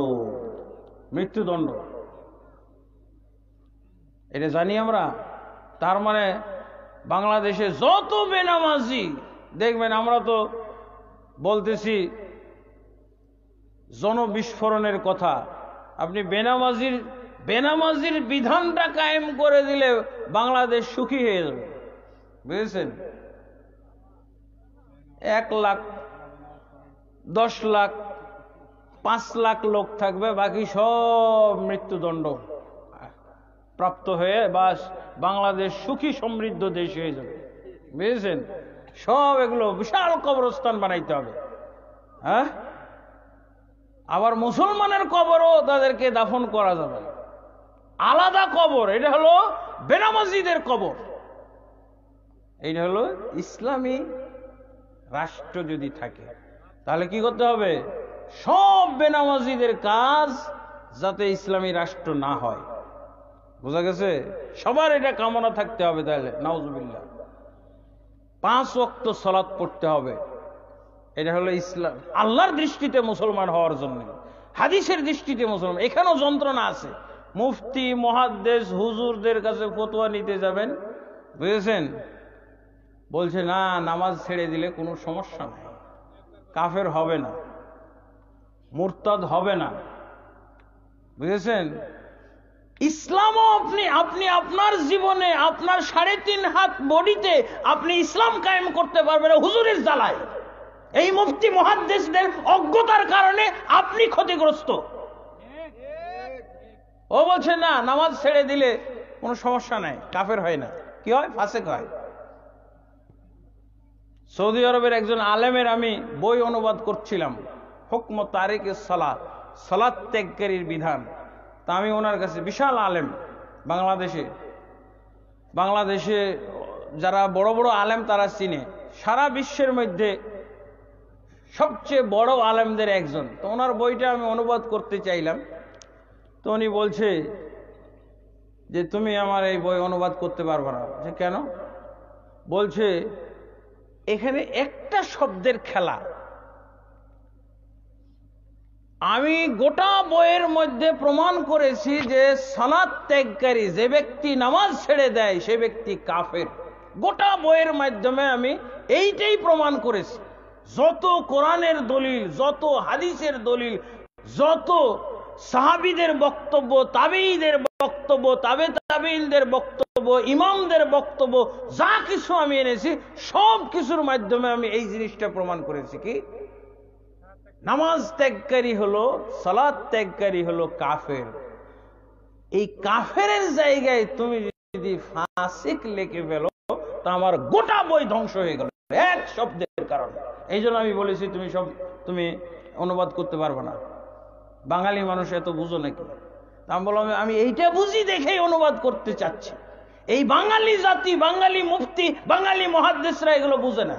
S2: মৃত্যুদণ্ড, এটা জানি আমরা। তার মানে বাংলাদেশে যত বেনামাজি দেখবেন, আমরা তো বলতেছি জনবিস্ফোরণের কথা। আপনি বেনামাজির বিধানটা কায়েম করে দিলে বাংলাদেশ সুখী হয়ে যাবে, বুঝেছেন? 1 লাখ, 10 লাখ, 5 লাখ লোক থাকবে, বাকি সব মৃত্যুদণ্ড প্রাপ্ত হয়ে বাস বাংলাদেশ সুখী সমৃদ্ধ দেশ হয়ে যাবে, বুঝেছেন? সব এগুলো বিশাল কবরস্থান বানাইতে হবে। হ্যাঁ, আবার মুসলমানের কবরও তাদেরকে দাফন করা যাবে না, আলাদা কবর। এটা হলো বেনামাজিদের কবর। এটা হলো ইসলামী রাষ্ট্র যদি থাকে, তাহলে কি করতে হবে? সব বেনামাজিদের কাজ যাতে ইসলামী রাষ্ট্র না হয়। বোঝা গেছে? সবার এটা কামনা থাকতে হবে। তাহলে নাউজুবিল্লাহ, 5 ওয়াক্ত সালাত পড়তে হবে। এটা হলো ইসলাম। আল্লাহর দৃষ্টিতে মুসলমান হওয়ার জন্য, হাদিসের দৃষ্টিতে মুসলমান। এখানেও যন্ত্রণা আছে। মুফতি, মুহাদ্দিস, হুজুরদের কাছে ফতোয়া নিতে যাবেন, বুঝেছেন? বলছে না, নামাজ ছেড়ে দিলে কোনো সমস্যা নাই, কাফের হবে না, মুরতাদ হবে না, বুঝেছেন? ইসলামও আপনি আপনার জীবনে, আপনার 3.5 হাত বডিতে আপনি ইসলাম কায়েম করতে পারবেন না হুজুরের জ্বালায়। এই মুফতি মুহাদ্দিসদের অজ্ঞতার কারণে আপনি ক্ষতিগ্রস্ত। ও বলছে না, নামাজ ছেড়ে দিলে কোনো সমস্যা নাই, কাফের হয় না। কি হয়? ফাসেক হয়। সৌদি আরবের একজন আলেমের আমি বই অনুবাদ করছিলাম, হুকম তারিক সালাত, সালাত ত্যাগকারীর বিধান। তা আমি ওনার কাছে, বিশাল আলেম, বাংলাদেশে যারা বড় বড় আলেম তারা চিনে, সারা বিশ্বের মধ্যে সবচেয়ে বড় আলেমদের একজন। তো ওনার বইটা আমি অনুবাদ করতে চাইলাম। তো উনি বলছে যে তুমি আমার এই বই অনুবাদ করতে পারবে না। যে কেন? বলছে এখানে একটা শব্দের খেলা। আমি গোটা বইয়ের মধ্যে প্রমাণ করেছি যে সালাত ত্যাগকারী যে ব্যক্তি নামাজ ছেড়ে দেয় সে ব্যক্তি কাফের। গোটা বইয়ের মাধ্যমে আমি এইটাই প্রমাণ করেছি। যত কোরআনের দলিল, যত হাদিসের দলিল, যত সাহাবীদের বক্তব্য, তাবেঈদের বক্তব্য, তাবেঈদের বক্তব্য, ইমামদের বক্তব্য, যা কিছু আমি এনেছি সব কিছুর মাধ্যমে আমি এই জিনিসটা প্রমাণ করেছি। কি? নামাজ ত্যাগকারী হলো, সালাত ত্যাগকারী হলো কাফের। এই কাফের জায়গায় তুমি যদি ফাসিক লিখে ফেলো, তা আমার গোটা বই ধ্বংস হয়ে গেল এক শব্দের কারণে। এই জন্য আমি বলেছি তুমি অনুবাদ করতে পারবে না। বাঙালি মানুষ এত বুঝো নাকি? আমি বললাম আমি এইটা বুঝি দেখেই অনুবাদ করতে চাচ্ছি। এই বাঙালি জাতি, বাঙালি মুফতি, বাঙালি মুহাদ্দিসরা এগুলো বুঝে না,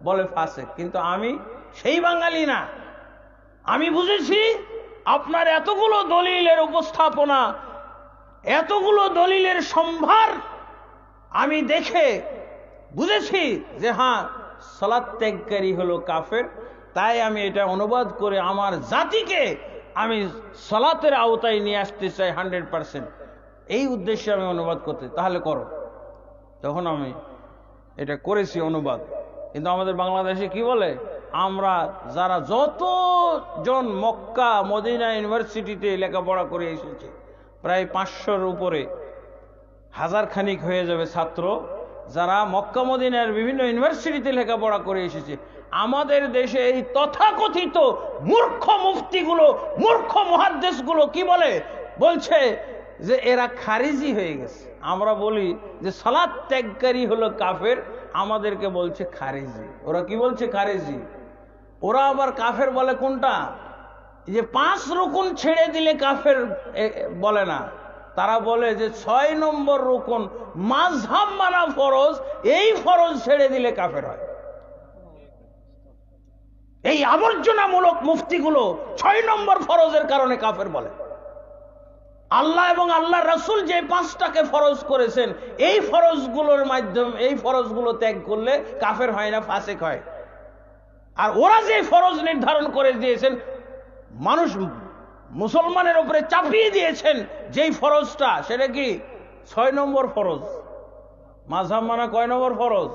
S2: বলে ফাসিক। কিন্তু আমি সেই বাঙালি না। আমি বুঝেছি আপনার এতগুলো দলিলের উপস্থাপনা, এতগুলো দলিলের সম্ভার আমি দেখে বুঝেছি যে হ্যাঁ, সালাত ত্যাগকারী হলো কাফের। তাই আমি এটা অনুবাদ করে আমার জাতিকে আমি সালাতের আওতায় নিয়ে আসতে চাই 100%। এই উদ্দেশ্যে আমি অনুবাদ করতে। তাহলে করো। তখন আমি এটা করেছি অনুবাদ। কিন্তু আমাদের বাংলাদেশে কি বলে, আমরা যারা যতজন মক্কা মদিনা ইউনিভার্সিটিতে লেখাপড়া করে এসেছি প্রায় 500-র উপরে, হাজার খানিক হয়ে যাবে ছাত্র, যারা মক্কা মদিনার বিভিন্ন ইউনিভার্সিটিতে লেখাপড়া করে এসেছে। আমাদের দেশে এই তথাকথিত মূর্খ মুফতিগুলো, মূর্খ মুহাদ্দিসগুলো কি বলে? বলছে যে এরা খারিজি হয়ে গেছে। আমরা বলি যে সালাত ত্যাগকারী হলো কাফের, আমাদেরকে বলছে খারিজি। ওরা কি বলছে? খারিজি। ওরা আবার কাফের বলে কোনটা? যে 5 রুকুন ছেড়ে দিলে কাফের বলে না, তারা বলে যে 6 নম্বর রুকুন মাযহাব মানা ফরজ, এই ফরজ ছেড়ে দিলে কাফের হয়। এই আবর্জনামূলক মুফতিগুলো 6 নম্বর ফরজের কারণে কাফের বলে। আল্লাহ এবং আল্লাহ রাসূল যে 5টাকে ফরজ করেছেন, এই ফরজগুলোর মাধ্যমে, এই ফরজগুলো ত্যাগ করলে কাফের হয় না, ফাসিক হয়। আর ওরা যে ফরজ নির্ধারণ করে দিয়েছেন, মানুষ মুসলমানের উপরে চাপিয়ে দিয়েছেন যেই ফরজটা, সেটা কি? 6 নম্বর ফরজ। মাযহাব মানা কয় নম্বর ফরজ?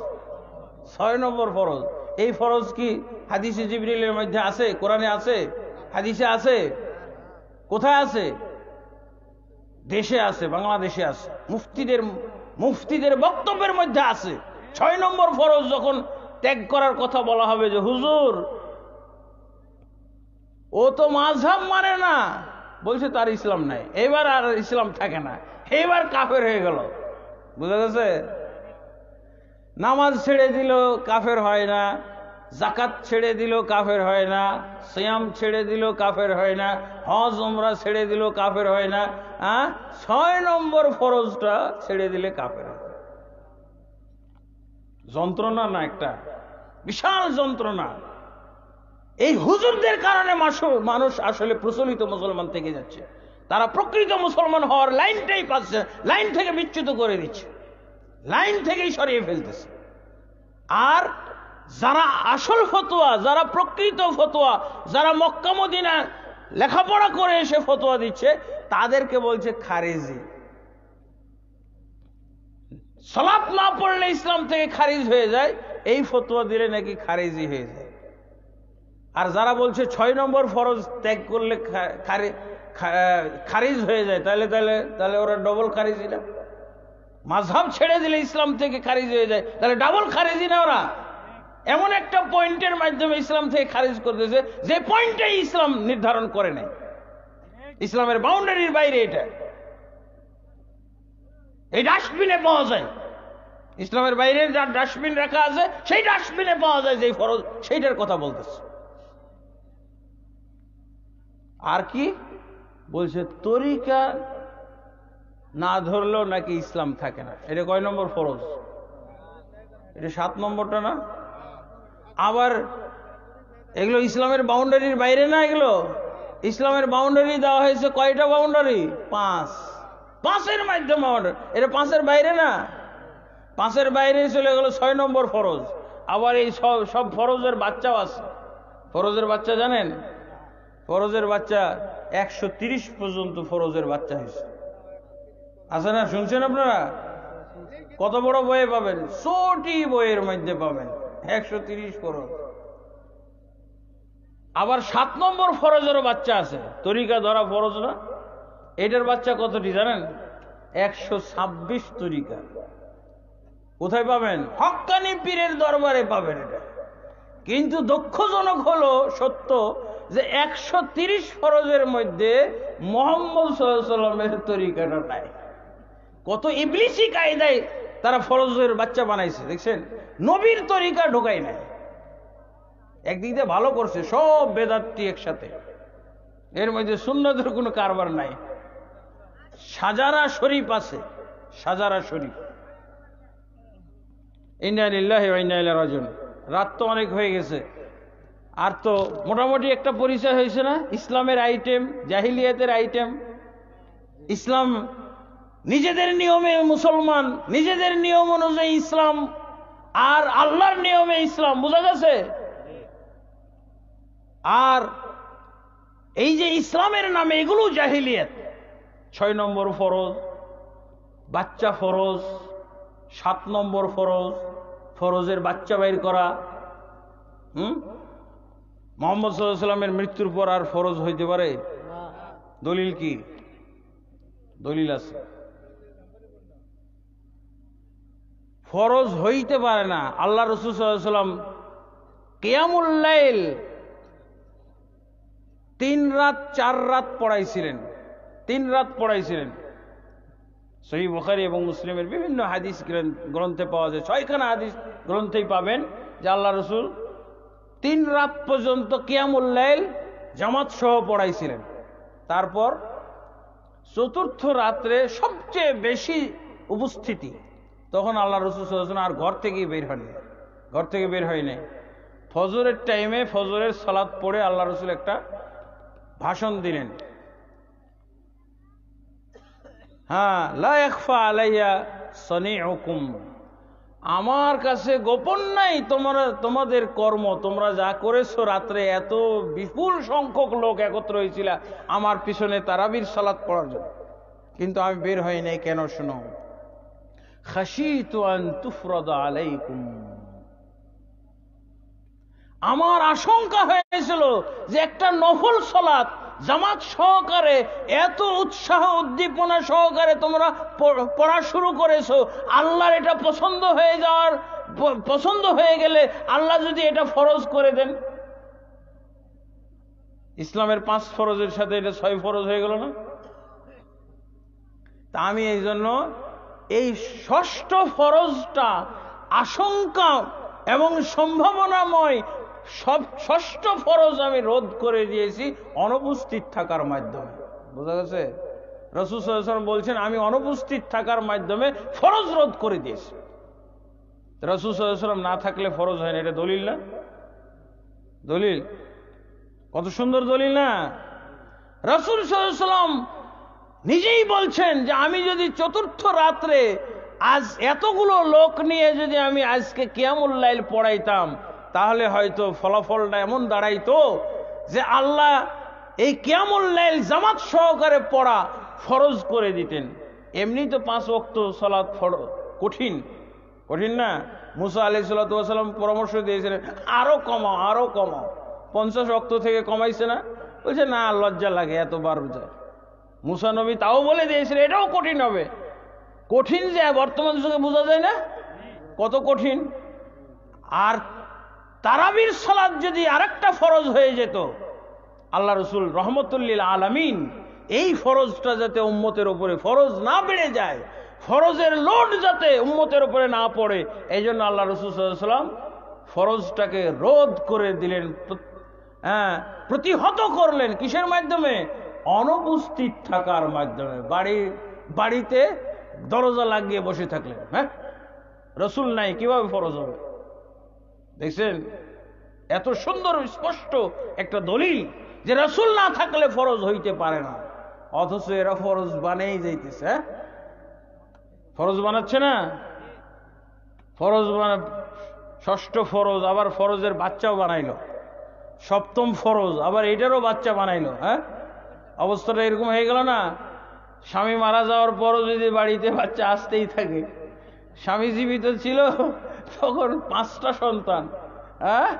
S2: 6 নম্বর ফরজ। এই ফরজ কি হাদিসে জিবরিলের মধ্যে আছে? কোরআনে আছে? হাদিসে আছে? কোথায় আছে? দেশে আছে, বাংলাদেশে আছে, মুফতিদের বক্তব্যের মধ্যে আছে। 6 নম্বর ফরজ যখন ত্যাগ করার কথা বলা হবে, যে হুজুর ও তো মাযহাব মানে না, বলছে তার ইসলাম নাই, এবার আর ইসলাম থাকে না, এবার কাফের হয়ে গেল। বুঝা গেছে? নামাজ ছেড়ে দিল কাফের হয় না, যাকাত ছেড়ে দিল কাফের হয় না, সিয়াম ছেড়ে দিল কাফের হয় না, হজ উমরা ছেড়ে দিল কাফের হয় না। 6 নম্বর ফরজটা ছেড়ে দিলে কাফের হয়। যন্ত্রণা না? একটা বিশাল যন্ত্রণা। এই হুজুরদের কারণে মানুষ আসলে প্রচলিত মুসলমান থেকে যাচ্ছে। তারা প্রকৃত মুসলমান হওয়ার লাইনটাই পাচ্ছে, লাইন থেকে বিচ্যুত করে দিচ্ছে, লাইন থেকেই সরিয়ে ফেলতেছে। আর যারা আসল ফতোয়া, যারা প্রকৃত ফতোয়া, যারা মক্কা মদিনা লেখাপড়া করে এসে ফতোয়া দিচ্ছে, তাদেরকে বলছে খারিজি। সালাত না পড়লে ইসলাম থেকে খারিজ হয়ে যায়, এই ফতোয়া দিলে নাকি খারিজি হয়ে যায়। আর যারা বলছে 6 নম্বর ফরজ ত্যাগ করলে খারিজ হয়ে যায়, তাহলে ওরা ডবল খারিজি না? মাযহাব ছেড়ে দিলে ইসলাম থেকে খারিজ হয়ে যায়, তাহলে ডাবল খারিজি না? ওরা এমন একটা পয়েন্টের মাধ্যমে ইসলাম থেকে খারিজ করতেছে, যে পয়েন্টে ইসলাম নির্ধারণ করে নাই, ইসলামের বাউন্ডারির বাইরে। এটা এই ডাস্টবিনে পাওয়া যায়, ইসলামের বাইরে যা ডাস্টবিন রাখা আছে, সেই ডাস্টবিনে পাওয়া যায় যে ফরজ, সেইটার কথা বলতেছে। আর কি বলছে? তরিকা না ধরলেও নাকি ইসলাম থাকে না। এটা কয় নম্বর ফরজ? এটা 7 নম্বরটা না? আবার এগুলো ইসলামের বাউন্ডারির বাইরে না? এগুলো ইসলামের বাউন্ডারি দেওয়া হয়েছে কয়টা বাউন্ডারি? 5। 5-এর মাধ্যমে বাউন্ডারি, এটা 5-এর বাইরে না? 5-এর বাইরে চলে গেল 6 নম্বর ফরজ। আবার এই সব ফরজের বাচ্চাও আছে। ফরজের বাচ্চা জানেন? ফরজের বাচ্চা 130 পর্যন্ত ফরজের বাচ্চা হয়েছে, আছে না? শুনছেন আপনারা? কত বড় বইয়ে পাবেন? 100টি বইয়ের মধ্যে পাবেন 130 ফরজ। আবার 7 নম্বর ফরজেরও বাচ্চা আছে, তরিকা ধরা ফরজ না? এটার বাচ্চা কতটি জানেন? 126 তরিকা। কোথায় পাবেন? হক্কানি পীরের দরবারে পাবেন এটা। কিন্তু দুঃখজনক হলো সত্য যে 130 ফরজের মধ্যে মুহাম্মদ সাল্লাল্লাহু আলাইহি ওয়াসাল্লামের তরিকাটা নাই। কত ইবলিসি কায়দায় তারা ফরজের বাচ্চা বানাইছে, দেখছেন? নবীর তরিকা ঢোকাই নাই। একদিক দিয়ে ভালো করছে, সব বেদাতটি একসাথে, এর মধ্যে সুন্নতের কোনো কারবার নাই। সাজারা শরীফ আছে, সাজারা শরীফ। ইন্না লিল্লাহি ওয়া ইন্না ইলাইহি রাজিউন। রাত তো অনেক হয়ে গেছে, আর তো মোটামুটি একটা পরিচয় হয়েছে না? ইসলামের আইটেম, জাহিলিয়াতের আইটেম। ইসলাম নিজেদের নিয়মে মুসলমান, নিজেদের নিয়ম অনুযায়ী ইসলাম, আর আল্লাহর নিয়মে ইসলাম। বোঝা গেছে? আর এই যে ইসলামের নামে এগুলো জাহিলিয়াত। 6 নম্বর ফরজ বাচ্চা ফরজ, 7 নম্বর ফরজ ফরজের বাচ্চা বাইর করা। মুহাম্মদ সাল্লাল্লাহু আলাইহি ওয়াসাল্লামের মৃত্যুর পর আর ফরজ হইতে পারে? দলিল কি? দলিল আছে। ফরজ হইতে পারে না। আল্লাহ রাসূল সাল্লাল্লাহু আলাইহি ওয়াসাল্লাম কিয়ামুল লাইল 3 রাত 4 রাত পড়াইছিলেন, 3 রাত পড়াইছিলেন। সহিহ বুখারী এবং মুসলিমের বিভিন্ন হাদিস গ্রন্থে পাওয়া যায়, 6খানা হাদিস গ্রন্থেই পাবেন যে আল্লাহ রাসূল 3 রাত পর্যন্ত কিয়ামুল লাইল জামাত সহ পড়াইছিলেন। তারপর চতুর্থ রাত্রে সবচেয়ে বেশি উপস্থিতি, তখন আল্লাহ রাসূল সাল্লাল্লাহু আলাইহি ওয়াসাল্লাম আর ঘর থেকে বের হয়নি। ফজরের টাইমে ফজরের সালাত পড়ে আল্লাহ রাসূল একটা ভাষণ দিলেন। হ্যাঁ, লা ইয়াখফা আলাইয়া সানিউকুম, আমার কাছে গোপন নাই তোমাদের কর্ম। তোমরা যা করেছো, রাত্রে এত বিপুল সংখ্যক লোক একত্র হয়েছিল আমার পিছনে তারাবির সালাত পড়ার জন্য, কিন্তু আমি বের হই নাই। কেন? শোনো, খাশিতু আন তুফরাদা আলাইকুম, আমার আশঙ্কা হয়েছিল যে একটা নফল সালাত জামাত সহকারে এত উৎসাহ উদ্দীপনা সহকারে তোমরা পড়া শুরু করেছো, আল্লাহর এটা পছন্দ হয়ে গেলে আল্লাহ যদি এটা ফরজ করে দেন, ইসলামের 5 ফরজের সাথে এটা 6 ফরজ হয়ে গেল না? তা আমি এই জন্য এই 6ষ্ঠ ফরজটা আশঙ্কা এবং সম্ভাবনাময় 6ষ্ঠ ফরজ আমি রোধ করে দিয়েছি অনুপস্থিত থাকার মাধ্যমে। বোঝা গেছে? রাসূল সাল্লাল্লাহু আলাইহি ওয়াসাল্লাম বলছেন আমি অনুপস্থিত থাকার মাধ্যমে ফরজ রোধ করে দিয়েছি। রাসূল সাল্লাল্লাহু আলাইহি ওয়াসাল্লাম না থাকলে ফরজ হয় না, এটা দলিল না? দলিল, কত সুন্দর দলিল না? রাসূল সাল্লাল্লাহু আলাইহি ওয়াসাল্লাম নিজেই বলছেন যে আমি যদি চতুর্থ রাত্রে আজ এতগুলো লোক নিয়ে যদি আমি আজকে কিয়ামুল লাইল পড়াইতাম, তাহলে হয়তো ফলাফলটা এমন দাঁড়াইতো যে আল্লাহ এই কিয়ামুল লাইল জামাত সহকারে পড়া ফরজ করে দিতেন। এমনি তো 5 ওয়াক্ত সালাত কঠিন না? মুসা আলাইহিস সালাতু ওয়াস সালাম পরামর্শ দিয়েছিলেন আরো কমাও 50 ওয়াক্ত থেকে কমাইছে না? বলছে না, লজ্জা লাগে এতবার যায়। মুসা নবী তাও বলে দিয়েছিলেন এটাও কঠিন হবে। কঠিন যে বর্তমান যুগে বোঝা যায় না কত কঠিন। আর তারাবির সালাত যদি আরেকটা ফরজ হয়ে যেত, আল্লাহ রাসূল রহমতুল লিল আলামিন এই ফরজটা যাতে উম্মতের উপরে ফরজ না বেড়ে যায়, ফরজের লোড যাতে উম্মতের উপরে না পড়ে, এই জন্য আল্লাহ রাসূল সাল্লাল্লাহু আলাইহি ওয়াসাল্লাম ফরজটাকে রোধ করে দিলেন, প্রতিহত করলেন। কিসের মাধ্যমে? অনুপস্থিত থাকার মাধ্যমে। বাড়িতে দরজা লাগিয়ে বসে থাকলেন, হ্যাঁ, রাসূল নাই, কিভাবে ফরজ হবে? দেখছেন এত সুন্দর স্পষ্ট একটা দলিল যে রাসূল না থাকলে ফরজ হইতে পারে না, অথচ এরা ফরজ বানাই যাইতেছে। ফরজ বানাচ্ছে না? ফরজ 6ষ্ঠ ফরজ, আবার ফরজের বাচ্চাও বানাইলো। 7ম ফরজ, আবার এটারও বাচ্চা বানাইলো। হ্যাঁ, অবস্থাটা এরকম হয়ে গেল না? স্বামী মারা যাওয়ার পরও যদি বাড়িতে বাচ্চা আসতেই থাকে। স্বামী জীবিত ছিল তখন 5টা সন্তান, হ্যাঁ,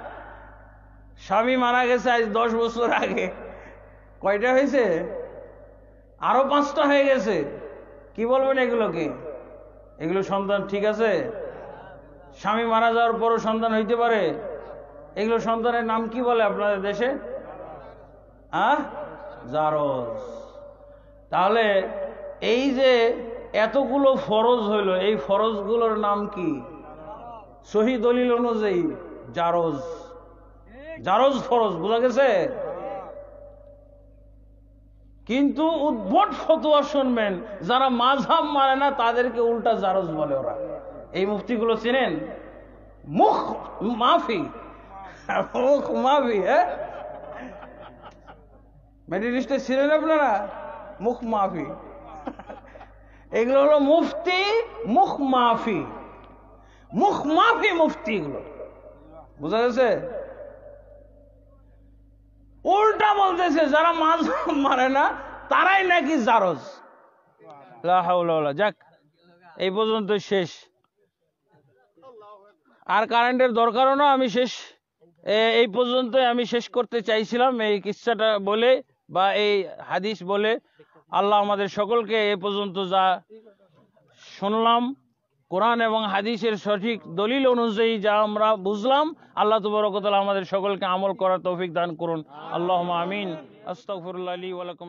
S2: স্বামী মারা গেছে আজ 10 বছর আগে, কয়টা হয়েছে? আরো 5টা হয়ে গেছে। কি বলবেন এগুলোকে? এগুলো সন্তান ঠিক আছে? স্বামী মারা যাওয়ার পরও সন্তান হইতে পারে? এগুলো সন্তানের নাম কি বলে আপনাদের দেশে? জারজ। তাহলে এই যে এতগুলো ফরজ হইল, এই ফরজগুলোর নাম কি? সহিহ দলিল অনুযায়ী জারজ ফরজ। বোঝা গেছে? কিন্তু উদ্ভট ফতোয়া শুনবেন, যারা মাযহাব মানে না তাদেরকে উল্টা জারজ বলে ওরা। এই মুফতিগুলো চিনেন? মুখ মাফি, হ্যাঁ, মেডিলিস্টে ছিলেন আপনারা? মুখ মাফি, এগুলো হলো মুফতি মুখ মাফি মুফতি এগুলো। বুঝা গেছে? উল্টা বলতেছে যারা মাযহাব মানে না তারাই নাকি জারজ। লা হাওলা ওয়ালা। যাক, এই পর্যন্ত শেষ। আর কারেন্টের দরকারও না, আমি এই পর্যন্ত আমি শেষ করতে চাইছিলাম এই কিসসাটা বলে বা এই হাদিস বলে। আল্লাহ আমাদের সকলকে এ পর্যন্ত যা শুনলাম কোরআন এবং হাদিসের সঠিক দলিল অনুযায়ী যা আমরা বুঝলাম, আল্লাহ তাবারক ওয়া তাআলা আমাদের সকলকে আমল করার তৌফিক দান করুন। আল্লাহুম্মা আমিন। আস্তাগফিরুল্লাহ লি ওয়া লাকুম।